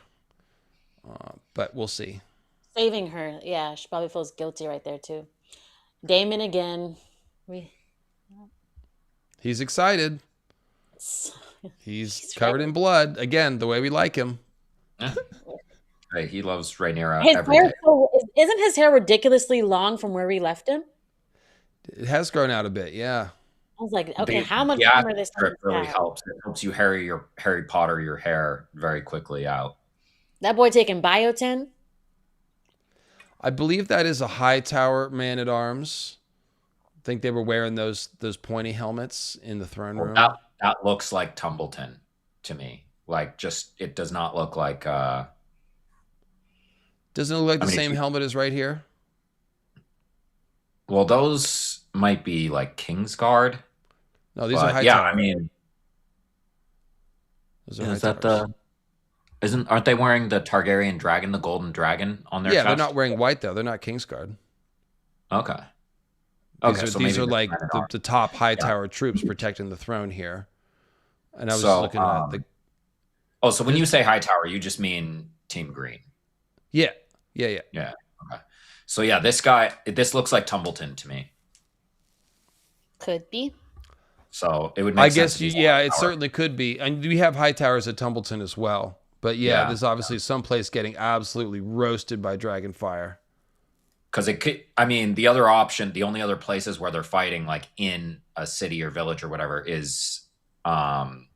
but we'll see. Saving her. Yeah, she probably feels guilty right there too. Damon again. We He's excited. He's he's covered ready. in blood again, the way we like him. Hey, he loves Rhaenyra His every hair day. isn't his hair ridiculously long from where we left him? It has grown out a bit, yeah. I was like, okay, The, how much the longer acid this drip really guy? helps. It helps you Harry Potter your hair very quickly out. That boy taking biotin? I believe that is a high tower man at arms. I think they were wearing those pointy helmets in the throne Well, room. that looks like Tumbleton to me. Like, just it does not look like. Doesn't it look like I the mean, if same you, helmet as right here? well, those might be like Kingsguard, No, these are but high yeah, I tower. mean, Those are high is that towers. the? Isn't aren't they wearing the Targaryen dragon, the golden dragon, on their Yeah, they're not chest? wearing white though. They're not Kingsguard. Okay, These okay, are so these maybe are they're like men at the arms. top high Yeah. tower troops protecting the throne here. And I was just So, looking at the oh, so when this, you say high tower, you just mean Team Green. yeah, yeah, yeah. Yeah. Okay. So yeah, this guy, this looks like Tumbleton to me. Could be. So it would I make sense guess if he's a yeah, high it tower. certainly could be. And we have high towers at Tumbleton as well. But yeah, Yeah. there's obviously some place getting absolutely roasted by Dragonfire. Because it could, I mean, the other option, the only other places where they're fighting, like in a city or village or whatever, is um,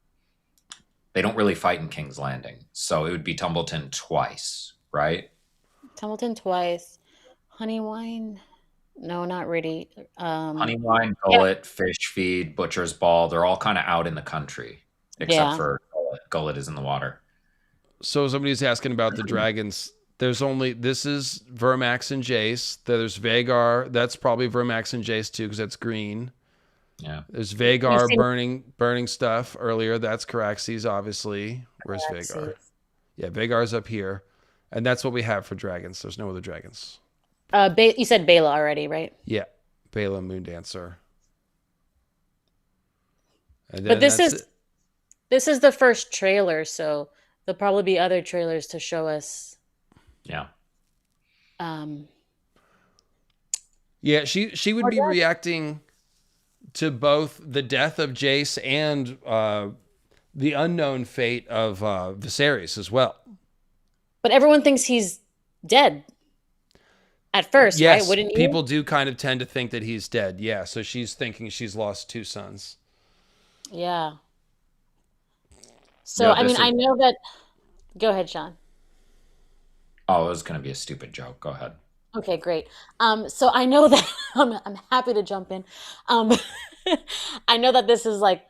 they don't really fight in King's Landing. So it would be Tumbleton twice, right? Templeton twice. Honey wine? No, not really. Honeywine, Yeah, Gullet, Fish Feed, Butcher's Ball, they're all kind of out in the country, except yeah. for Gullet. Gullet is in the water. So somebody's asking about the dragons. There's only this is Vermax and Jace. There's Vagar. That's probably Vermax and Jace too, because that's green. Yeah. There's We've Vagar seen burning stuff earlier. That's Caraxes, obviously. Where's Vagar? Xerxes. Yeah, Vagar's up here. And that's what we have for dragons. There's no other dragons. You said Bela already, right? Yeah. Bela Moondancer. And But then that's it. this is the first trailer, so there'll probably be other trailers to show us. Yeah. Um, Yeah, she would or be that- reacting to both the death of Jace and the unknown fate of Viserys as well. but everyone thinks he's dead at first, right? Yes, Wouldn't you? people do kind of tend to think that he's dead. Yeah, so she's thinking she's lost two sons. Yeah. So Yeah, I this mean, I is, know that. Go ahead, Sean. oh, it was going to be a stupid joke. Go ahead. Okay, great. So I know that I'm happy to jump in. Um, I know that this is like,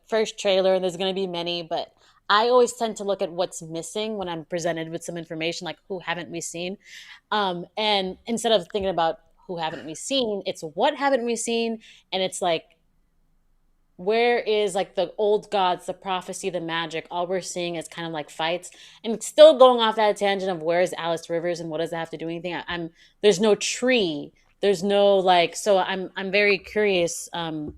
first trailer and there's going to be many, but I always tend to look at what's missing when I'm presented with some information, like who haven't we seen? And instead of thinking about who haven't we seen, it's what haven't we seen? And it's like, where is like the old gods, the prophecy, the magic? All we're seeing is kind of like fights, and it's still going off that tangent of where is Alice Rivers and what does that have to do with anything? I'm there's no tree, there's no like. So I'm very curious to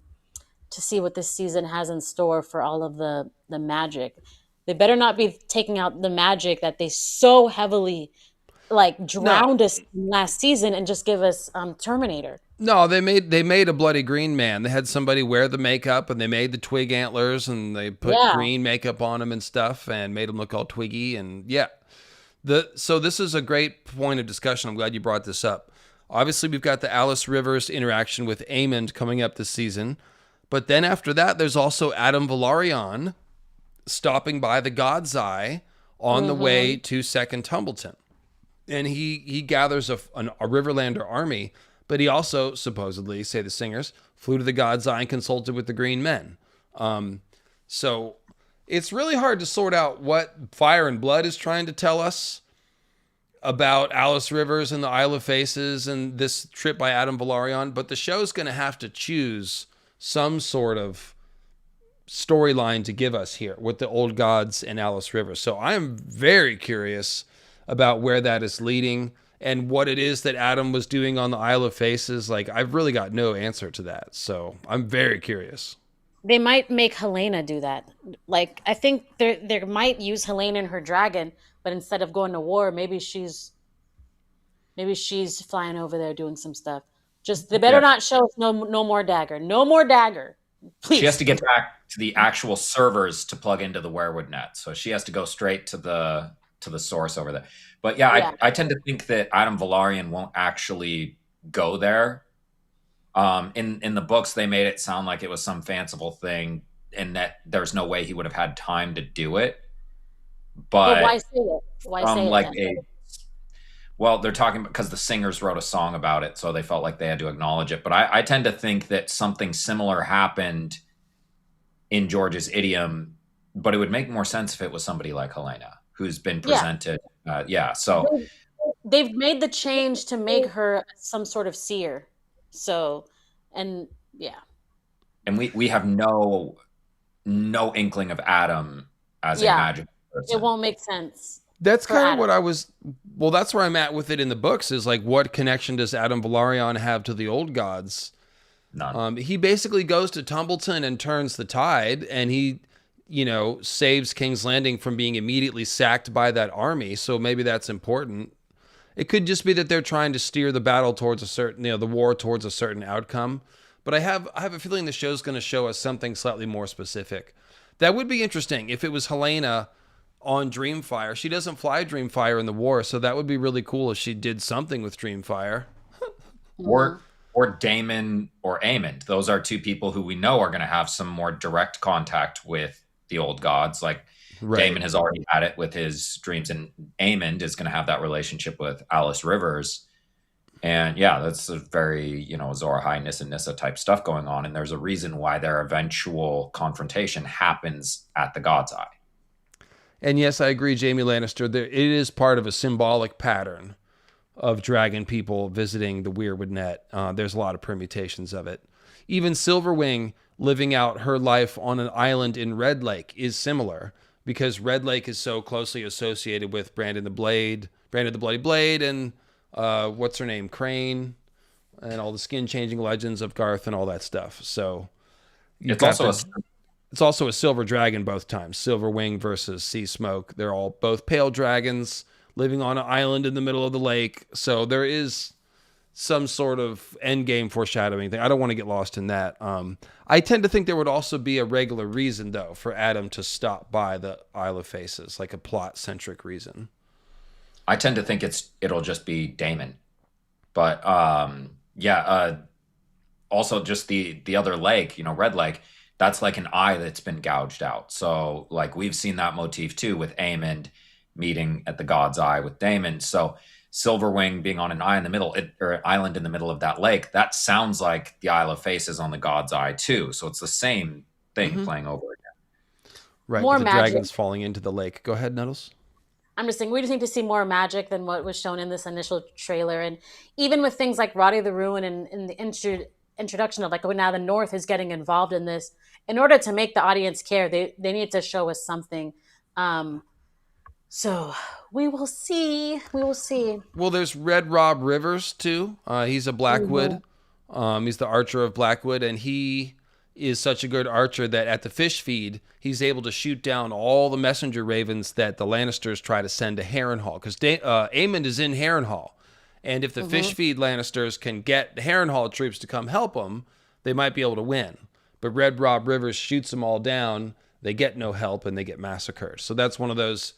see what this season has in store for all of the magic. They better not be taking out the magic that they so heavily like No, drowned us last season and just give us Terminator. no, they made a bloody green man. They had somebody wear the makeup, and they made the twig antlers, and they put Yeah. green makeup on him and stuff, and made him look all twiggy. And yeah, so this is a great point of discussion. I'm glad you brought this up. Obviously, we've got the Alice Rivers interaction with Aemond coming up this season, but then after that, there's also Adam Valarion stopping by the God's Eye on the way to Second Tumbleton, and he gathers a Riverlander army. But he also supposedly, say the singers, flew to the God's Eye and consulted with the Green Men. So it's really hard to sort out what Fire and Blood is trying to tell us about Alice Rivers and the Isle of Faces and this trip by Adam Valarion. But the show's going to have to choose some sort of storyline to give us here with the old gods and Alice Rivers. So I am very curious about where that is leading and what it is that Adam was doing on the Isle of Faces. Like, I've really got no answer to that. So I'm very curious. They might make Helena do that. Like I think they might use Helena and her dragon, but instead of going to war, maybe she's flying over there doing some stuff. Just they better not show us no more dagger. No more dagger. Please. She has to get back to the actual servers to plug into the werewood net. So she has to go straight to the source over there. But yeah. I tend to think that Adam Valarion won't actually go there. In the books, they made it sound like it was some fanciful thing and that there's no way he would have had time to do it. But why say it? Why say it? Well, they're talking because the singers wrote a song about it, so they felt like they had to acknowledge it. But I tend to think that something similar happened in George's idiom, but it would make more sense if it was somebody like Helena, who's been presented. So they've made the change to make her some sort of seer. So, and we have no inkling of Adam as a magic person. It won't make sense. That's kind of what I was. Well, that's where I'm at with it in the books. Is like, what connection does Adam Valarion have to the old gods? None. He basically goes to Tumbleton and turns the tide, and he, saves King's Landing from being immediately sacked by that army. So maybe that's important. It could just be that they're trying to steer the battle towards a certain, the war towards a certain outcome. But I have a feeling the show's going to show us something slightly more specific. That would be interesting if it was Helena on Dreamfire. She doesn't fly Dreamfire in the war, so that would be really cool if she did something with Dreamfire. Or Daemon or Aemond. Those are two people who we know are going to have some more direct contact with the old gods. Like Daemon has already had it with his dreams, and Aemond is going to have that relationship with Alice Rivers. And that's a very, Azor Ahai, Nissa Nissa type stuff going on. And there's a reason why their eventual confrontation happens at the God's Eye. And yes, I agree, Jaime Lannister. It is part of a symbolic pattern of dragon people visiting the Weirwood Net. There's a lot of permutations of it. Even Silverwing living out her life on an island in Red Lake is similar, because Red Lake is so closely associated with Brandon the Bloody Blade, and what's her name, Crane, and all the skin-changing legends of Garth and all that stuff. So it's also a silver dragon both times. Silverwing versus Sea Smoke. They're all both pale dragons living on an island in the middle of the lake. So there is some sort of endgame foreshadowing thing. I don't want to get lost in that. I tend to think there would also be a regular reason, though, for Adam to stop by the Isle of Faces, like a plot-centric reason. I tend to think it'll just be Daemon. But also just the other lake, Red Lake, that's like an eye that's been gouged out. So like we've seen that motif too with Aemond meeting at the God's Eye with Daemon. So Silverwing being on an eye in the middle, or island in the middle of that lake, that sounds like the Isle of Faces on the God's Eye too. So it's the same thing playing over again. Right, with the dragons falling into the lake. Go ahead, Nettles. I'm just saying, we just need to see more magic than what was shown in this initial trailer. And even with things like Roddy the Ruin and the introduction of like, now the North is getting involved in this, in order to make the audience care, they need to show us something. So we will see. Well, there's Red Rob Rivers too. He's a Blackwood. He's the Archer of Blackwood, and he is such a good archer that at the fish feed, he's able to shoot down all the messenger ravens that the Lannisters try to send to Harrenhal. Because Aemond is in Harrenhal. And if the fish feed Lannisters can get the Harrenhal troops to come help them, they might be able to win. But Red Rob Rivers shoots them all down. They get no help and they get massacred. So that's one of those,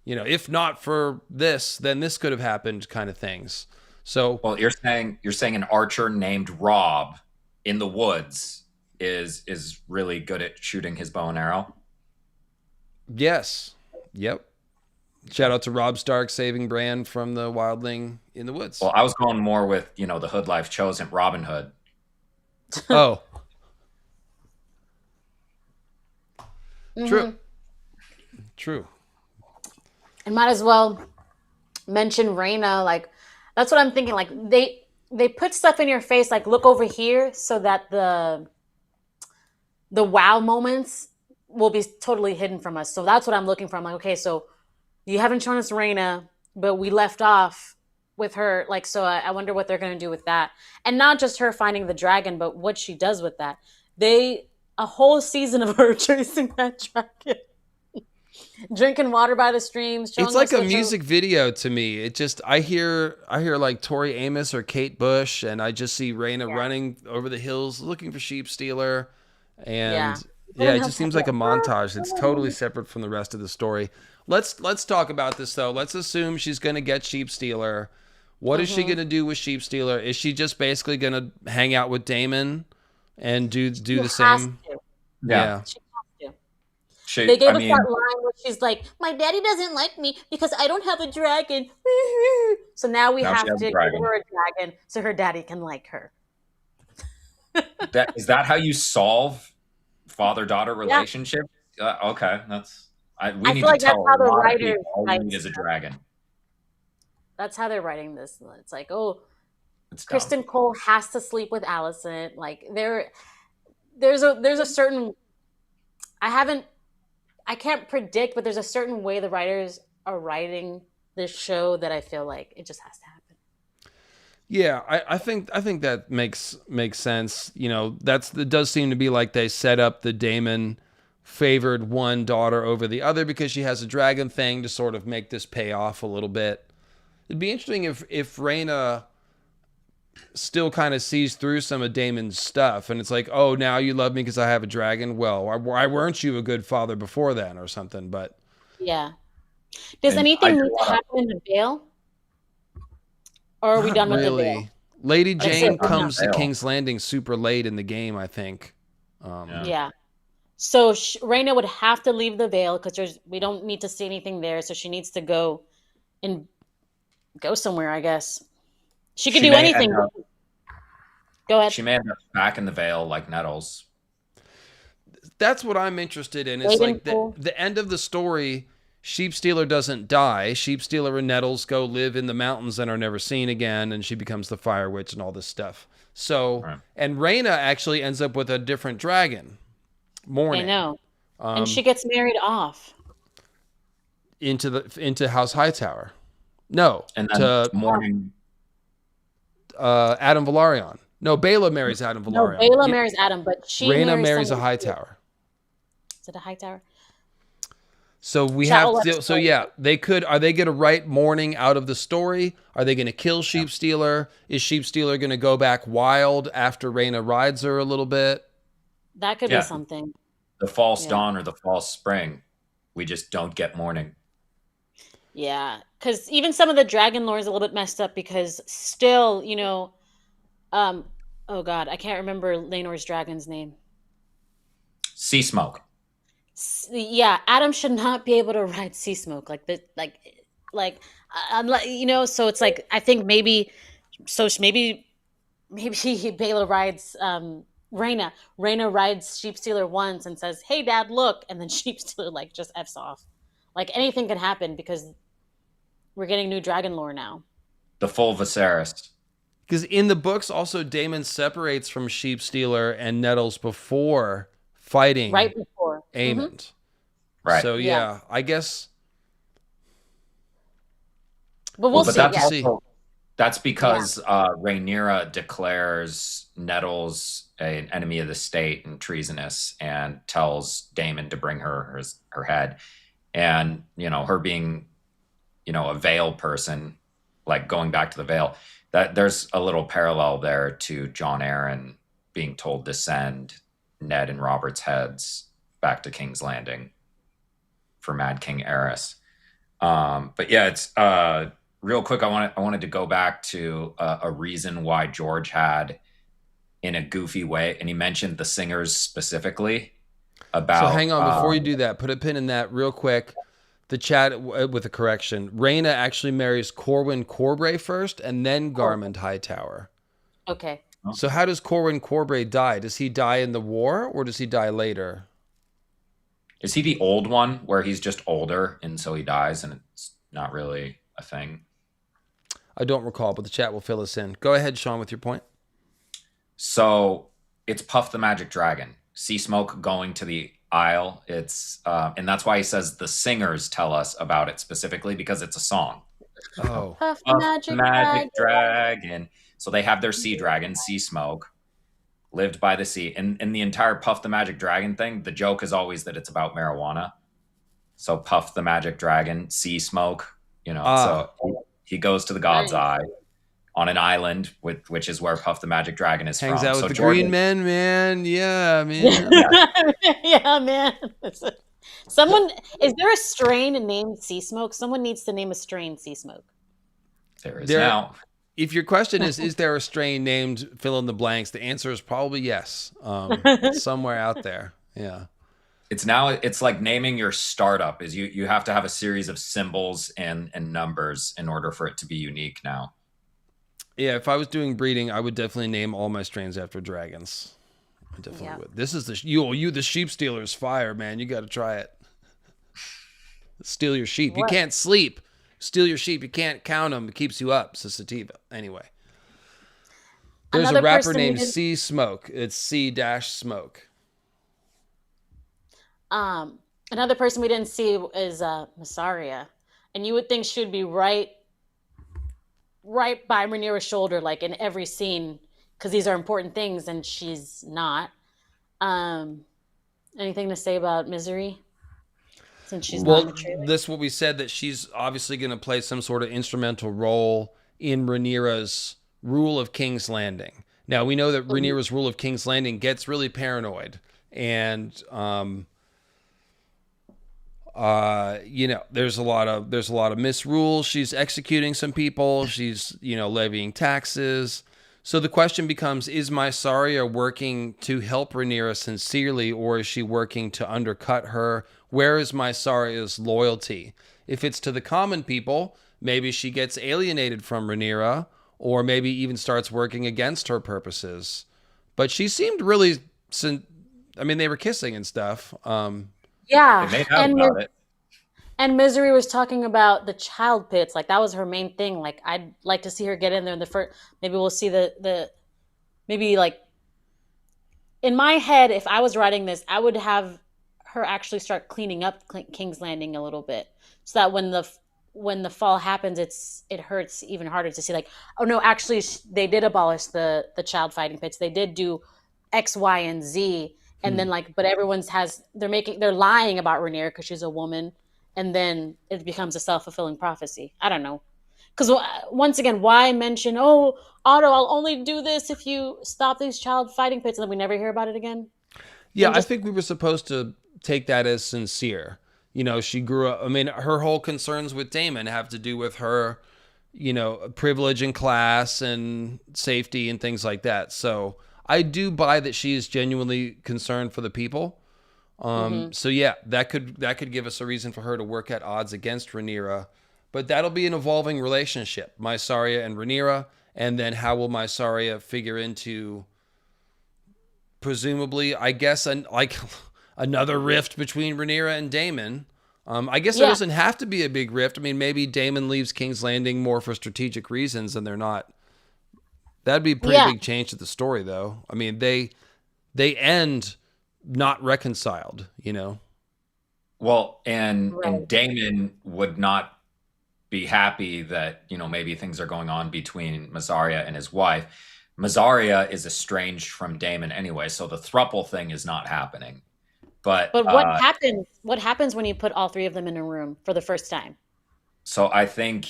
if not for this, then this could have happened kind of things. So, well, you're saying an archer named Rob in the woods is really good at shooting his bow and arrow. Yes. Yep. Shout out to Rob Stark saving Bran from the wildling in the woods. Well, I was going more with, the Hood Life chosen Robin Hood. Oh. True. True. And might as well mention Rhaena. Like, that's what I'm thinking. Like, they put stuff in your face, like, look over here, so that the wow moments will be totally hidden from us. So that's what I'm looking for. I'm like, okay, so you haven't shown us Rhaena, but we left off with her. Like, so I wonder what they're going to do with that. And not just her finding the dragon, but what she does with that. A whole season of her chasing that dragon. Drinking water by the streams. It's like a music video to me. It just, I hear like Tori Amos or Kate Bush, and I just see Rhaena running over the hills looking for Sheep Stealer. And it just seems like a montage. It's totally separate from the rest of the story. Let's talk about this though. Let's assume she's going to get Sheep Stealer. What is she going to do with Sheep Stealer? Is she just basically going to hang out with Daemon and do the same? Yeah. They gave us that line where she's like, my daddy doesn't like me because I don't have a dragon. So now we have to give her a dragon so her daddy can like her. Is that how you solve father-daughter relationship? Okay, we need to tell a lot of people all we need is a dragon. That's how they're writing this. It's like, Kristen Cole has to sleep with Alicent. Like there's a certain, I can't predict, but there's a certain way the writers are writing this show that I feel like it just has to happen. Yeah, I think that makes sense. It does seem to be like they set up the Daemon favored one daughter over the other because she has a dragon thing to sort of make this pay off a little bit. It'd be interesting if Rhaena still kind of sees through some of Daemon's stuff, and it's like, oh, now you love me because I have a dragon. Well, why weren't you a good father before then, or something? But does anything need to happen in the Vale? Or are we done with the Vale? Lady Jane comes to King's Landing super late in the game, I think. So Rhaena would have to leave the Vale because we don't need to see anything there. So she needs to go somewhere, I guess. She could do anything. Go ahead. She may end up back in the Vale like Nettles. That's what I'm interested in. It's like the end of the story. Sheep Stealer doesn't die. Sheep Stealer and Nettles go live in the mountains and are never seen again, and she becomes the Fire Witch and all this stuff. So, and Rhaena actually ends up with a different dragon. Morning. I know. And she gets married off into House Hightower. No, and then Morning. Adam Velaryon. No, Baela marries Adam Velaryon. No, Baela marries Adam, but Rhaena marries a Hightower. Is it a Hightower? So they could. Are they going to write Morning out of the story? Are they going to kill Sheep Stealer? Is Sheep Stealer going to go back wild after Rhaena rides her a little bit? That could be something. The false dawn or the false spring. We just don't get Morning. Yeah, because even some of the dragon lore is a little bit messed up because still, oh God, I can't remember Laenor's dragon's name. Sea Smoke. Yeah, Adam should not be able to ride Sea Smoke so it's like I think maybe Baela rides Rhaena. Rhaena rides Sheep Stealer once and says, "Hey, Dad, look," and then Sheep Stealer just f's off. Like anything can happen because we're getting new dragon lore now. The full Viserys. Because in the books, also Daemon separates from Sheep Stealer and Nettles before fighting. Right before. Aemond. Mm-hmm. Right. So I guess. But we'll see. That's because Rhaenyra declares Nettles an enemy of the state and treasonous, and tells Daemon to bring her head. And, her being, a Vale person, like going back to the Vale, that there's a little parallel there to Jon Arryn being told to send Ned and Robert's heads back to King's Landing for Mad King Aerys. But yeah, it's real quick. I wanted to go back to a reason why George had, in a goofy way, and he mentioned the singers specifically. About. So hang on, before you do that, put a pin in that real quick. The chat with a correction. Rhaena actually marries Corwyn Corbray first, and then Garmund Hightower. Okay. So how does Corwyn Corbray die? Does he die in the war, or does he die later? Is he the old one where he's just older and so he dies and it's not really a thing? I don't recall, but the chat will fill us in. Go ahead, Sean, with your point. So it's Puff the Magic Dragon. Sea Smoke going to the Isle. It's and that's why he says the singers tell us about it specifically, because it's a song. Oh. Puff Magic Dragon. So they have their sea dragon, Sea Smoke, lived by the sea. And in the entire Puff the Magic Dragon thing, the joke is always that it's about marijuana. So Puff the Magic Dragon, Sea Smoke, so he goes to the God's Eye on an island, which is where Puff the Magic Dragon is Hangs from. out with so the Jordan, green men, man. Yeah, man. Yeah, man. Is there a strain named Sea Smoke? Someone needs to name a strain Sea Smoke. There is now. If your question is there a strain named fill in the blanks, the answer is probably yes. Somewhere out there. Yeah. It's like naming your startup. Is you have to have a series of symbols and numbers in order for it to be unique now. Yeah, if I was doing breeding, I would definitely name all my strains after dragons. I definitely would. This is the sheep stealer's fire, man. You got to try it. Steal your sheep. You can't sleep. Steal your sheep. You can't count them. It keeps you up. It's a sativa. Anyway. There's a rapper named Sea Smoke. It's C-Smoke. Another person we didn't see is Massaria. And you would think she would be right by Rhaenyra's shoulder, like in every scene, because these are important things, and she's not. Anything to say about Misery? Since she's not in the trailer? This is what we said, that she's obviously going to play some sort of instrumental role in Rhaenyra's rule of King's Landing. Now, we know that Rhaenyra's rule of King's Landing gets really paranoid, and there's a lot of misrules. She's executing some people. She's levying taxes. So the question becomes: is Mysaria working to help Rhaenyra sincerely, or is she working to undercut her? Where is Mysaria's loyalty? If it's to the common people, maybe she gets alienated from Rhaenyra, or maybe even starts working against her purposes. But she seemed really, they were kissing and stuff. Yeah, they made out about it. And Misery was talking about the child pits. Like, that was her main thing. Like, I'd like to see her get in there in the first. Maybe we'll see maybe like, in my head, if I was writing this, I would have her actually start cleaning up King's Landing a little bit, so that when the fall happens, it hurts even harder to see. Like, oh no, actually they did abolish the child fighting pits. They did do X, Y, and Z. And then but they're lying about Rhaenyra because she's a woman, and then it becomes a self-fulfilling prophecy. I don't know. Because once again, why mention, Otto, I'll only do this if you stop these child fighting pits, and then we never hear about it again? Yeah, I think we were supposed to take that as sincere. She grew up, her whole concerns with Daemon have to do with her, privilege and class and safety and things like that. So I do buy that she is genuinely concerned for the people. So yeah, that could give us a reason for her to work at odds against Rhaenyra, but that'll be an evolving relationship, Mysaria and Rhaenyra, and then how will Mysaria figure into, presumably, I guess, another rift between Rhaenyra and Daemon. I guess there doesn't have to be a big rift. Maybe Daemon leaves King's Landing more for strategic reasons, and they're not. That'd be a pretty big change to the story, though. They end not reconciled, Well, and Daemon would not be happy that, maybe things are going on between Mysaria and his wife. Mazaria is estranged from Damon anyway, so the thruple thing is not happening. But But what happens? What happens when you put all three of them in a room for the first time? so I think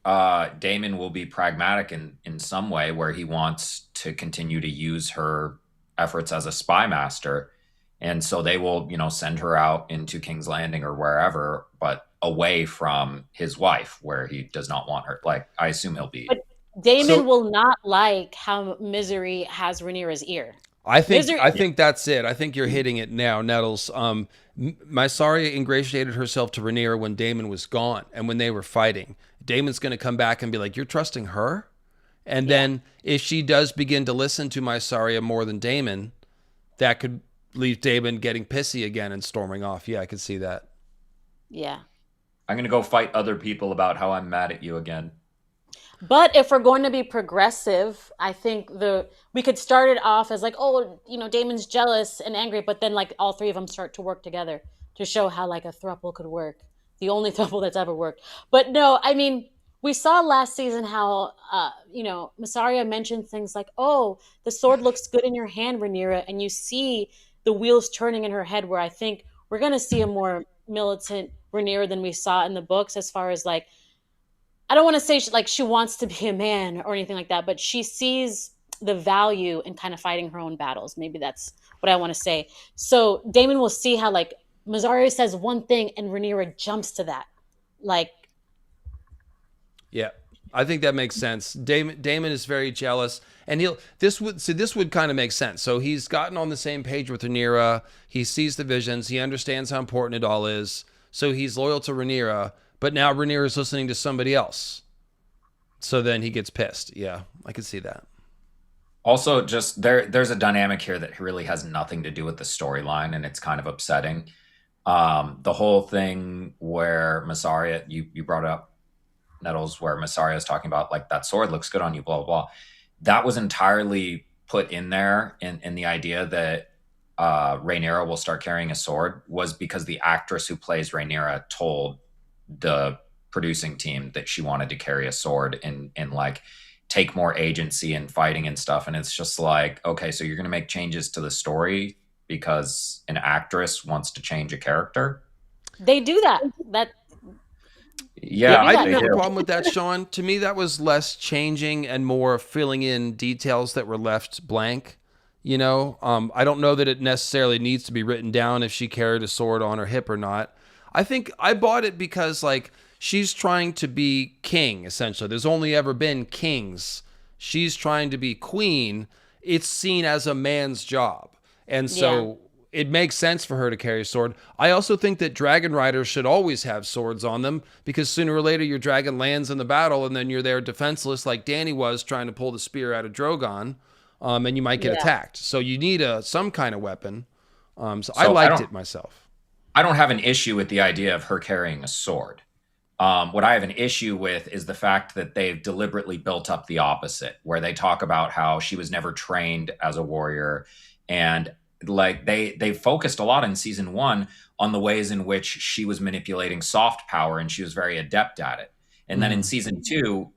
Damon will be pragmatic in some way where he wants to continue to use her efforts as a spy master. And so they will, send her out into King's Landing or wherever, but away from his wife, where he does not want her. Like, I assume he'll be. But Damon So will not like how Misery has Rhaenyra's ear. I think Misery, I think that's it. I think you're hitting it now, Nettles. Mysaria ingratiated herself to Rhaenyra when Daemon was gone and when they were fighting. Daemon's going to come back and be like, "You're trusting her," and then if she does begin to listen to Mysaria more than Daemon, that could leave Daemon getting pissy again and storming off. Yeah, I could see that. yeah. I'm going to go fight other people about how I'm mad at you again. But if we're going to be progressive, I think we could start it off as like, oh, Damon's jealous and angry, but then like all three of them start to work together to show how like a throuple could work, the only throuple that's ever worked. But no, I mean, we saw last season how Massaria mentioned things like, oh, the sword looks good in your hand, Rhaenyra, and you see the wheels turning in her head. Where I think we're going to see a more militant Rhaenyra than we saw in the books, as far as like I don't want to say she wants to be a man or anything like that, but she sees the value in kind of fighting her own battles. Maybe that's what I want to say. So Damon will see how like Mazzaria says one thing and Rhaenyra jumps to that. Like, Yeah, I think that makes sense. Damon is very jealous, and this would kind of make sense. So he's gotten on the same page with Rhaenyra. He sees the visions. He understands how important it all is. So he's loyal to Rhaenyra. But now Rhaenyra is listening to somebody else. So then he gets pissed. Yeah, I can see that. Also, just there's a dynamic here that really has nothing to do with the storyline, and it's kind of upsetting. The whole thing where Massaria, you brought up Nettles, where Massaria is talking about like that sword looks good on you, blah blah blah. That was entirely put in there in the idea that Rhaenyra will start carrying a sword was because the actress who plays Rhaenyra told the producing team that she wanted to carry a sword and like take more agency in fighting and stuff. And it's just like, okay, so you're going to make changes to the story because an actress wants to change a character. they do that. Yeah, I Yeah, didn't they have a do. problem with that, Sean. To me, that was less changing and more filling in details that were left blank. I don't know that it necessarily needs to be written down if she carried a sword on her hip or not. I think I bought it because like she's trying to be king, essentially. There's only ever been kings. She's trying to be queen. It's seen as a man's job. And so it makes sense for her to carry a sword. I also think that dragon riders should always have swords on them because sooner or later your dragon lands in the battle and then you're there defenseless like Dany was trying to pull the spear out of Drogon, and you might get Yeah. attacked. So you need some kind of weapon. So I So liked it myself. I don't have an issue with the idea of her carrying a sword. What I have an issue with is the fact that they've deliberately built up the opposite, where they talk about how she was never trained as a warrior, and like they focused a lot in season one on the ways in which she was manipulating soft power, and she was very adept at it. And then in season two,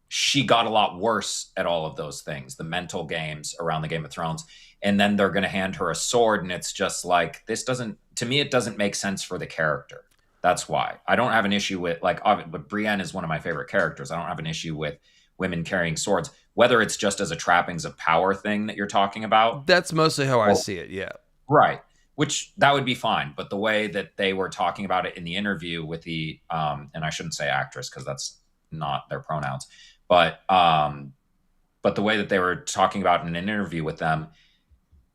she got a lot worse at all of those things, the mental games around the Game of Thrones. And then they're going to hand her a sword, and it's just like to me, it doesn't make sense for the character. That's why I don't have an issue with but Brienne is one of my favorite characters. I don't have an issue with women carrying swords, whether it's just as a trappings of power thing that you're talking about. That's mostly how I see it. Yeah. Right. Which that would be fine. But the way that they were talking about it in the interview with and I shouldn't say actress because that's not their pronouns, but the way that they were talking about in an interview with them,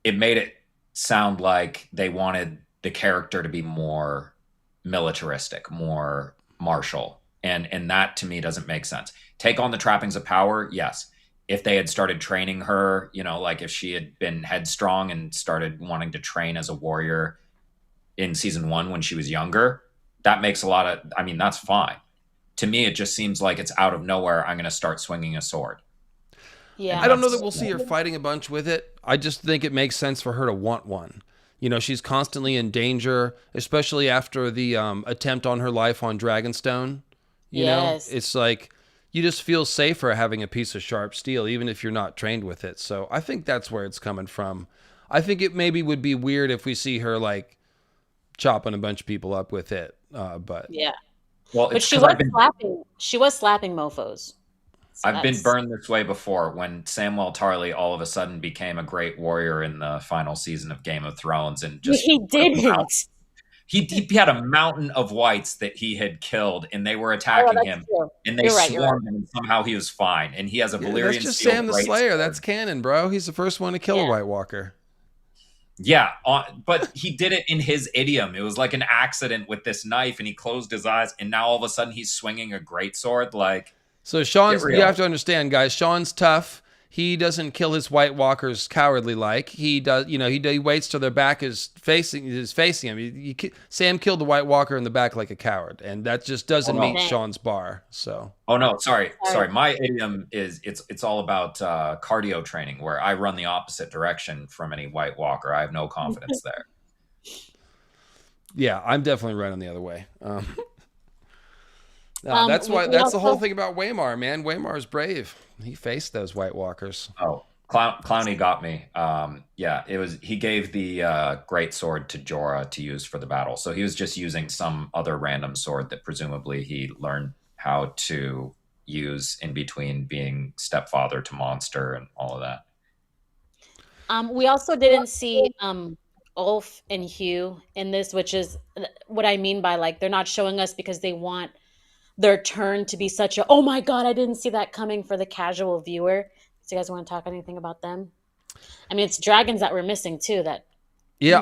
it made it sound like they wanted the character to be more militaristic, more martial. And that to me doesn't make sense. Take on the trappings of power, yes. If they had started training her, like if she had been headstrong and started wanting to train as a warrior in season one when she was younger, that makes that's fine. To me, it just seems like it's out of nowhere. I'm going to start swinging a sword. Yeah. I don't know that we'll see her fighting a bunch with it. I just think it makes sense for her to want one. She's constantly in danger, especially after the attempt on her life on Dragonstone. Yes. It's like you just feel safer having a piece of sharp steel, even if you're not trained with it. So I think that's where it's coming from. I think it maybe would be weird if we see her like chopping a bunch of people up with it. But Yeah. Well, But it's because she was slapping mofos. So I've been that's burned this way before when Samwell Tarly all of a sudden became a great warrior in the final season of Game of Thrones and just he didn't. he had a mountain of whites that he had killed and they were Oh, attacking that's him true. and they You're right. swarmed him and somehow he was fine and he has a yeah, Valyrian that's just steel Sam the great Slayer. sword. That's canon, bro. He's the first one to kill a Yeah. White Walker. Yeah, but he did it in his idiom. It was like an accident with this knife and he closed his eyes and now all of a sudden he's swinging a greatsword like So Sean's, get real. you have to understand, guys. Sean's tough. He doesn't kill his White Walkers cowardly like he does. You know, he waits till their back is facing him. Sam killed the White Walker in the back like a coward, and that just doesn't meet Dang. Sean's bar. So Oh no, sorry. My idiom is it's all about cardio training, where I run the opposite direction from any White Walker. I have no confidence there. yeah, I'm definitely running the other way. No, that's why. we That's the whole also- thing about Waymar, man. Waymar's brave. He faced those White Walkers. Oh, Clowny got me. Yeah, it was. He gave the great sword to Jorah to use for the battle, so he was just using some other random sword that presumably he learned how to use in between being stepfather to monster and all of that. We also didn't see Ulf and Hugh in this, which is what I mean by like they're not showing us because they want their turn to be such a oh my god, I didn't see that coming for the casual viewer. So you guys want to talk anything about them? I mean, it's dragons that we're missing too. That Yeah,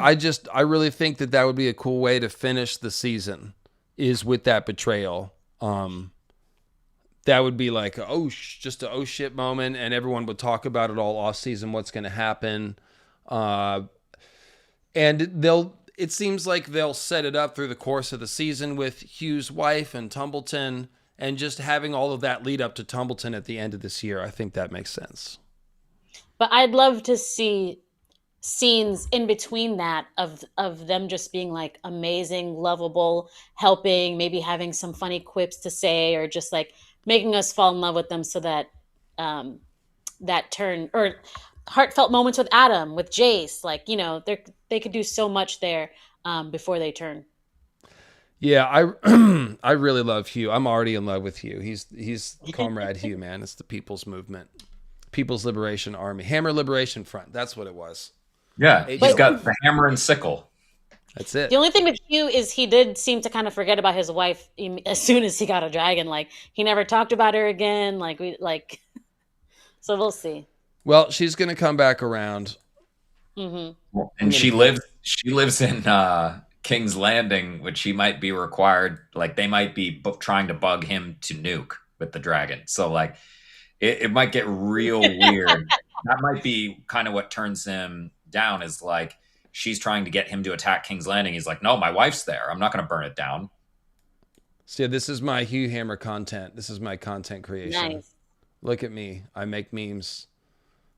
I really think that would be a cool way to finish the season is with that betrayal. That would be like just a oh shit moment, and everyone would talk about it all off season. What's going to happen? And it seems like they'll set it up through the course of the season with Hugh's wife and Tumbleton, and just having all of that lead up to Tumbleton at the end of this year. I think that makes sense. but I'd love to see scenes in between that of them just being like amazing, lovable, helping, maybe having some funny quips to say, or just like making us fall in love with them, so that that turn or heartfelt moments with Adam, with Jace, like they could do so much there before they turn. Yeah, I really love Hugh. I'm already in love with Hugh. He's Comrade Hugh, man. It's the People's Movement, People's Liberation Army, Hammer Liberation Front. That's what it was. Yeah, he's got the hammer and sickle. That's it. The only thing with Hugh is he did seem to kind of forget about his wife as soon as he got a dragon. Like he never talked about her again. So we'll see. Well, she's gonna come back around. Mm-hmm. And she lives in King's Landing, which he might be required. Like they might be trying to bug him to nuke with the dragon. So like it might get real weird. That might be kind of what turns him down. Is like she's trying to get him to attack King's Landing. He's like, no, my wife's there. I'm not going to burn it down. So yeah, this is my Hugh Hammer content. This is my content creation. Nice. Look at me. I make memes.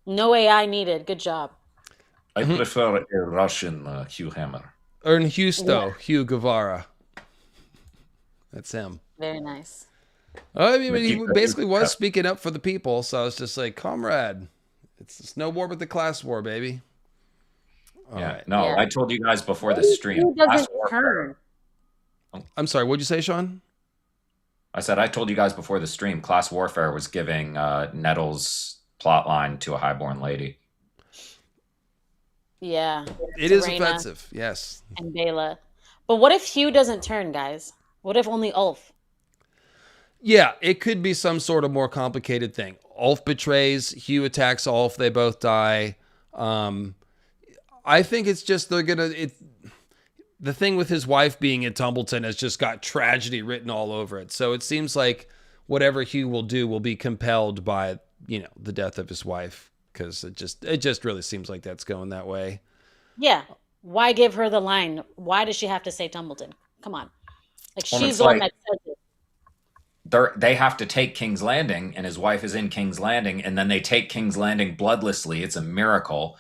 No AI needed. Good job. I prefer a Russian Hugh Hammer. Or in Husto, Hugh Guevara. That's him. Very nice. I mean, he basically was speaking up for the people, so I was just like, comrade, it's no war but the class war, baby. All right. No, Yeah. I told you guys before the stream. Who doesn't Class warfare. turn? I'm sorry, what'd you say, Sean? I said I told you guys before the stream. Class warfare was giving Nettles plotline to a highborn lady. Yeah. It is Serena offensive, yes. and Bela. But what if Hugh doesn't turn, guys? What if only Ulf? Yeah, it could be some sort of more complicated thing. Ulf betrays, Hugh attacks Ulf, they both die. I think it's just the thing with his wife being at Tumbleton has just got tragedy written all over it. So it seems like whatever Hugh will do will be compelled by, the death of his wife, because it just really seems like that's going that way. Yeah. Why give her the line? Why does she have to say Tumbleton? Come on. Like Well, she's it's the one like- that says it. They have to take King's Landing, and his wife is in King's Landing, and then they take King's Landing bloodlessly. It's a miracle.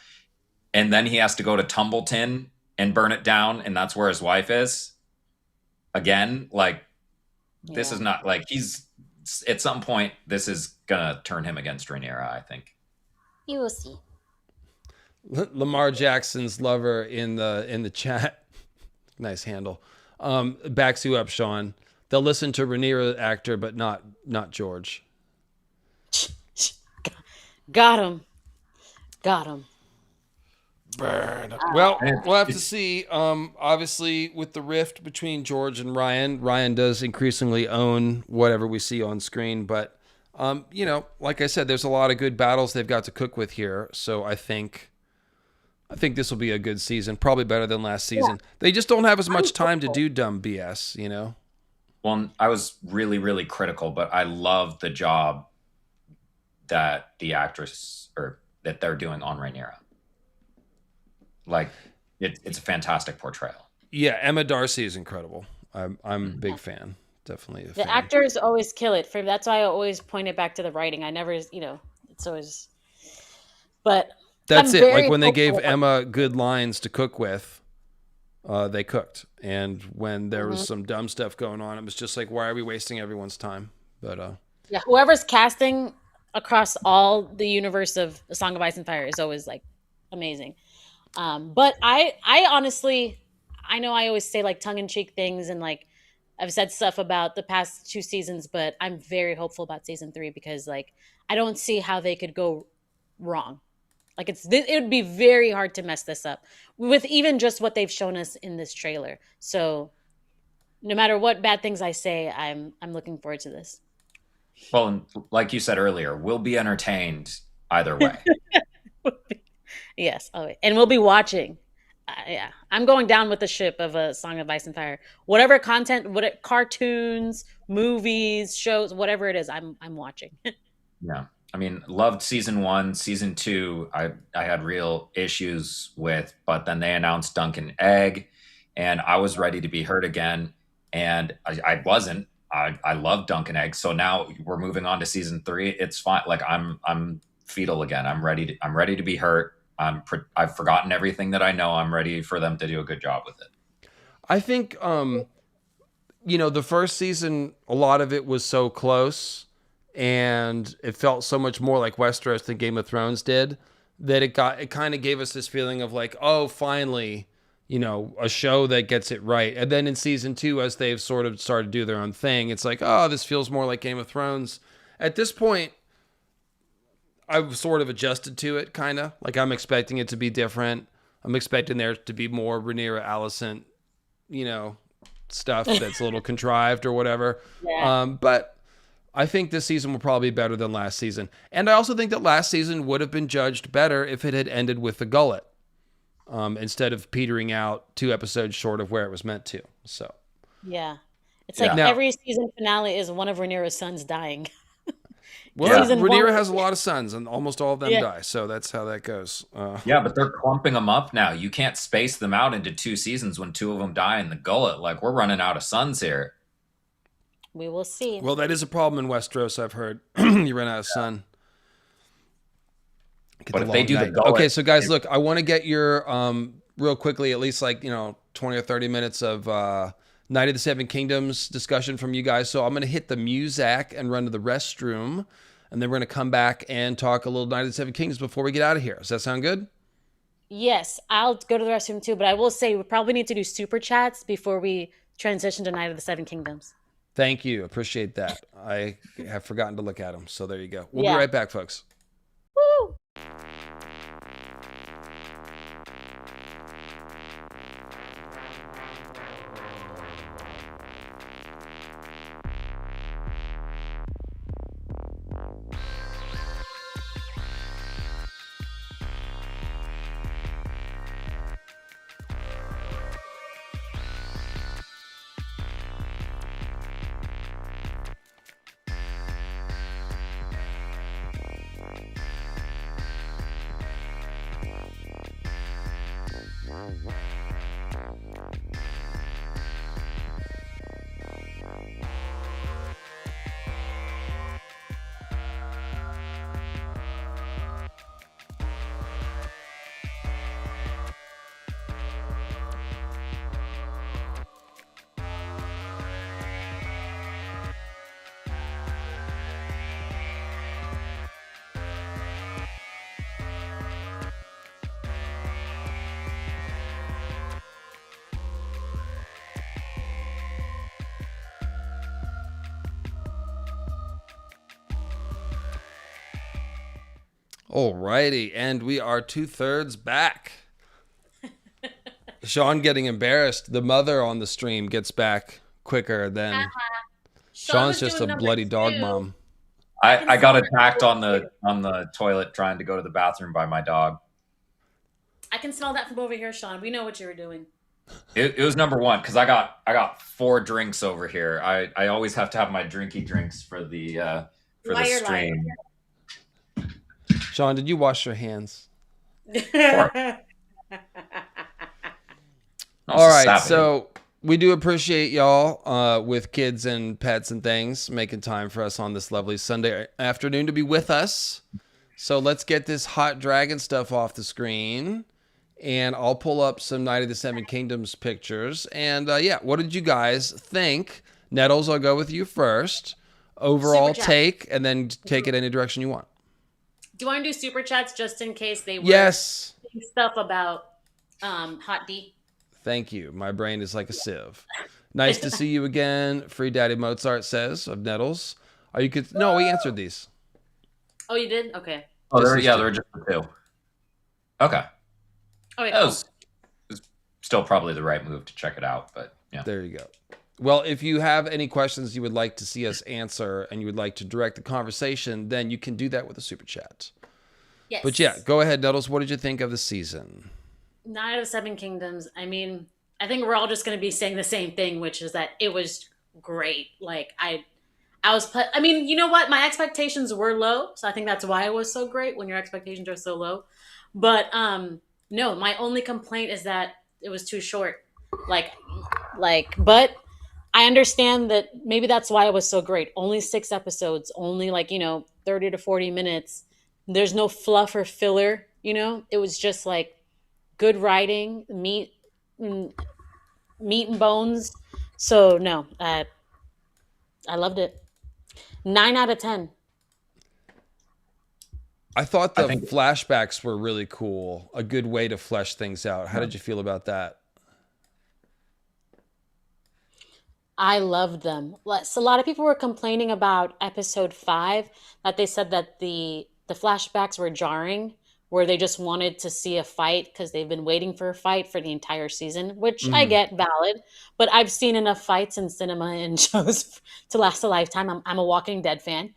And then he has to go to Tumbleton and burn it down, and that's where his wife is. Again, like, this Yeah. is not like at some point, this is gonna turn him against Rhaenyra, I think. You will see. Lamar Jackson's lover in the chat. Nice handle. Backs you up, Sean. They'll listen to Rhaenyra actor, but not George. Got him. Burn. Well, we'll have to see. Obviously, with the rift between George and Ryan does increasingly own whatever we see on screen. But, like I said, there's a lot of good battles they've got to cook with here. So I think this will be a good season, probably better than last season. Yeah. They just don't have as much time to do dumb BS, Well, I was really, really critical, but I love the job that the actress or that they're doing on Rhaenyra. Like, it's a fantastic portrayal. Yeah, Emma Darcy is incredible. I'm a big fan. Definitely a fan. The actors always kill it. That's why I always point it back to the writing. I never, it's always. But that's it. Like when they gave Emma good lines to cook with, they cooked. And when there was some dumb stuff going on, it was just like, why are we wasting everyone's time? But yeah, whoever's casting across all the universe of A Song of Ice and Fire is always like amazing. But I honestly, I know I always say like tongue-in-cheek things and like I've said stuff about the past 2 seasons, but I'm very hopeful about season 3 because like I don't see how they could go wrong. Like it would be very hard to mess this up with even just what they've shown us in this trailer. So no matter what bad things I say, I'm looking forward to this. Well, and like you said earlier, we'll be entertained either way. Yes. Oh, and we'll be watching. Yeah, I'm going down with the ship of A Song of Ice and Fire. Whatever content, cartoons, movies, shows, whatever it is, I'm watching. Yeah. I mean, loved season 1, season 2. I had real issues with, but then they announced Dunk and Egg, and I was ready to be hurt again, and I wasn't. I love Dunk and Egg, so now we're moving on to season 3. It's fine. Like I'm fetal again. I'm ready to be hurt. I've forgotten everything that I know. I'm ready for them to do a good job with it. I think, the first season, a lot of it was so close and it felt so much more like Westeros than Game of Thrones did that it kind of gave us this feeling of like, oh, finally, a show that gets it right. And then in season 2, as they've sort of started to do their own thing, it's like, oh, this feels more like Game of Thrones. At this point, I've sort of adjusted to it, kind of. Like, I'm expecting it to be different. I'm expecting there to be more Rhaenyra Alicent, stuff that's a little contrived or whatever. Yeah. But I think this season will probably be better than last season. And I also think that last season would have been judged better if it had ended with the gullet instead of petering out 2 episodes short of where it was meant to. So, yeah. It's like every season finale is one of Rhaenyra's sons dying. Well, Rhaenyra has a lot of sons, and almost all of them die, so that's how that goes. Yeah, but they're clumping them up now. You can't space them out into 2 seasons when 2 of them die in the gullet. Like, we're running out of sons here. We will see. Well, that is a problem in Westeros, I've heard. You run out of sun. But if they do the gullet... Okay, so guys, look, I want to get your, real quickly, at least 20 or 30 minutes of Night of the Seven Kingdoms discussion from you guys. So I'm going to hit the music and run to the restroom, and then we're going to come back and talk a little Night of the Seven Kingdoms before we get out of here. Does that sound good? Yes, I'll go to the restroom too, but I will say we probably need to do super chats before we transition to Night of the Seven Kingdoms. Thank you. Appreciate that. I have forgotten to look at them, so there you go. We'll be right back, folks. Woo! Alrighty, and we are 2/3 back. Sean getting embarrassed. The mother on the stream gets back quicker than Sean Sean's was just doing a number bloody dog 2. mom. I got attacked on the toilet trying to go to the bathroom by my dog. I can smell that from over here, Sean. We know what you were doing. It was number 1 because I got 4 drinks over here. I always have to have my drinky drinks for the stream. Sean, did you wash your hands? All right, so we do appreciate y'all with kids and pets and things making time for us on this lovely Sunday afternoon to be with us. So let's get this hot dragon stuff off the screen, and I'll pull up some Night of the Seven Kingdoms pictures. And what did you guys think? Nettles, I'll go with you first. Overall take, and then take it any direction you want. Do you want to do super chats just in case they were yes stuff about Hot D? Thank you. My brain is like a sieve. Nice to see you again. Free Daddy Mozart says of Nettles. We answered these. Oh, you did? Okay. Oh, there were just the 2. Okay. Okay, that was still probably the right move to check it out, but yeah. There you go. Well, if you have any questions you would like to see us answer and you would like to direct the conversation, then you can do that with a super chat. Yes. But yeah, go ahead, Nettles. What did you think of the season? Night of the Seven Kingdoms. I mean, I think we're all just going to be saying the same thing, which is that it was great. Like I mean, you know what? My expectations were low, so I think that's why it was so great when your expectations are so low. But no, my only complaint is that it was too short. But I understand that maybe that's why it was so great. Only 6 episodes, only 30 to 40 minutes. There's no fluff or filler, It was just like good writing, meat and bones. So no, I loved it. 9 out of 10. I thought the flashbacks were really cool. A good way to flesh things out. How did you feel about that? I loved them. So a lot of people were complaining about episode 5, that they said that the flashbacks were jarring, where they just wanted to see a fight because they've been waiting for a fight for the entire season, which I get, valid. But I've seen enough fights in cinema and shows to last a lifetime. I'm a Walking Dead fan.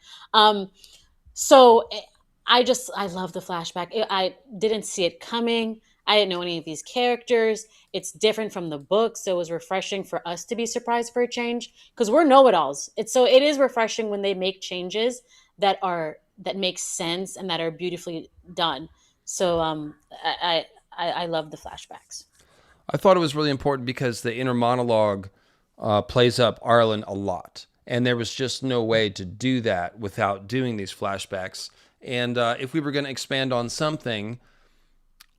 So I love the flashback. I didn't see it coming. I didn't know any of these characters. It's different from the book, so it was refreshing for us to be surprised for a change because we're know-it-alls. It is refreshing when they make changes that make sense and that are beautifully done. So I love the flashbacks. I thought it was really important because the inner monologue plays up Arlen a lot, and there was just no way to do that without doing these flashbacks. And if we were going to expand on something,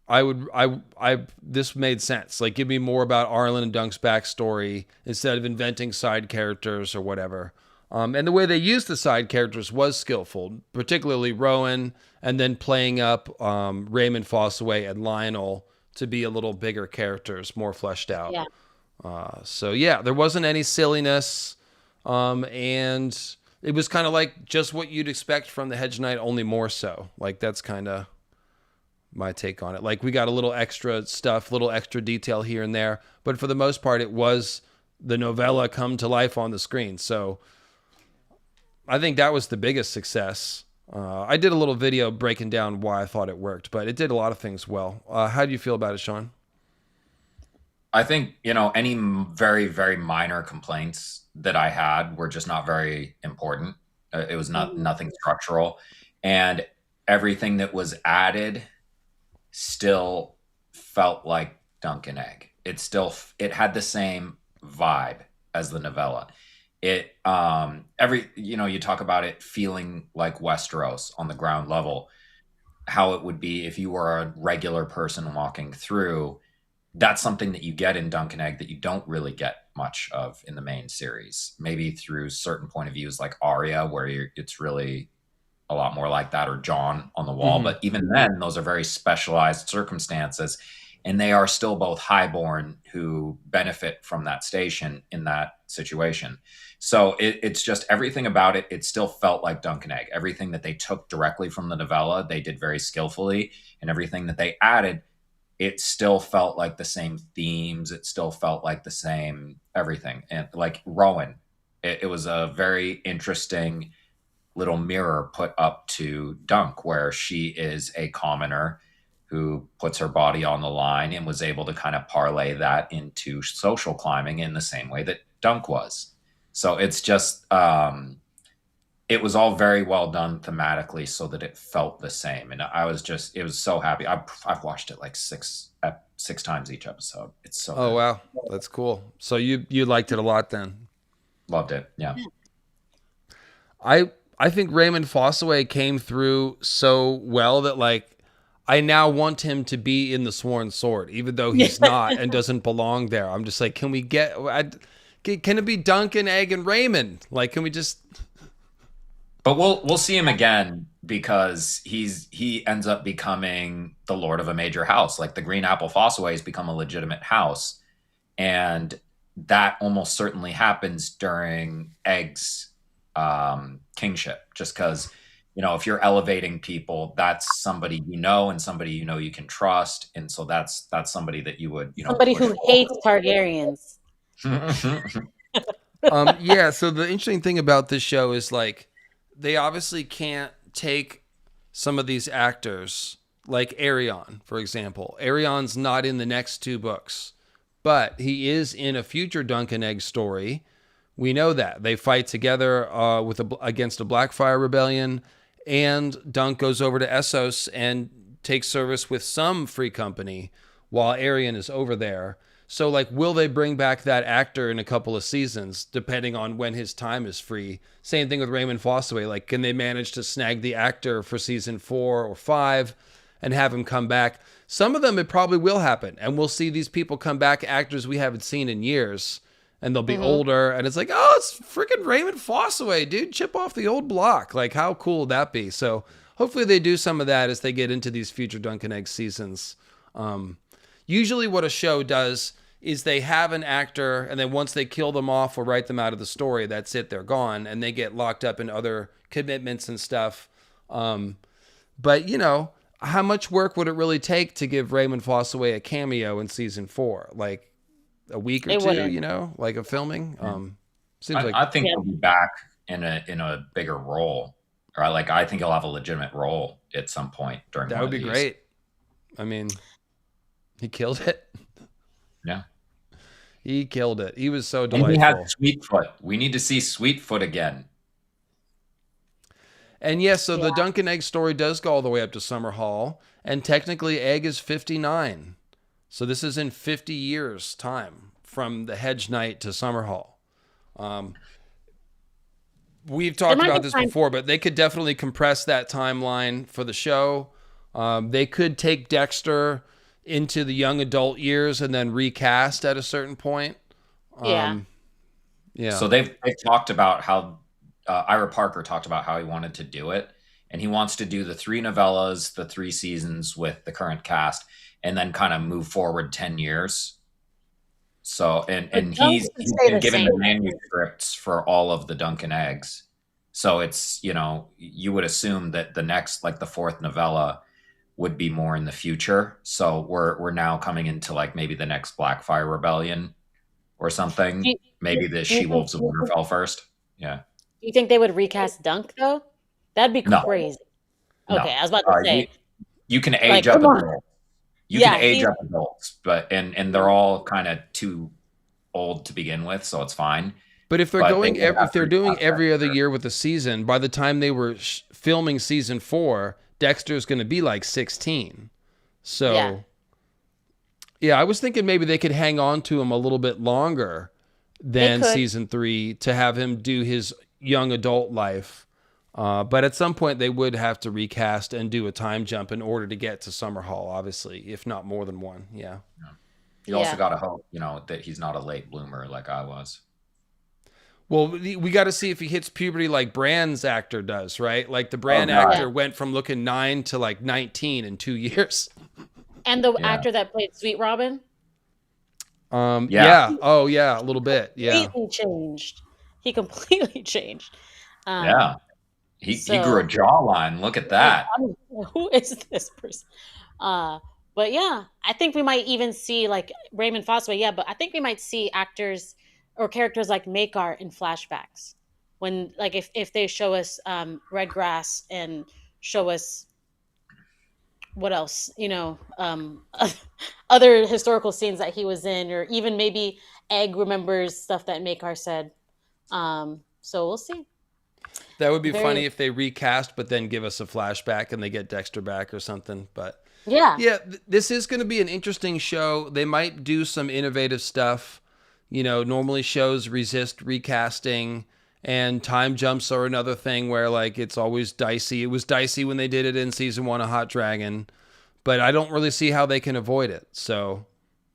this made sense. Like, give me more about Arlen and Dunk's backstory instead of inventing side characters or whatever. And the way they used the side characters was skillful, particularly Rowan, and then playing up Raymond Fossaway and Lionel to be a little bigger characters, more fleshed out. Yeah. There wasn't any silliness, and it was kind of like just what you'd expect from the Hedge Knight, only more so. Like, that's kind of my take on it. Like, we got a little extra stuff, little extra detail here and there, but for the most part, it was the novella come to life on the screen. So I think that was the biggest success. I did a little video breaking down why I thought it worked, but it did a lot of things well. How do you feel about it, Sean? I think, any very, very minor complaints that I had were just not very important. It was nothing structural. And everything that was added still felt like Dunk and Egg. It had the same vibe as the novella. It you talk about it feeling like Westeros on the ground level, how it would be if you were a regular person walking through. That's something that you get in Dunk and Egg that you don't really get much of in the main series. Maybe through certain point of views like Arya, where it's really a lot more like that, or Jon on the Wall. But even then, those are very specialized circumstances. and they are still both highborn who benefit from that station in that situation. So it's just everything about it. It still felt like Dunk and Egg. Everything that they took directly from the novella, they did very skillfully, and everything that they added, it still felt like the same themes. It still felt like the same everything. And like Rowan, it was a very interesting little mirror put up to Dunk, where she is a commoner who puts her body on the line and was able to kind of parlay that into social climbing in the same way that Dunk was. So it's just, it was all very well done thematically so that it felt the same. And it was so happy. I've watched it like six times each episode. It's so Oh, good. wow. That's cool. So you liked it a lot then. Loved it. Yeah. I think Raymond Fossaway came through so well that like I now want him to be in the Sworn Sword, even though he's not and doesn't belong there. I'm just like, can it be Duncan, Egg, and Raymond? Like, can we just? But we'll see him again because he ends up becoming the lord of a major house. Like the Green Apple Fossaways become a legitimate house, and that almost certainly happens during Egg's kingship, just because, you know, if you're elevating people, that's somebody you know and somebody you know you can trust, and so that's somebody that you would, you know, Somebody who hates Targaryens. Yeah. So the interesting thing about this show is like they obviously can't take some of these actors, like Aerion, for example. Aerion's not in the next two books, but he is in a future Dunk and Egg story. We know that they fight together against a Blackfire rebellion, and Dunk goes over to Essos and takes service with some free company while Aerion is over there. So, like, will they bring back that actor in a couple of seasons, depending on when his time is free? Same thing with Raymond Fossaway. Like, can they manage to snag the actor for season 4 or 5 and have him come back? Some of them, it probably will happen, and we'll see these people come back, actors we haven't seen in years. And they'll be older, and it's like, oh, it's freaking Raymond Fossaway, dude. Chip off the old block. Like, how cool would that be? So hopefully they do some of that as they get into these future Dunk and Egg seasons. Usually what a show does is they have an actor, and then once they kill them off or write them out of the story, that's it. They're gone, and they get locked up in other commitments and stuff. But, you know, how much work would it really take to give Raymond Fossaway a cameo in season 4? Like, a week or two, wouldn't. you know, like a filming. Seems like I think he'll be back in a bigger role, or I think he'll have a legitimate role at some point during. That would be great. I mean, he killed it. Yeah, he killed it. He was so delightful. And he had Sweetfoot. We need to see Sweetfoot again. And yes, so the Dunk and Egg story does go all the way up to Summerhall, and technically Egg is 59. So this is in 50 years' time from the Hedge Knight to Summerhall. We've talked about this before, but they could definitely compress that timeline for the show. They could take Dexter into the young adult years and then recast at a certain point. Yeah. So they've talked about how Ira Parker talked about how he wanted to do it, and he wants to do the 3 novellas, the 3 seasons with the current cast, and then kind of move forward 10 years. So, and he's been given the manuscripts for all of the Dunk and Eggs. So it's, you know, you would assume that the next, like the 4th novella would be more in the future. So we're now coming into like maybe the next Blackfire Rebellion or something. Maybe the She-Wolves of Winterfell first. Yeah. You think they would recast Dunk though? That'd be crazy. No. Okay, I was about to say. You can age up adults. You can age up adults, but and they're all kind of too old to begin with, so it's fine. But if they're doing every other year with a season, by the time they were filming season 4, Dexter's going to be like 16. So, yeah, I was thinking maybe they could hang on to him a little bit longer than season 3 to have him do his young adult life. But at some point they would have to recast and do a time jump in order to get to Summerhall, obviously, if not more than one. Yeah. You also got to hope, you know, that he's not a late bloomer like I was. Well, we got to see if he hits puberty like Bran's actor does, right? Like the Bran actor went from looking 9 to like 19 in 2 years. And the Yeah. actor that played Sweet Robin Yeah. Oh, yeah. A little bit. Yeah. completely changed. He completely changed. Yeah. He grew a So jawline. Look at like, that. who is this person? Uh, but yeah, I think we might even see like Raymond Fossway. Yeah, but I think we might see actors or characters like Makar in flashbacks when, like, if they show us Red Grass and show us what else, other historical scenes that he was in, or even maybe Egg remembers stuff that Makar said. So we'll see. That would be Very, funny if they recast, but then give us a flashback and they get Dexter back or something. But yeah, yeah, this is going to be an interesting show. They might do some innovative stuff. Normally shows resist recasting, and time jumps are another thing where like it's always dicey. It was dicey when they did it in season 1 of Hot Dragon, but I don't really see how they can avoid it. So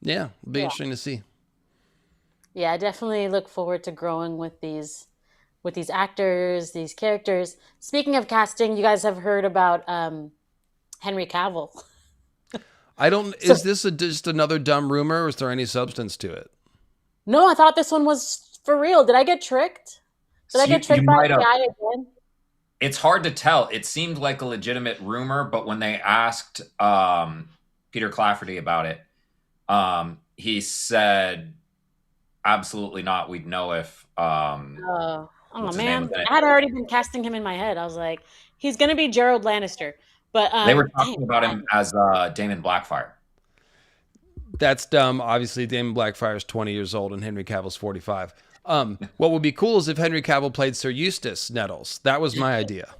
yeah, it'll be yeah, interesting to see. yeah. I definitely look forward to growing with these actors, these characters. Speaking of casting, you guys have heard about Henry Cavill. I don't. So Is this just another dumb rumor, or is there any substance to it? no, I thought this one was for real. Did I get tricked? Did I So get you tricked by might have. AI again? It's hard to tell. It seemed like a legitimate rumor, but when they asked Peter Clafferty about it, he said, "Absolutely not. We'd know if Oh what's his name was man, in it." I had already been casting him in my head. I was like, he's gonna be Gerald Lannister. But They were dang, talking about him as Damon Blackfire. That's dumb. Obviously, Damon Blackfire's 20 years old and Henry Cavill's 45. What would be cool is if Henry Cavill played Sir Eustace Nettles. That was my idea.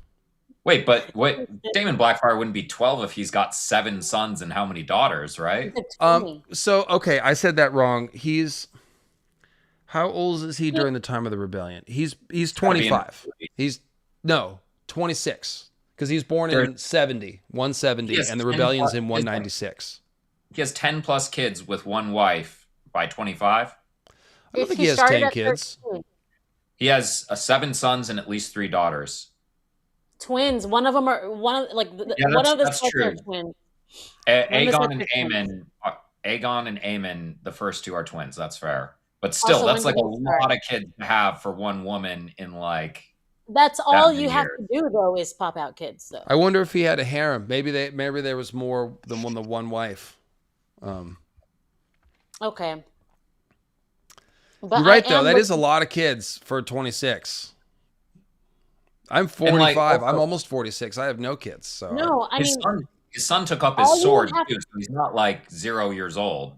Wait, but what? Damon Blackfire wouldn't be 12 if he's got 7 sons and how many daughters, right? he's a 20. Okay, I said that wrong. How old is he during the time of the rebellion? He's Gotta be in 25. He's 26 because he's born There- in 170, Yes, and the 10 rebellion's plus- in 196. He has 10 plus kids with one wife by 25. I don't If think he he has started 10 at kids. 13, He has 7 sons and at least 3 daughters. twins. One of them are one of like Yeah, one of the that's sets are true. twins. One of the Aegon sets and are twins. Aegon and Aemon, the first 2 are twins. That's fair. But still, Also, that's when like a did they start? lot of kids to have for one woman in like That's that all many you have years. to do though is pop out kids though. I wonder if he had a harem. Maybe there was more than one wife. Okay. But You're right I though. am That is a looking, lot of kids for 26. I'm And like 45. I'm also, almost 46. I have no kids, so no, I mean his son took up all his you sword have too, so he's not like 0 years old.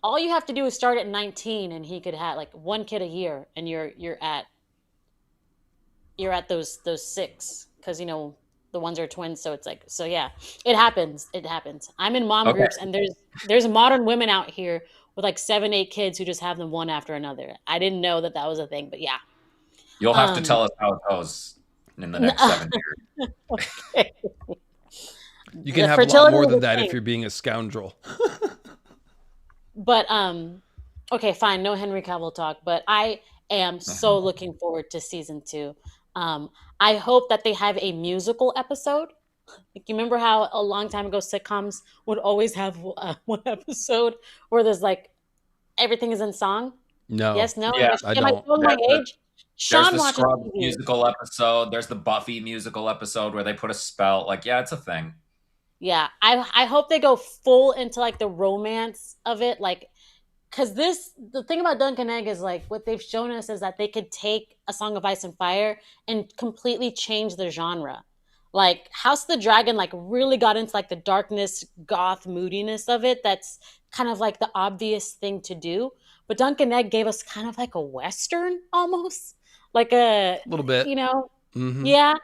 all you have to do is start at 19 and he could have like one kid a year and you're at those 6 cuz the ones are twins, so it's like, so yeah, it happens. I'm in mom Okay, groups and there's modern women out here with like 7 8 kids who just have them one after another. I didn't know that was a thing, but yeah. you'll have to um tell us how it goes in the next 7 years. okay. you can The have a lot fertility more is than a that if thing. you're being a scoundrel. But okay, fine, no Henry Cavill talk, but I am so looking forward to season 2. I hope that they have a musical episode. Like, you remember how a long time ago sitcoms would always have one episode where there's like everything is in song? No, Yes, no? Yeah, I Am I don't. showing my age? there's Sean the watches Scrubs TV. musical episode. There's the Buffy musical episode where they put a spell. Like, yeah, it's a thing. Yeah, I hope they go full into like the romance of it, like, because the thing about Duncan Egg is like what they've shown us is that they could take A Song of Ice and Fire and completely change the genre. Like House of the Dragon, like really got into like the darkness, goth moodiness of it. That's kind of like the obvious thing to do. But Duncan Egg gave us kind of like a western almost, like A little bit. Mm-hmm. yeah.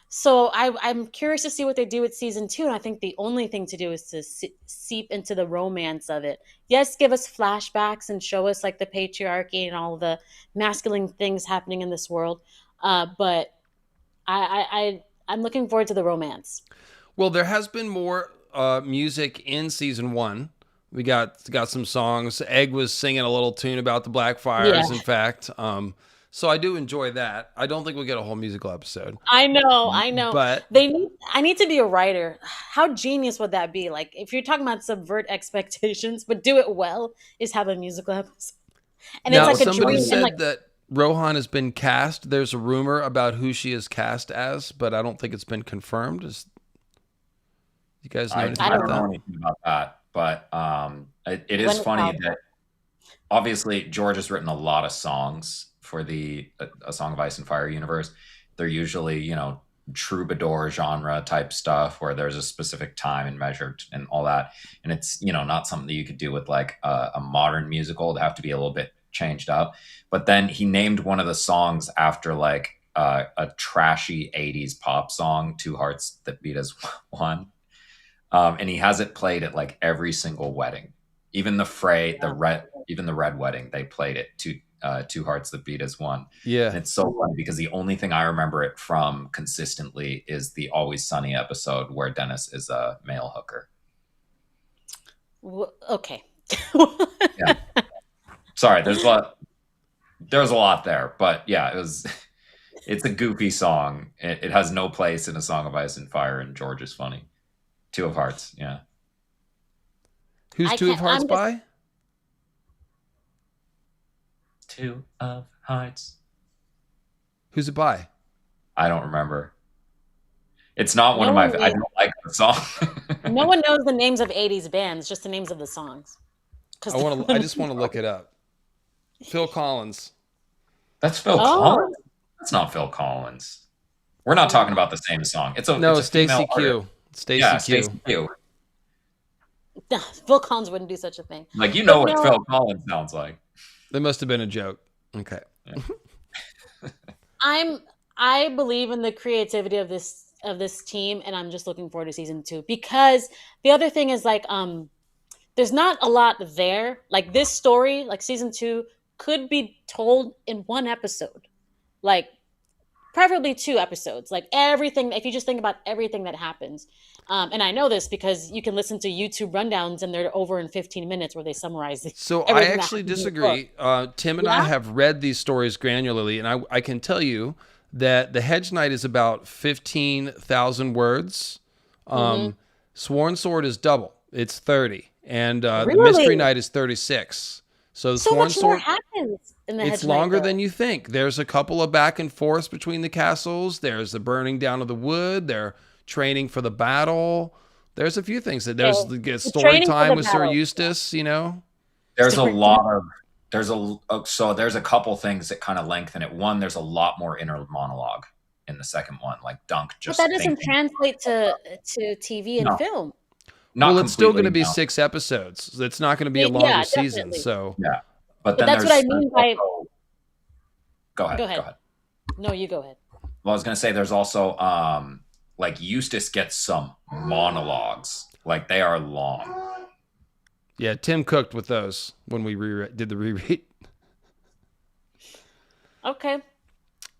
So I'm curious to see what they do with season 2, and I think the only thing to do is to seep into the romance of it. Yes, give us flashbacks and show us like the patriarchy and all the masculine things happening in this world, but I'm looking forward to the romance. Well, there has been more music in season 1. We got some songs. Egg was singing a little tune about the Blackfires, Yeah, in fact. So I do enjoy that. I don't think we'll get a whole musical episode. I know, I know. But I need to be a writer. How genius would that be? Like if you're talking about subvert expectations, but do it well, is have a musical episode. And it's now like a somebody dream. said And like that Rohan has been cast. There's a rumor about who she is cast as, but I don't think it's been confirmed. You guys know anything I about don't know that? anything about that, but it is when funny that obviously George has written a lot of songs for the A Song of Ice and Fire universe. They're usually, troubadour genre type stuff where there's a specific time and measured and all that. And it's, not something that you could do with like a modern musical. It'd have to be a little bit changed up. But then he named one of the songs after like a trashy 80s pop song, Two Hearts That Beat as One. And he has it played at like every single wedding. Even the red wedding, they played it Two Hearts That Beat as One. Yeah. And it's so funny because the only thing I remember it from consistently is the Always Sunny episode where Dennis is a male hooker. okay. Yeah. Sorry, there's a lot there, but yeah, it's a goofy song. It has no place in A Song of Ice and Fire, and George is funny. Two of Hearts, yeah. Who's Two of Hearts by? Two of Hearts. Who's it by? I don't remember. It's not one of my. I don't like the song. No one knows the names of 80s bands, just the names of the songs. I just want to look it up. Phil Collins. That's Phil Collins. That's not Phil Collins. We're not talking about the same song. It's Stacey Q. Stacey Q. Phil Collins wouldn't do such a thing. Like what Phil Collins sounds like. That must have been a joke. Okay. Yeah. I believe in the creativity of this team, and I'm just looking forward to season 2 because the other thing is like there's not a lot there. Like this story, like season 2 could be told in one episode. Like preferably 2 episodes. Like everything, if you just think about everything that happens. And I know this because you can listen to YouTube rundowns and they're over in 15 minutes where they summarize it. So I actually disagree. Tim and I have read these stories granularly, and I can tell you that The Hedge Knight is about 15,000 words. Sworn Sword is double. It's 30. And the Mystery Knight is 36. So the Sworn much Sword more happens in the Hedge Knight. It's longer than you think. There's a couple of back and forths between the castles. There's the burning down of the wood. They're training for the battle. There's a few things that there's the story time with Sir Eustace. There's a lot of there's a couple things that kind of lengthen it. One, there's a lot more inner monologue in the second one, like Dunk just. But that doesn't translate to TV and film. Well, it's still going to be 6 episodes. It's not going to be a longer season. So yeah, but that's what I mean by. Go ahead. No, you go ahead. Well, I was going to say there's also like Eustace gets some monologues, like they are long. Yeah, Tim cooked with those when we did the reread. Okay.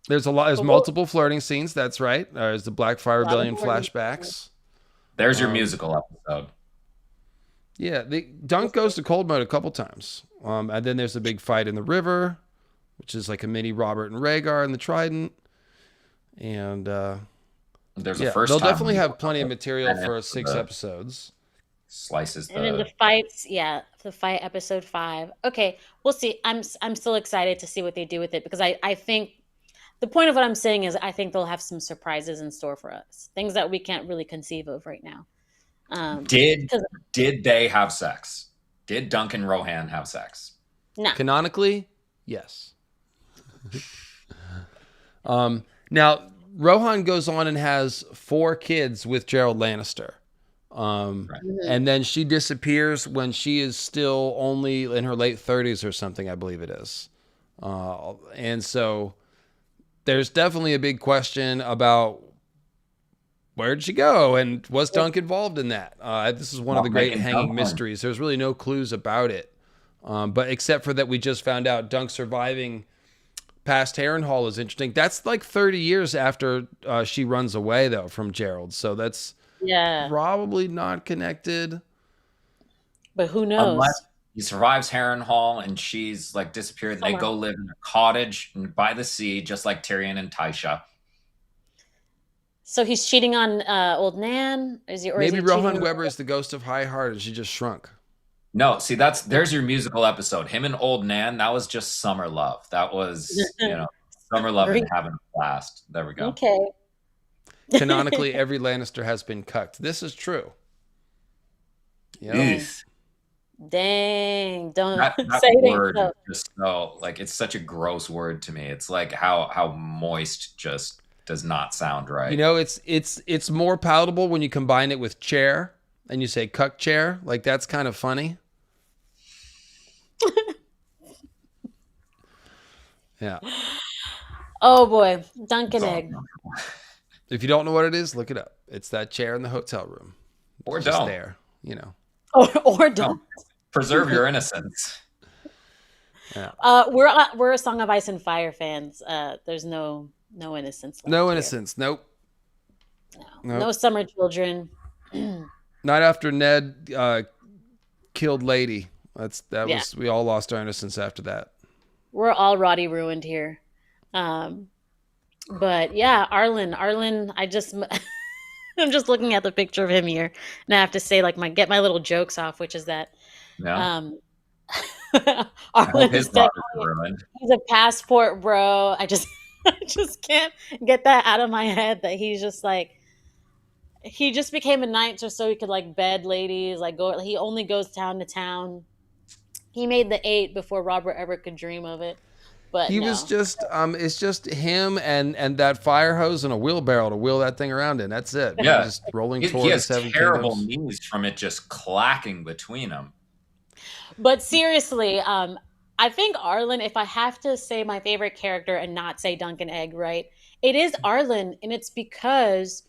There's multiple flirting scenes. That's right. There's the Blackfire Rebellion flashbacks. There's your musical episode. Yeah, Dunk goes to cold mode a couple times. And then there's a big fight in the river, which is like a mini Robert and Rhaegar and the Trident. And there's a first time. They'll definitely have plenty of material for 6 episodes. Slices and then the fights, the fight episode 5. Okay, we'll see. I'm still excited to see what they do with it because I think the point of what I'm saying is I think they'll have some surprises in store for us, things that we can't really conceive of right now. Did they have sex? Did Dunk and Rohan have sex? No. Canonically, yes. Now Rohan goes on and has 4 kids with Gerald Lannister. And then she disappears when she is still only in her late 30s or something, I believe it is. And so there's definitely a big question about where'd she go and was Dunk involved in that? This is one of the great hanging mysteries. There's really no clues about it. But except for that we just found out Dunk surviving past Harrenhal is interesting. That's like 30 years after she runs away, though, from Gerald. So that's probably not connected. But who knows? he survives Harrenhal, and she's like disappeared. They go Summerhall. live in a cottage by the sea, just like Tyrion and Tysha. So he's cheating on old Nan? Or is Maybe he cheating Rohan on? Weber is the ghost of High Heart and she just shrunk. No, see, there's your musical episode. Him and Old Nan, that was just summer love. That was, summer love and Great. having a blast. There we go. Okay. Canonically, every Lannister has been cucked. This is true. Yeah. Eesh. Dang! Don't That say it ain't word so. is just so like it's such a gross word to me. It's like how moist just does not sound right. It's more palatable when you combine it with chair and you say cuck chair. Like that's kind of funny. Yeah. Oh boy, Dunkin' Egg. If you don't know what it is, look it up. It's that chair in the hotel room. Or It's just don't. there, Or don't. Preserve your innocence. Yeah. We're a Song of Ice and Fire fans. There's no innocence. Left No here. innocence. Nope. No summer children. Not after Ned killed Lady. We all lost our innocence after that. We're all Roddy ruined here. But yeah, Arlen, I'm just looking at the picture of him here, and I have to say, like, get my little jokes off, which is that Yeah. Arlen His is daughter's definitely, ruined. he's a passport bro. I just can't get that out of my head that he's just like, he just became a knight just so he could like bed ladies, like he only goes town to town. He made the 8 before Robert ever could dream of it. But He no. was just it's just him and that fire hose and a wheelbarrow to wheel that thing around in. That's it. Yeah. Just rolling He toward the has Seven terrible Kingdoms. knees from it just clacking between them. But seriously, I think Arlen, if I have to say my favorite character and not say Duncan Egg, right? It is Arlen, and it's because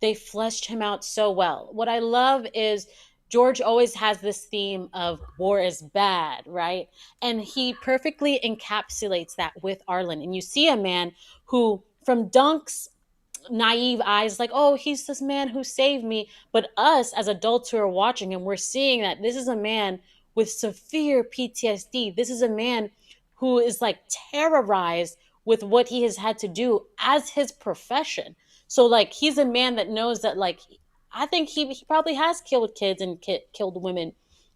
they fleshed him out so well. What I love is George always has this theme of war is bad, right? And he perfectly encapsulates that with Arlen. And you see a man who, from Dunk's naive eyes, like, oh, he's this man who saved me. But us as adults who are watching him, we're seeing that this is a man with severe PTSD. This is a man who is like terrorized with what he has had to do as his profession. So like he's a man that knows that like I think he probably has killed kids and killed women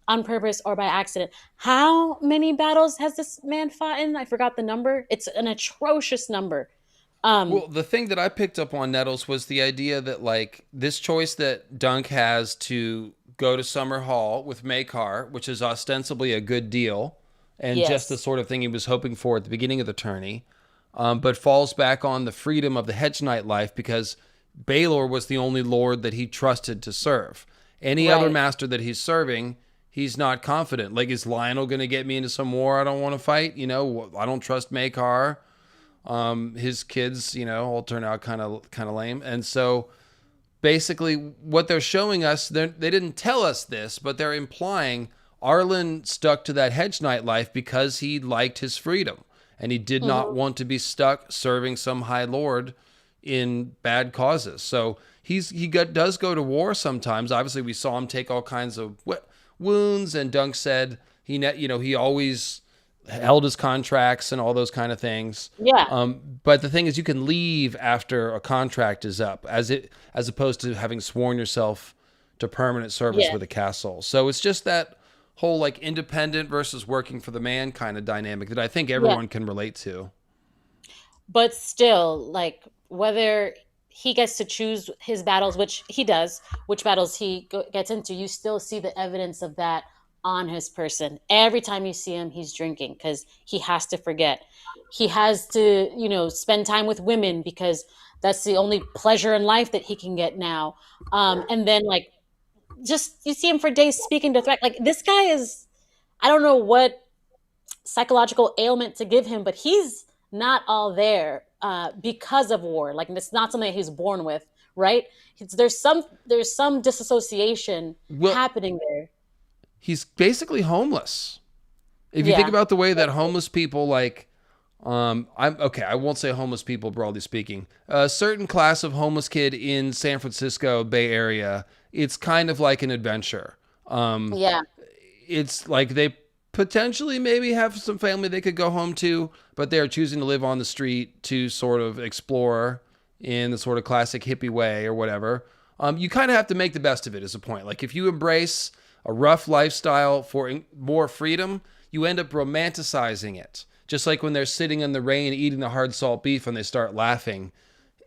on purpose or by accident. How many battles has this man fought in? I forgot the number. It's an atrocious number. Well, the thing that I picked up on Nettles was the idea that like this choice that Dunk has to go to Summer Hall with Maekar, which is ostensibly a good deal and Yes. just the sort of thing he was hoping for at the beginning of the tourney, but falls back on the freedom of the Hedge Knight life because Baelor was the only lord that he trusted to serve. Any other Right. master that he's serving, he's not confident. Like, is Lionel going to get me into some war I don't want to fight? I don't trust Maekar. His kids, all turn out kind of lame. And so basically what they're showing us, they didn't tell us this, but they're implying Arlen stuck to that Hedge Knight life because he liked his freedom and he did not want to be stuck serving some high lord in bad causes. So he does go to war sometimes. Obviously, we saw him take all kinds of wounds, and Dunk said he always held his contracts and all those kind of things. Yeah. But the thing is, you can leave after a contract is up, as opposed to having sworn yourself to permanent service with a castle. So it's just that whole like independent versus working for the man kind of dynamic that I think everyone can relate to. But still, like, whether he gets to choose his battles, which he does, which battles he gets into, you still see the evidence of that on his person. Every time you see him, he's drinking because he has to forget. He has to, spend time with women because that's the only pleasure in life that he can get now. And then, like, just you see him for days speaking to threat. Like, this guy is, I don't know what psychological ailment to give him, but he's not all there because of war. Like, it's not something that he's born with, right? There's some disassociation happening there. He's basically homeless. If you think about the way that homeless people like, I won't say homeless people broadly speaking. A certain class of homeless kid in San Francisco Bay Area, it's kind of like an adventure. It's like they potentially maybe have some family they could go home to, but they're choosing to live on the street to sort of explore in the sort of classic hippie way or whatever. You kind of have to make the best of it, is a point. Like if you embrace a rough lifestyle for more freedom, you end up romanticizing it. Just like when they're sitting in the rain eating the hard salt beef and they start laughing.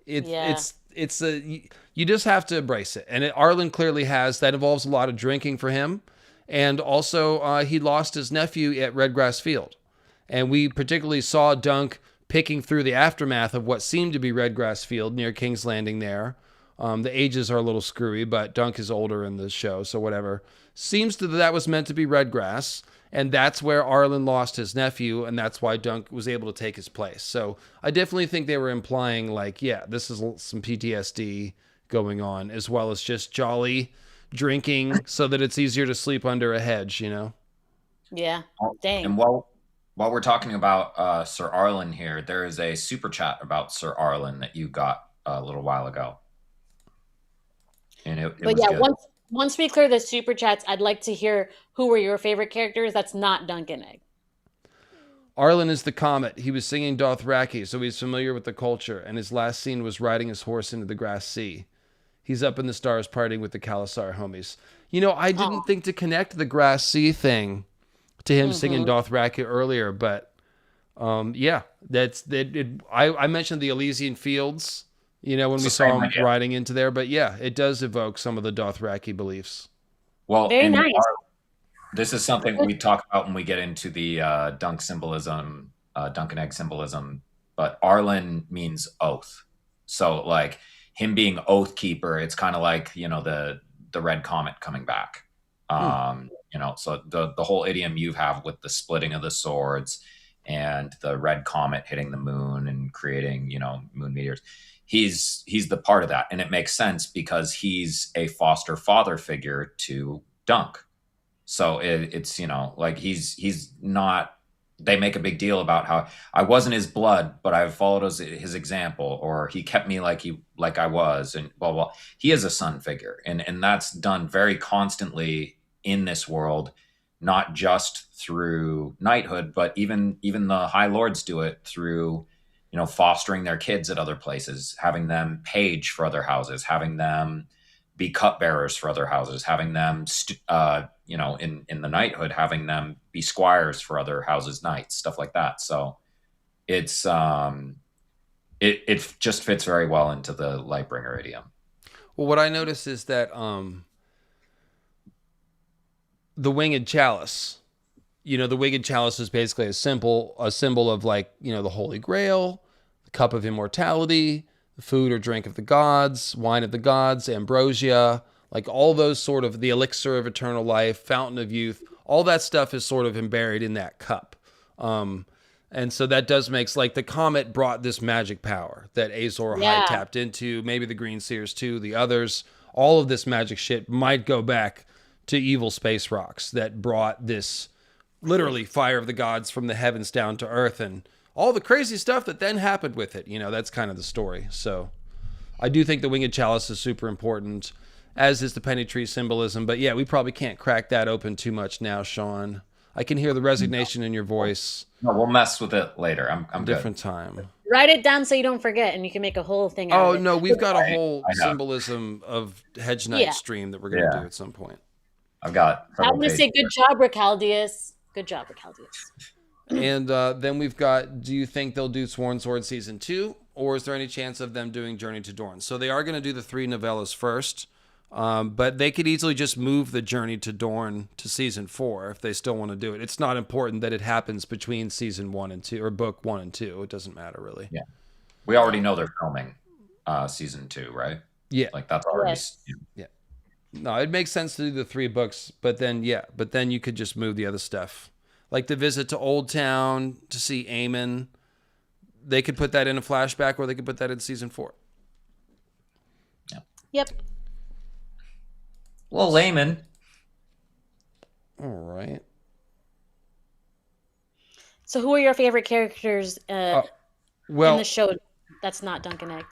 Yeah. It's a you just have to embrace it, and Arlen clearly has. That involves a lot of drinking for him, and also he lost his nephew at Redgrass Field, and we particularly saw Dunk picking through the aftermath of what seemed to be Redgrass Field near King's Landing. There, the ages are a little screwy, but Dunk is older in the show, so whatever. Seems that was meant to be Redgrass. And that's where Arlen lost his nephew, and that's why Dunk was able to take his place. So I definitely think they were implying, like, yeah, this is some PTSD going on, as well as just jolly drinking so that it's easier to sleep under a hedge, you know? Yeah. Dang. And while we're talking about Sir Arlen here, there is a super chat about Sir Arlen that you got a little while ago, and it But was yeah, good. once we clear the super chats, I'd like to hear who were your favorite characters. That's not Dunk and Egg. Arlen is the comet. He was singing Dothraki, so he's familiar with the culture, and his last scene was riding his horse into the grass sea. He's up in the stars partying with the Khalasar homies. You know, I didn't think to connect the grass sea thing to him singing Dothraki earlier, but yeah, that's that. I mentioned the Elysian Fields, you know, when we saw him riding into there, but yeah, it does evoke some of the Dothraki beliefs. Well, Very and nice. this is something we talk about when we get into the Dunk symbolism, Dunk and Egg symbolism. But Arlen means oath, so like him being oath keeper, it's kind of like, you know, the red comet coming back. You know, so the whole idiom you have with the splitting of the swords and the red comet hitting the moon and creating, you know, moon meteors. He's the part of that, and it makes sense because he's a foster father figure to Dunk. So it's, you know, like he's not. They make a big deal about how I wasn't his blood, but I followed his example, or he kept me like I was, and blah blah. He is a son figure, and that's done very constantly in this world, not just through knighthood, but even the High Lords do it through, you know, fostering their kids at other places, having them page for other houses, having them be cupbearers for other houses, having them, you know, in the knighthood, having them be squires for other houses, knights, stuff like that. So it's it just fits very well into the Lightbringer idiom. Well, what I noticed is that the winged chalice, you know, the winged chalice is basically a symbol of, like, you know, the Holy Grail, the cup of immortality, the food or drink of the gods, wine of the gods, ambrosia, like all those sort of the elixir of eternal life, fountain of youth, all that stuff is sort of buried in that cup. And so that does makes, like, the comet brought this magic power that Azor Ahai tapped into, maybe the Green Seers too, the others, all of this magic shit might go back to evil space rocks that brought this literally fire of the gods from the heavens down to earth, and all the crazy stuff that then happened with it. You know, that's kind of the story. So I do think the winged chalice is super important, as is the penny tree symbolism. But yeah, we probably can't crack that open too much now, Sean. I can hear the resignation in your voice. No, we'll mess with it later. I'm Different good. time. Write it down so you don't forget, and you can make a whole thing out of it. Oh no, we've got a whole symbolism of Hedge Knight stream that we're going to do at some point. I've got. I want to say good job, Ricaldius. Good job, Ricaldius. And then we've got, do you think they'll do Sworn Sword Season 2? Or is there any chance of them doing Journey to Dorne? So they are going to do the 3 novellas first. But they could easily just move the Journey to Dorne to Season 4 if they still want to do it. It's not important that it happens between Season 1 and 2, or Book 1 and 2. It doesn't matter, really. Yeah. We already know they're filming Season 2, right? Yeah. Like, that's already... Yes. Yeah. No, it makes sense to do the 3 books, but then you could just move the other stuff. Like the visit to Old Town to see Aemon. They could put that in a flashback, or they could put that in Season 4. Yeah. Yep. Well, Layman. All right. So who are your favorite characters in the show that's not Dunk and Egg?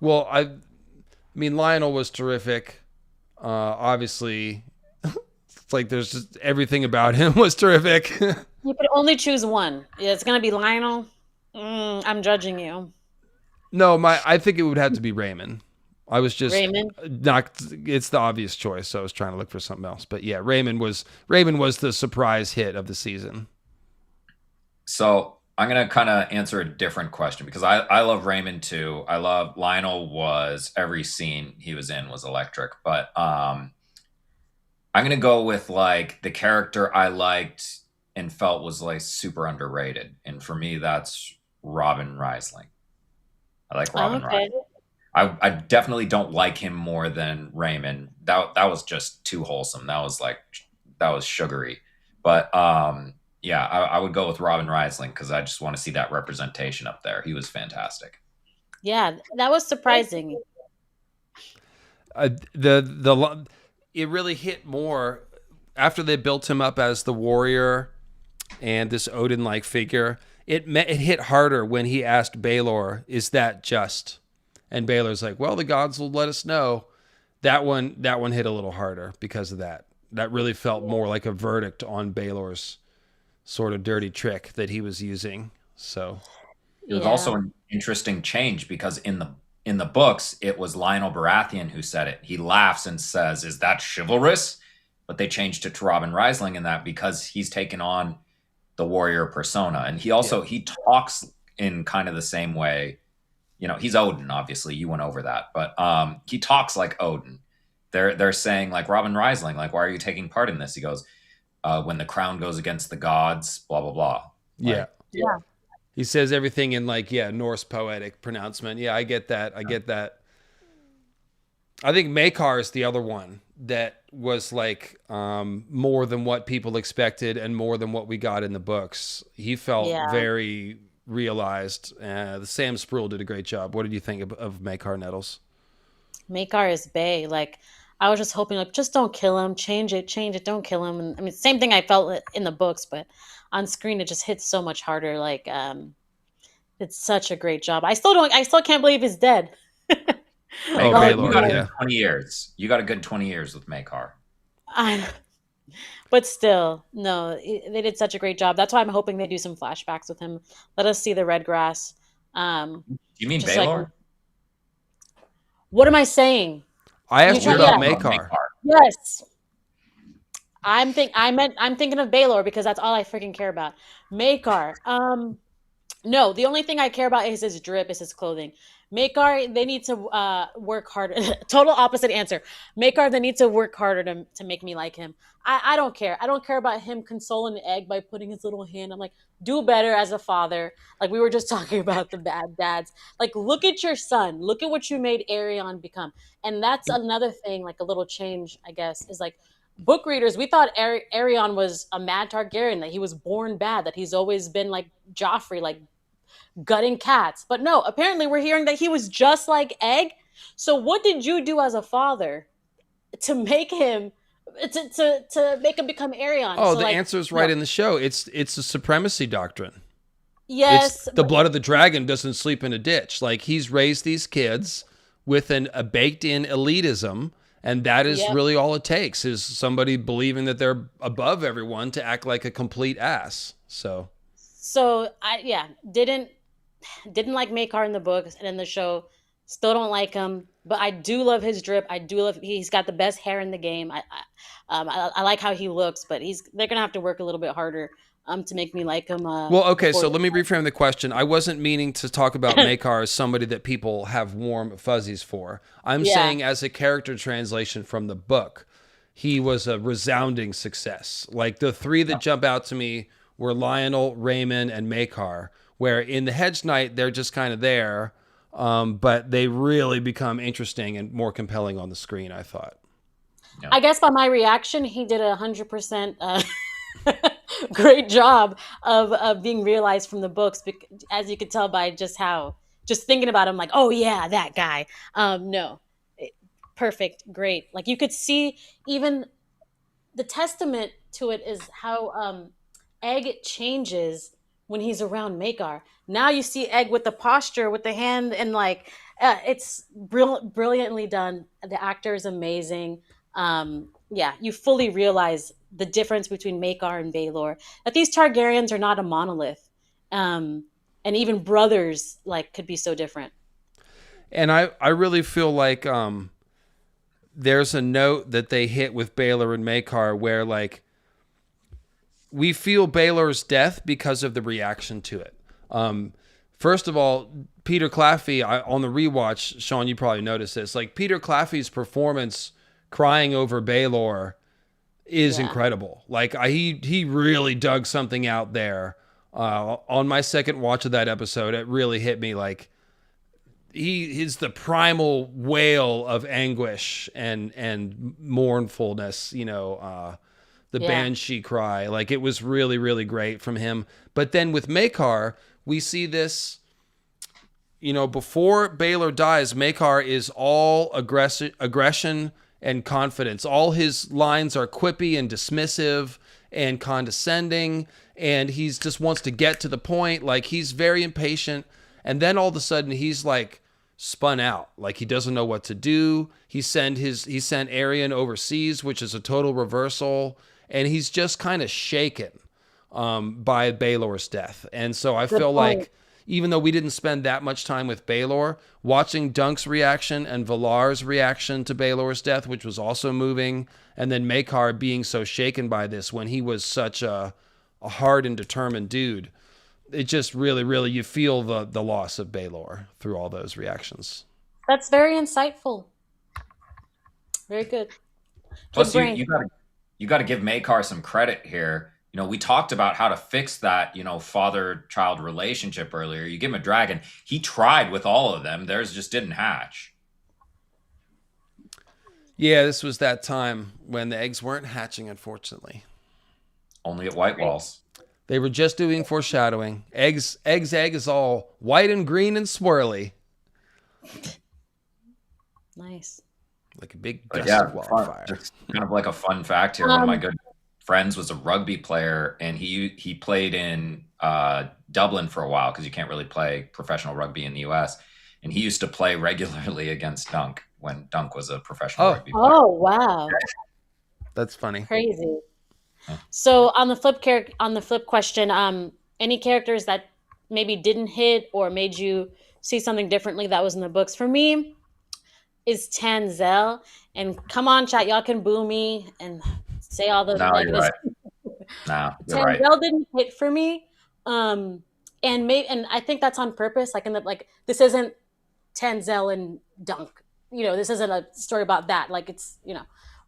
Well, I mean, Lionel was terrific. Obviously, It's like there's just everything about him was terrific. You could only choose one. Yeah, it's gonna be Lionel. I'm judging you, No, I think it would have to be Raymond. I was just Raymond. not. It's the obvious choice, so I was trying to look for something else. But yeah, Raymond was the surprise hit of the season. So I'm gonna kind of answer a different question because I love Raymond too. I love Lionel. Was every scene he was in was electric, but I'm gonna go with like the character I liked and felt was like super underrated, and for me that's Robin Reisling. I like Robin Reisling. Okay. I definitely don't like him more than Raymond. That was just too wholesome. That was sugary. But yeah, I would go with Robin Reisling because I just want to see that representation up there. He was fantastic. Yeah, that was surprising. The it really hit more after they built him up as the warrior and this Odin like figure. It hit harder when he asked Baelor, "Is that just?" And Baylor's like, "Well, the gods will let us know." That one hit a little harder because of that. That really felt more like a verdict on Baylor's sort of dirty trick that he was using. So It was Yeah. also an interesting change because in the books it was Lionel Baratheon who said it. He laughs and says, "Is that chivalrous?" But they changed it to Robin Reisling in that because he's taken on the warrior persona, and he talks in kind of the same way. He's Odin, obviously. You went over that, but he talks like Odin. They're saying like Robin Reisling, like, "Why are you taking part in this?" He goes, "When the crown goes against the gods, blah blah blah." yeah, Like, Yeah. he says everything in like Norse poetic pronouncement. Yeah, I get that. I get that. I think Makar is the other one that was like more than what people expected and more than what we got in the books. He felt Yeah. very realized. The Sam Spruill did a great job. What did you think of Makar Nettles? Makar is Bay. Like I was just hoping, like, just don't kill him. Change it. Don't kill him. And I mean, same thing I felt in the books, but on screen it just hits so much harder. Like, it's such a great job. I still can't believe he's dead. Oh, Makar, you Baylor, got a No, good yeah. 20 years. You got a good 20 years with Makar. I, but still, no, they did such a great job. That's why I'm hoping they do some flashbacks with him. Let us see the red grass. Um, Do you mean just like, Baylor? what am I saying? I You asked you try, We're yeah, about talking about Makar. Makar. yes. I'm thinking of Baylor because that's all I freaking care about. Makar. No, the only thing I care about is his drip, is his clothing. Makar, they need to work harder. Total opposite answer. Makar, they need to work harder to make me like him. I don't care. I don't care about him consoling Egg by putting his little hand. I'm like, do better as a father. Like we were just talking about the bad dads. Like, look at your son. Look at what you made Arion become. And that's another thing, like a little change, I guess, is like book readers, we thought Arion was a mad Targaryen, that he was born bad, that he's always been like Joffrey, like gutting cats. But no, apparently we're hearing that he was just like Egg. So what did you do as a father to make him to make him become Arion? Oh, So the like, answer's right no, in the show. It's a supremacy doctrine. It's yes, the but blood of the dragon doesn't sleep in a ditch. Like he's raised these kids with a baked in elitism, and that is yep. really all it takes is somebody believing that they're above everyone to act like a complete ass. So So I didn't like Makar in the books and in the show. Still don't like him, but I do love his drip. I do love he's got the best hair in the game. I like how he looks, but they're gonna have to work a little bit harder to make me like him well, okay, before. so let me reframe the question. I wasn't meaning to talk about Makar as somebody that people have warm fuzzies for. I'm Yeah, saying as a character translation from the book, he was a resounding success. Like the three that jump out to me were Lionel, Raymond, and Makar, where in the Hedge Knight, they're just kind of there, but they really become interesting and more compelling on the screen, I thought. Yeah. I guess by my reaction, he did 100% great job of being realized from the books, as you could tell by just thinking about him, like, oh yeah, that guy. No, perfect, great. Like you could see even the testament to it is how Egg changes when he's around Makar. Now you see Egg with the posture, with the hand, and it's brilliantly done. The actor is amazing. yeah, you fully realize the difference between Maekar and Baelor. That these Targaryens are not a monolith, um, and even brothers like could be so different. And I really feel like there's a note that they hit with Baelor and Maekar where like we feel Baelor's death because of the reaction to it. First of all, Peter Claffey, on the rewatch, Sean, you probably noticed this. Like Peter Claffey's performance crying over Baelor is Yeah. incredible. Like he really dug something out there. On my second watch of that episode, it really hit me. Like he is the primal wail of anguish and mournfulness. The Yeah. banshee cry. Like it was really, really great from him. But then with Maekar, we see this, before Baelor dies, Maekar is all aggression and confidence. All his lines are quippy and dismissive and condescending, and he's just wants to get to the point. Like he's very impatient. And then all of a sudden he's like spun out. Like he doesn't know what to do. He sent Arian overseas, which is a total reversal. And he's just kind of shaken by Baelor's death. And so I Good feel point. like even though we didn't spend that much time with Baelor, watching Dunk's reaction and Valar's reaction to Baelor's death, which was also moving, and then Maekar being so shaken by this when he was such a hard and determined dude, it just really, really, you feel the loss of Baelor through all those reactions. That's very insightful. Very good. Good Plus, you brain. you got to you got to give Makar some credit here. We talked about how to fix that, father-child relationship earlier. You give him a dragon. He tried with all of them. Theirs just didn't hatch. Yeah, this was that time when the eggs weren't hatching, unfortunately. Only at White Walls. They were just doing foreshadowing. Egg is all white and green and swirly. Nice. Like a big But gust yeah, of wildfire. just kind of like a fun fact here. One of my good friends was a rugby player, and he played in Dublin for a while because you can't really play professional rugby in the U.S. And he used to play regularly against Dunk when Dunk was a professional rugby player. Oh wow. That's funny. Crazy. So on the flip question, any characters that maybe didn't hit or made you see something differently that was in the books? For me, is Tanzel. And come on, chat, y'all can boo me and say all the No, you're negatives. right. No, you're right. Tanzel didn't hit for me, and I think that's on purpose. This isn't Tanzel and Dunk. This isn't a story about that. Like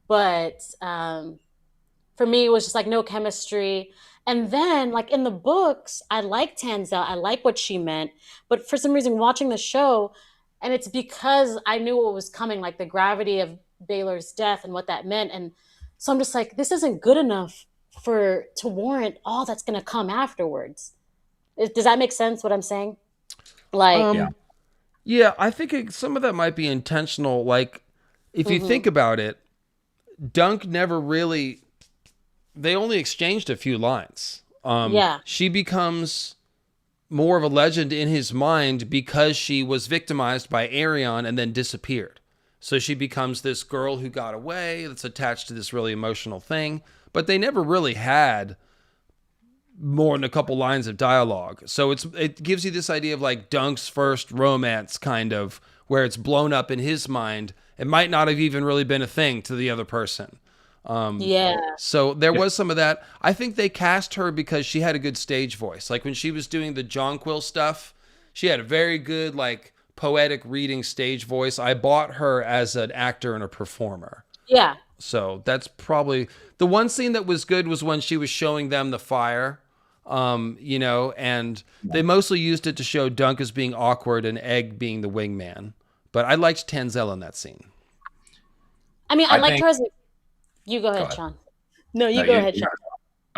but for me, it was just like no chemistry. And then, like in the books, I like Tanzel. I like what she meant. But for some reason, watching the show, and it's because I knew what was coming, like the gravity of Baylor's death and what that meant. And so I'm just like, this isn't good enough to warrant all that's going to come afterwards. Does that make sense? What I'm saying? Like, Yeah. Yeah, I think some of that might be intentional. Like, if you think about it, Dunk never really. They only exchanged a few lines. yeah, She becomes more of a legend in his mind because she was victimized by Arion and then disappeared. So she becomes this girl who got away that's attached to this really emotional thing. But they never really had more than a couple lines of dialogue. So it gives you this idea of like Dunk's first romance, kind of, where it's blown up in his mind. It might not have even really been a thing to the other person. yeah, So there was some of that. I think they cast her because she had a good stage voice. Like when she was doing the Jonquil stuff, she had a very good, like, poetic reading stage voice. I bought her as an actor and a performer. yeah. So that's probably the one scene that was good was when she was showing them the fire. And they mostly used it to show Dunk as being awkward and Egg being the wingman. But I liked Tanzel in that scene. I mean, I liked think- her as. You go ahead, ahead. Sean. No, you No, go ahead, Sean.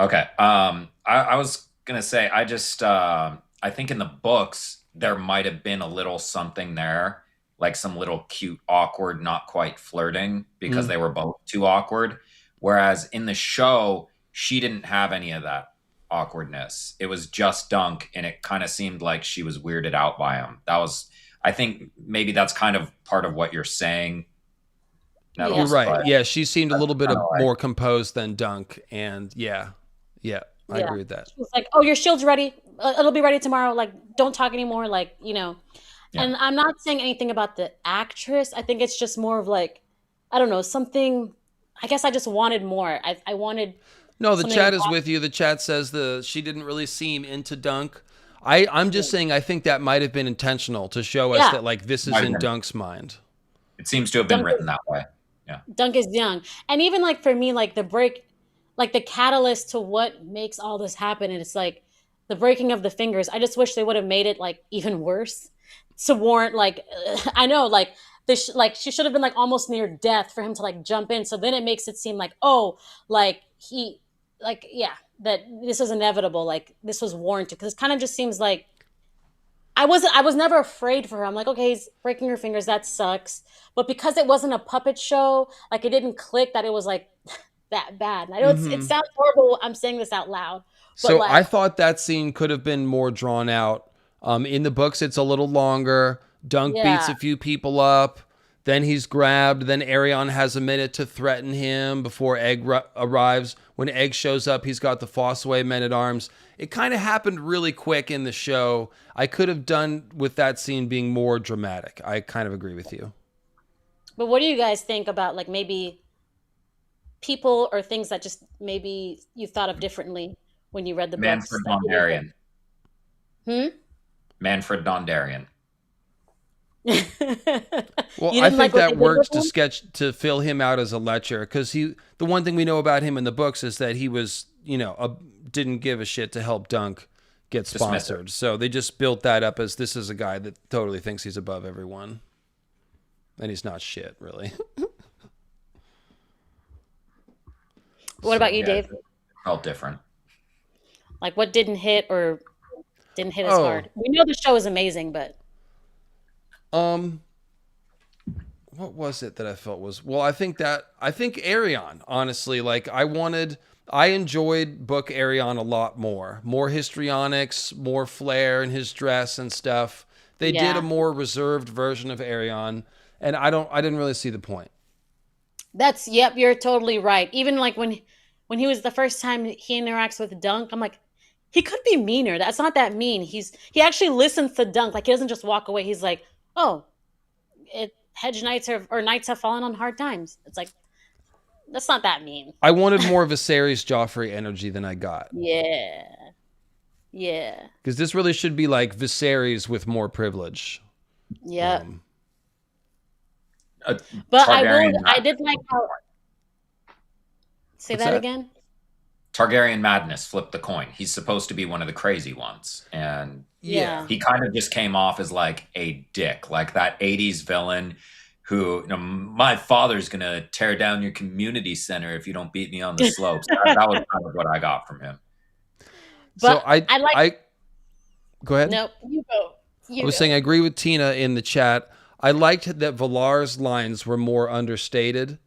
Okay. I was gonna say I think in the books there might have been a little something there, like some little cute, awkward, not quite flirting because they were both too awkward. Whereas in the show, she didn't have any of that awkwardness. It was just Dunk, and it kind of seemed like she was weirded out by him. I think maybe that's kind of part of what you're saying. You're Nettles. right. But Yeah, she seemed a little bit kind of like, more composed than Dunk, and yeah, I Yeah. agree with that. She was like, "Oh, your shield's ready. It'll be ready tomorrow. Like, don't talk anymore." Like, yeah. And I'm not saying anything about the actress. I think it's just more of like, I don't know, something. I guess I just wanted more. I wanted No, the something chat is about. with you. The chat says she didn't really seem into Dunk. I'm just saying I think that might have been intentional to show us Yeah, that like this is Might have in been. Dunk's mind. It seems to have been Dunk written is that way. Yeah. Dunk is young, and even like for me, like the break, like the catalyst to what makes all this happen, and it's like the breaking of the fingers. I just wish they would have made it like even worse to warrant like I know like this like she should have been like almost near death for him to like jump in. So then it makes it seem like oh like he like yeah that this was inevitable like this was warranted because it kind of just seems like I was never afraid for her. I'm like, okay, he's breaking her fingers. That sucks. But because it wasn't a puppet show, like it didn't click that it was like that bad. And I know it Hmm. sounds horrible. I'm saying this out loud, but So I like, thought that scene could have been more drawn out. In the books, it's a little longer. Dunk beats yeah, a few people up. Then he's grabbed. Then Arion has a minute to threaten him before Egg arrives. When Egg shows up, he's got the Fossaway men at arms. It kind of happened really quick in the show. I could have done with that scene being more dramatic. I kind of agree with you. but what do you guys think about like maybe people or things that just maybe you thought of differently when you read the books? Manfred Dondarrion. Hmm. Manfred Dondarrion. You Well, I didn't like think what they that did with worked him? to fill him out as a lecher because the one thing we know about him in the books is that he was didn't give a shit to help Dunk get Dismissive. sponsored. So they just built that up as this is a guy that totally thinks he's above everyone, and he's not shit really. What about you, Yeah, it Dave? felt different. Like what didn't hit or didn't hit as Oh, hard? We know the show is amazing, but um, what was it that I felt was well? I think Arion honestly like I enjoyed book Arion a lot more histrionics, more flair in his dress and stuff. They did a yeah. more reserved version of Arion, and I didn't really see the point. That's yep, you're totally right. Even like when he was the first time he interacts with Dunk, I'm like, he could be meaner. That's not that mean. He actually listens to Dunk. Like he doesn't just walk away. He's like, oh, hedge knights or knights have fallen on hard times. It's like that's not that mean. I wanted more of a Viserys Joffrey energy than I got Yeah, yeah, because this really should be like Viserys with more privilege. yeah. Um, A But Targaryen. I did like how. Say what's that that? again. Targaryen madness flipped the coin. He's supposed to be one of the crazy ones, and Yeah. Yeah. he kind of just came off as like a dick, like that '80s villain who, my father's gonna tear down your community center if you don't beat me on the slopes. That was kind of what I got from him. So But I like. I go ahead. Nope. You go. I You was go. saying I agree with Tina in the chat. I liked that Valar's lines were more understated.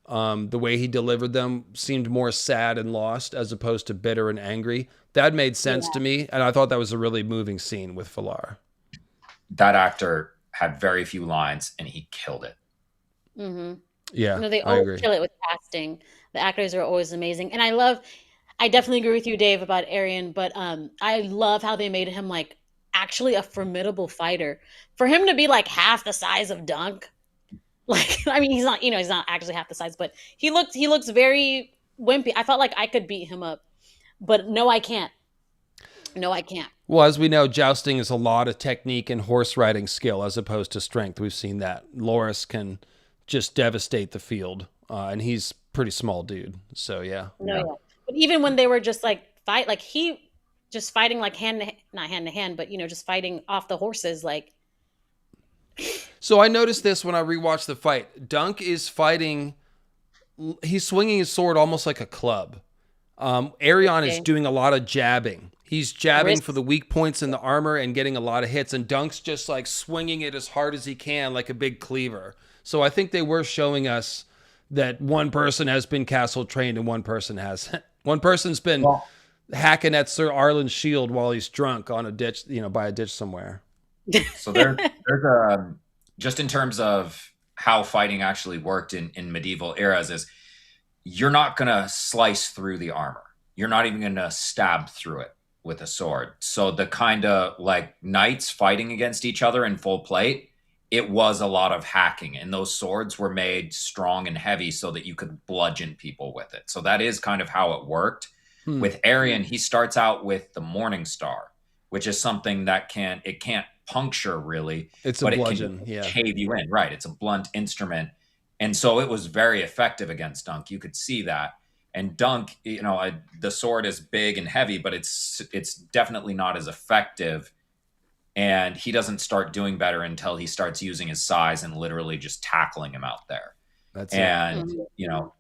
The way he delivered them seemed more sad and lost as opposed to bitter and angry. That made sense Yeah. to me, and I thought that was a really moving scene with Valar. That actor had very few lines, and he killed it. Mm-hmm. Yeah, No, they I always agree. kill it with casting. The actors are always amazing, and I definitely agree with you, Dave, about Arian. But I love how they made him like actually a formidable fighter. For him to be like half the size of Dunk, like I mean, he's not actually half the size, but he looks very wimpy. I felt like I could beat him up, but no, I can't. No, I can't. Well, as we know, jousting is a lot of technique and horse riding skill as opposed to strength. We've seen that. Loras can just devastate the field, and he's pretty small dude. So yeah. No, Yeah. yeah. But even when they were just like fight, like he just fighting like not hand to hand, but just fighting off the horses, like So I noticed this when I rewatched the fight. Dunk is fighting. He's swinging his sword almost like a club. Arion is okay, doing a lot of jabbing. He's jabbing for wrists. the weak points in the armor and getting a lot of hits, and Dunk's just like swinging it as hard as he can, like a big cleaver. So I think they were showing us that one person has been castle trained and one person hasn't. One person's been Well, hacking at Sir Arlen's shield while he's drunk on a ditch, by a ditch somewhere. so there's a just in terms of how fighting actually worked in medieval eras is you're not going to slice through the armor. You're not even going to stab through it with a sword. So the kind of like knights fighting against each other in full plate, it was a lot of hacking, and those swords were made strong and heavy so that you could bludgeon people with it. So that is kind of how it worked. With Arion, he starts out with the Morning Star, which is something that can't puncture really. It's a bludgeon, it can cave you in. Right. It's a blunt instrument. And so it was very effective against Dunk. You could see that. And Dunk, the sword is big and heavy, but it's definitely not as effective. And he doesn't start doing better until he starts using his size and literally just tackling him out there.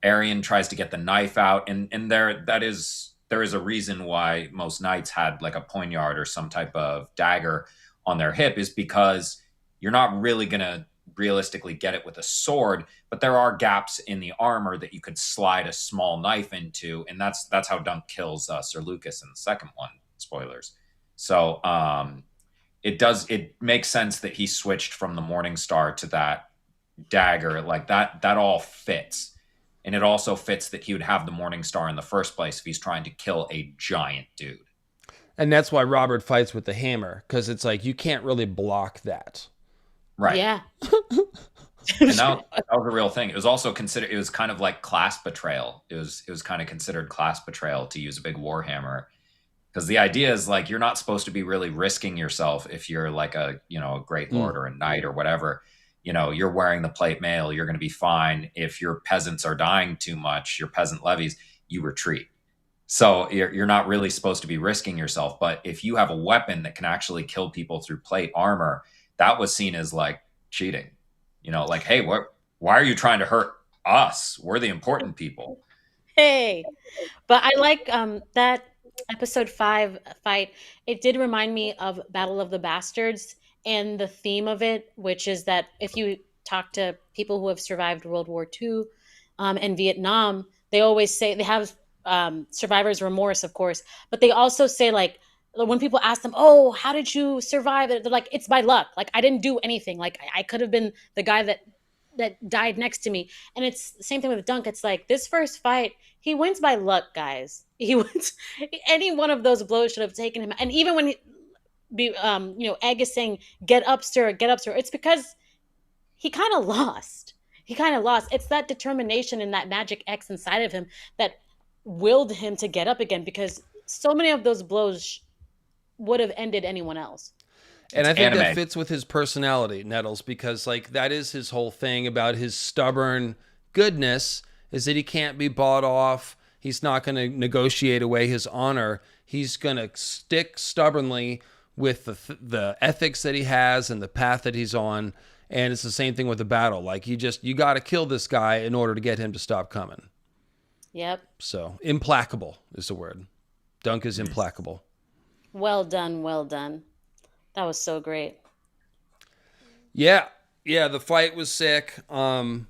Arion tries to get the knife out, and there is a reason why most knights had like a poignard or some type of dagger on their hip, is because you're not really going to realistically get it with a sword, but there are gaps in the armor that you could slide a small knife into, and that's how Dunk kills Sir Lucas in the second one. Spoilers. So it makes sense that he switched from the Morning Star to that dagger. Like that all fits. And it also fits that he would have the Morning Star in the first place if he's trying to kill a giant dude. And that's why Robert fights with the hammer, because it's like you can't really block that. Right. Yeah. And that was a real thing. It was also considered, it was kind of like class betrayal. It was kind of considered class betrayal to use a big warhammer. Because the idea is like you're not supposed to be really risking yourself if you're like a great lord or a knight or whatever. You're wearing the plate mail, you're going to be fine. If your peasants are dying too much, your peasant levies, you retreat. So you're not really supposed to be risking yourself. But if you have a weapon that can actually kill people through plate armor, that was seen as like cheating. Like, hey, why are you trying to hurt us? We're the important people. Hey, but I like that episode 5 fight. It did remind me of Battle of the Bastards and the theme of it, which is that if you talk to people who have survived World War II and Vietnam, they always say they have survivor's remorse, of course, but they also say, like, when people ask them, oh, how did you survive it? They're like, it's by luck. Like, I didn't do anything. Like, I could have been the guy that died next to me. And it's the same thing with Dunk. It's like, this first fight, he wins by luck, guys. He wins. Any one of those blows should have taken him. And even when Egg is saying, get up, sir, it's because he kind of lost. It's that determination and that magic X inside of him that willed him to get up again, because so many of those blows would have ended anyone else. And I think that fits with his personality, Nettles, because like that is his whole thing about his stubborn goodness, is that he can't be bought off. He's not going to negotiate away his honor. He's going to stick stubbornly with the ethics that he has and the path that he's on. And it's the same thing with the battle. Like you got to kill this guy in order to get him to stop coming. Yep. So implacable is the word. Dunk is implacable. Well done. That was so great. Yeah, the fight was sick. At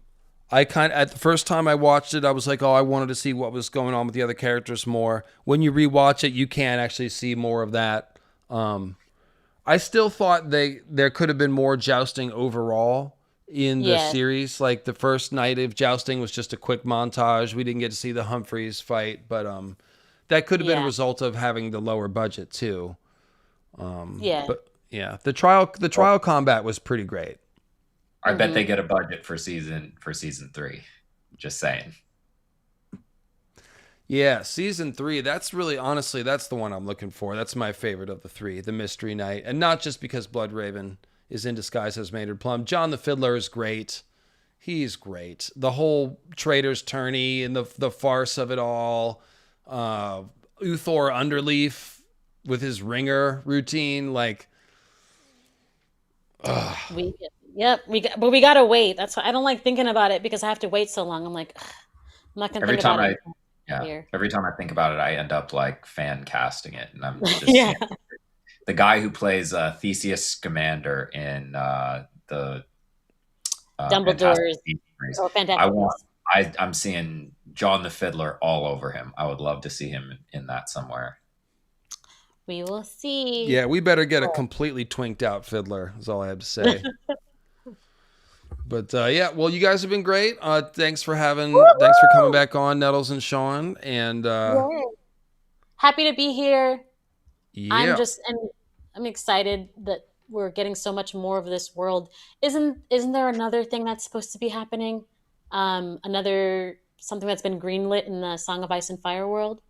the first time I watched it, I was like, oh, I wanted to see what was going on with the other characters more. When you rewatch it, you can actually see more of that. I still thought there could have been more jousting overall in the series. Like the first night of jousting was just a quick montage. We didn't get to see the Humphreys fight, but that could have been a result of having the lower budget too. But yeah, the trial combat was pretty great. I bet they get a budget for season 3. Just saying. Yeah, season 3. That's the one I'm looking for. That's my favorite of the 3, the Mystery Knight, and not just because Bloodraven is in disguise as Maynard Plum. John the Fiddler is great. He's great. The whole traitor's tourney and the farce of it all. Uthor Underleaf with his ringer routine, like. We gotta wait. That's why I don't like thinking about it, because I have to wait so long. I'm like, I'm not gonna think about it. Every time I think about it, I end up like fan casting it, and I'm just the guy who plays Theseus Scamander in the Dumbledore's Fantastic. I'm seeing John the Fiddler all over him. I would love to see him in that somewhere. We will see. Yeah, we better get a completely twinked out Fiddler, is all I have to say. But yeah, well, you guys have been great. Thanks for coming Woohoo! back on, Nettles and Sean. And Yay. Happy to be here. I'm yeah, just and I'm excited that we're getting so much more of this world. Isn't there another thing that's supposed to be happening? Another something that's been greenlit in the Song of Ice and Fire world?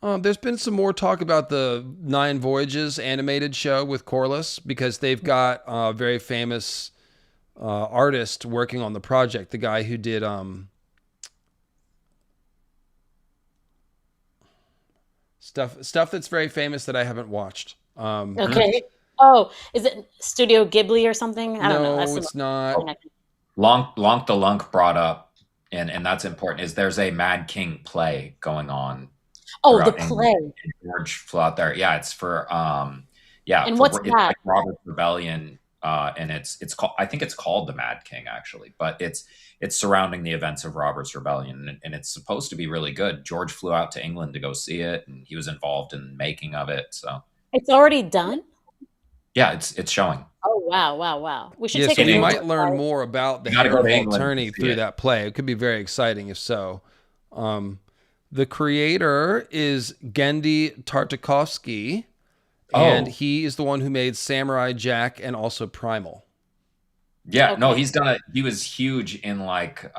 there's been some more talk about the Nine Voyages animated show with Corliss because they've got a very famous artist working on the project. The guy who did stuff that's very famous that I haven't watched. Okay. Oh, is it Studio Ghibli or something? I don't know. That's No, the it's not. Lonk the Lunk brought up, and that's important, is there's a Mad King play going on Oh, the throughout England. play. George flew out there. Yeah, it's for And what's it's that? like Robert's Rebellion, and it's called, I think it's called the Mad King actually, but it's surrounding the events of Robert's Rebellion, and it's supposed to be really good. George flew out to England to go see it, and he was involved in making of it. So It's already done? yeah, it's showing. Oh, wow, wow, wow. We should Yeah, take so a we field might trip, learn guys. more about the You gotta go to Harry England to attorney see through it. that play. It could be very exciting if so. Um, the creator is Gendy Tartakovsky, and Oh, he is the one who made Samurai Jack and also Primal. yeah, no, Okay. he was huge in like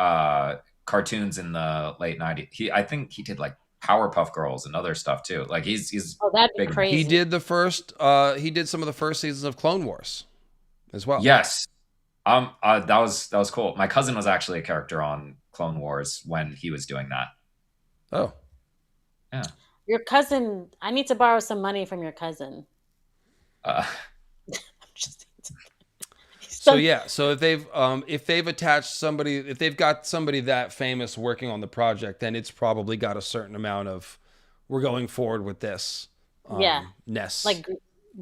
cartoons in the late 90s. I think he did like Powerpuff Girls and other stuff too. Like he's Oh, that'd be big. He crazy. did he did some of the first seasons of Clone Wars as well. Yes. That was cool. My cousin was actually a character on Clone Wars when he was doing that. Oh. Yeah. Your cousin, I need to borrow some money from your cousin. Uh, Just, So yeah, so if they've attached somebody, if they've got somebody that famous working on the project, then it's probably got a certain amount of we're going forward with this yeah, ness. like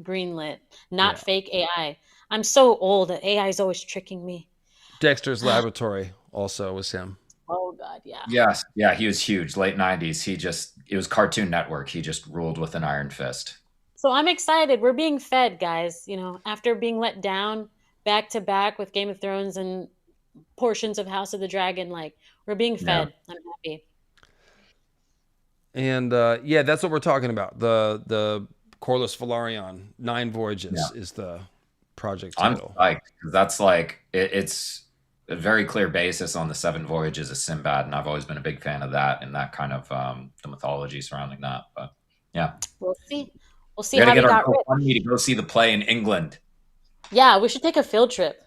greenlit, not Yeah. fake AI. I'm so old. AI is always tricking me. Dexter's Laboratory also was him. Oh God, yeah. yes. Yeah, he was huge. Late 90s. It was Cartoon Network. He just ruled with an iron fist. So I'm excited. We're being fed, guys. After being let down back to back with Game of Thrones and portions of House of the Dragon, like we're being Yeah. fed. I'm happy. And yeah, that's what we're talking about. The Corliss Valarian Nine Yeah. Voyages is the project I'm title. psyched, 'cause that's like it's a very clear basis on the Seven Voyages of Sinbad, and I've always been a big fan of that and that kind of the mythology surrounding that. But yeah, We'll see. We'll see we got to how he get our got rich. GoFundMe to go see the play in England. Yeah, we should take a field trip.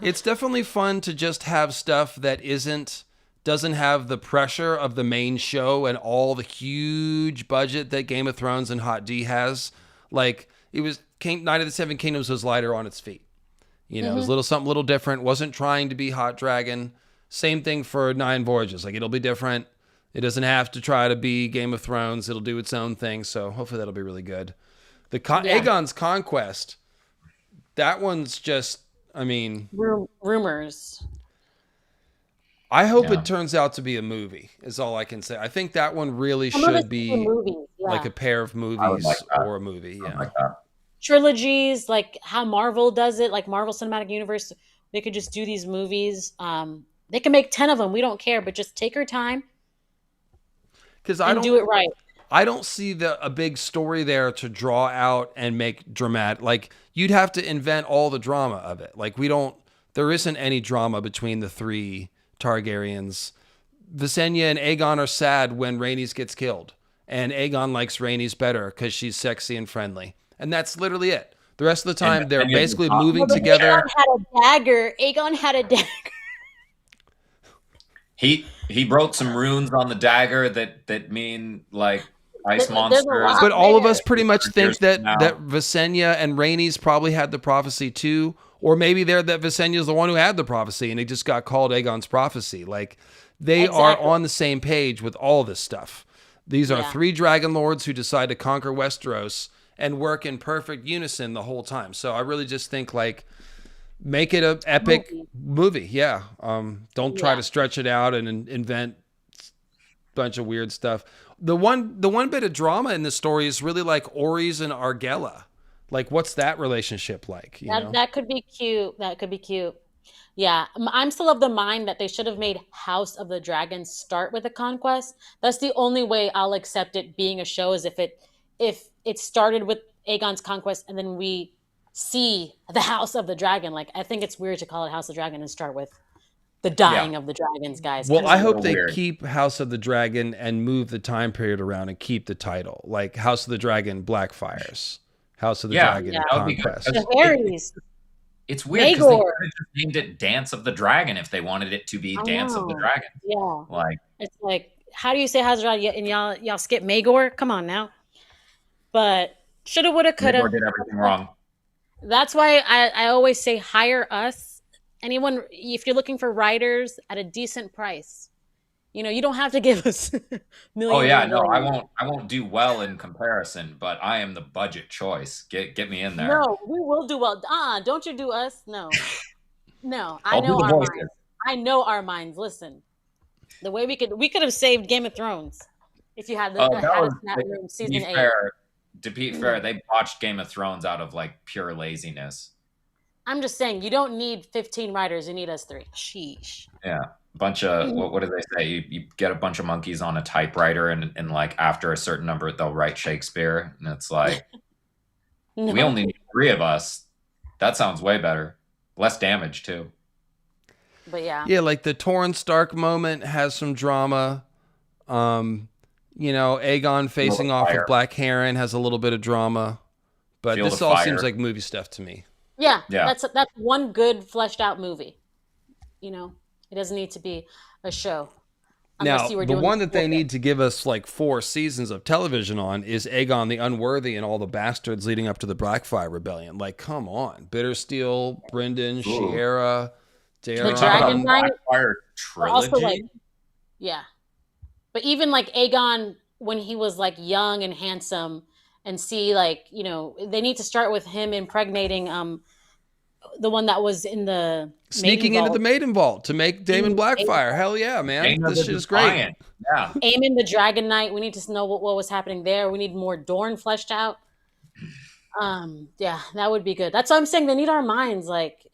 It's definitely fun to just have stuff that doesn't have the pressure of the main show and all the huge budget that Game of Thrones and Hot D has. Like Night of the Seven Kingdoms was lighter on its feet. It was something a little different. Wasn't trying to be Hot Dragon. Same thing for Nine Voyages. Like it'll be different. It doesn't have to try to be Game of Thrones. It'll do its own thing. So hopefully that'll be really good. Yeah. Aegon's Conquest. That one's just. I mean, Rumors. I hope Yeah. it turns out to be a movie. Is all I can say. I think that one really Some of should it's be movies. Yeah. like a pair of I would movies like that. or a movie. I would Yeah. like that. Trilogies, like how Marvel does it, like Marvel Cinematic Universe. They could just do these movies. They can make 10 of them. We don't care, but just take your time Because and do it right. I don't see a big story there to draw out and make dramatic. Like you'd have to invent all the drama of it. Like there isn't any drama between the three Targaryens. Visenya and Aegon are sad when Rhaenys gets killed, and Aegon likes Rhaenys better because she's sexy and friendly, and that's literally it. The rest of the time, they're Visenya's basically the top. moving But together. Aegon had a dagger. Aegon had a dagger. He wrote some runes on the dagger that mean like ice There's a monsters. lot. But all of there. us pretty much think that Now. Visenya and Rhaenys probably had the prophecy too, or maybe that Visenya's the one who had the prophecy and he just got called Aegon's prophecy. Like they are Exactly. on the same page with all this stuff. These are Yeah. three dragon lords who decide to conquer Westeros and work in perfect unison the whole time. So I really just think like make it an epic movie. Yeah. Don't try Yeah. to stretch it out and invent a bunch of weird stuff. The one bit of drama in the story is really like Oris and Argella. Like, what's that relationship like? You know? That could be cute. That could be cute. Yeah, I'm still of the mind that they should have made House of the Dragon start with a conquest. That's the only way I'll accept it being a show, is if it started with Aegon's conquest and then we see the House of the Dragon. Like, I think it's weird to call it House of the Dragon and start with the Yeah, dying of the dragons, guys. Well, Come it's a I on. hope little they weird. keep House of the Dragon and move the time period around and keep the title. Like House of the Dragon Blackfires, House of the Yeah, Dragon Yeah. that would be good. Conquest. The Harrys, It's weird because they Maegor. could have just named it Dance of the Dragon if they wanted it to be I Dance of the know. Dragon. Yeah. Like, It's like, how do you say House of the Dragon and y'all skip Maegor? Come on now. But shoulda, woulda, coulda. Maegor did everything wrong. That's why I always say hire us. Anyone, if you're looking for writers at a decent price, you don't have to give us millions. Oh yeah, and no, billions. I won't do well in comparison, but I am the budget choice. Get me in there. No, we will do well. Don't you do us? No, no. I I'll do know the our voices. minds. I know our minds. Listen, the way we could have saved Game of Thrones if you had Oh, had that us was in that room to season be 8. fair. To be fair, they botched Game of Thrones out of like pure laziness. I'm just saying, you don't need 15 writers. You need us 3. Sheesh. Yeah, bunch of what do they say? You get a bunch of monkeys on a typewriter, and like after a certain number, they'll write Shakespeare, and it's like No. we only need 3 of us. That sounds way better. Less damage too. But yeah. Yeah, like the Torrhen Stark moment has some drama. Aegon facing of off Fire. with Black Heron has a little bit of drama. But Field this of all Fire. seems like movie stuff to me. Yeah, Yeah. that's one good fleshed out movie. It doesn't need to be a show. Now, you were the doing one that they full need to give us like 4 seasons of television on is Aegon the Unworthy and all the bastards leading up to the Blackfire Rebellion. Like, come on. Bittersteel, Brynden, Shiera, Dragon Daeron. Knight. Blackfire But also, trilogy. like, yeah. But even like Aegon when he was like young and handsome, and see, like, they need to start with him impregnating the one that was in the Sneaking Maiden into the Vault. Maiden Vault to make Daemon Blackfire. Hell yeah, man. Dana This the shit is great. Defiant. Yeah. Aemon the Dragon Knight. We need to know what was happening there. We need more Dorne fleshed out. Yeah, that would be good. That's what I'm saying. They need our minds. Like,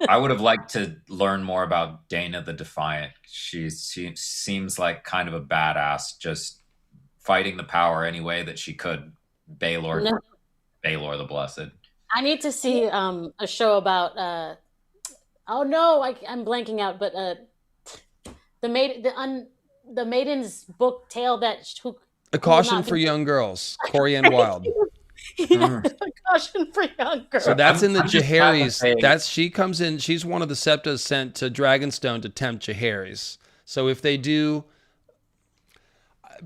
I would have liked to learn more about Dana the Defiant. She seems like kind of a badass, just fighting the power any way that she could. Baelor the Blessed. I need to see a show about. Oh no, I'm blanking out. But the maiden's book tale that who A Caution for Young Girls, Corianne Wild. A Caution for Young Girls. So that's in the I'm just glad that Jaehaerys. She comes in. She's one of the septas sent to Dragonstone to tempt Jaehaerys. So if they do,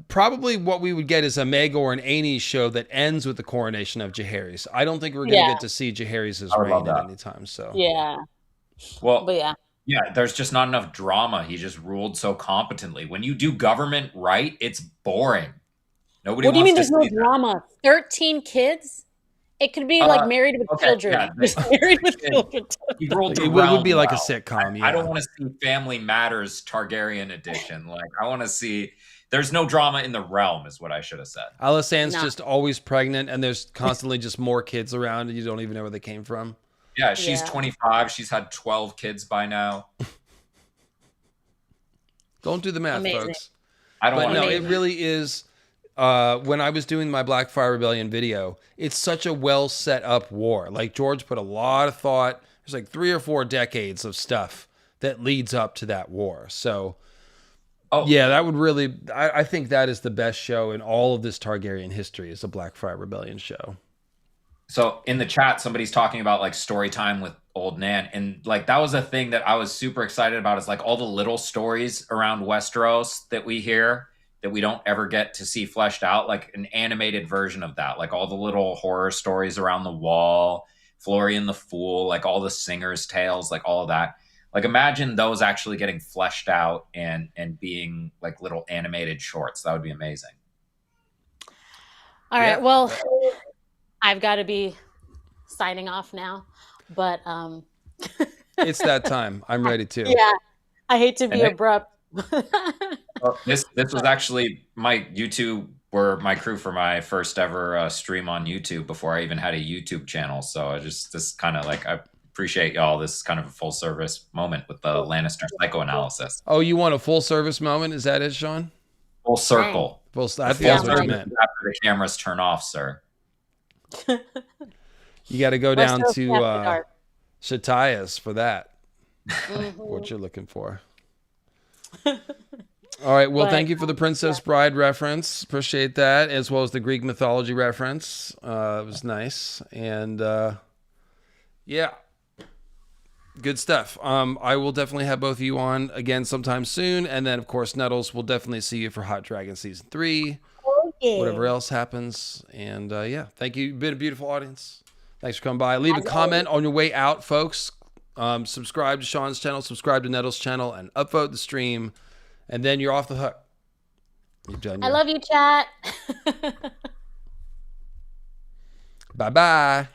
probably what we would get is a Maegor and Aenys show that ends with the coronation of Jaehaerys. I don't think we're going to get to see Jaehaerys' I would love reign at that. any time. So Yeah, Well, but yeah. yeah, there's just not enough drama. He just ruled so competently. When you do government right, it's boring. Nobody What do you wants mean? to There's no see that. drama. 13 kids. It could be like Married with okay, Children. yeah, Just Married with Yeah. Children. He ruled the it would realm be like a well. sitcom. I Yeah. don't want to see Family Matters Targaryen edition. Like, I want to see. There's no drama in the realm, is what I should have said. Alysanne's No. just always pregnant, and there's constantly just more kids around, and you don't even know where they came from. Yeah, she's Yeah. 25. She's had 12 kids by now. Don't do the math, Amazing. folks. I don't But want no, to. it really is. When I was doing my Blackfire Rebellion video, it's such a well set up war. Like, George put a lot of thought. There's like 3 or 4 decades of stuff that leads up to that war. So, yeah, that would really. I think that is the best show in all of this Targaryen history. Is a Blackfire Rebellion show. So in the chat, somebody's talking about like story time with old Nan. And like that was a thing that I was super excited about, is like all the little stories around Westeros that we hear that we don't ever get to see fleshed out, like an animated version of that, like all the little horror stories around the wall, Florian the Fool, like all the singers' tales, like all of that. Like imagine those actually getting fleshed out and being like little animated shorts. That would be amazing. All right. Yeah. Well, I've got to be signing off now, but It's that time. I'm ready too. yeah, I hate to be And abrupt. Well, this was actually my YouTube were my crew for my first ever stream on YouTube before I even had a YouTube channel. So I just this kind of like appreciate y'all. This is kind of a full service moment with the Lannister psychoanalysis. Oh, you want a full service moment? Is that it, Sean? Full circle. I think Full that's what you circle meant. after the cameras turn off, sir. You got to go down We're so to after dark. Shatias for that. Mhm. What you're looking for. All right. Well, But, thank you for the Princess Bride reference. Appreciate that, as well as the Greek mythology reference. It was nice. And yeah, good stuff. I will definitely have both of you on again sometime soon. And then, of course, Nettles, we'll definitely see you for Hot Dragon Season 3. Yeah. Whatever else happens. And yeah, thank you. You've been a beautiful audience. Thanks for coming by. Leave a comment on your way out, folks. Subscribe to Sean's channel, subscribe to Nettles' channel, and upvote the stream. And then you're off the hook. You've done I love you, chat. Bye-bye.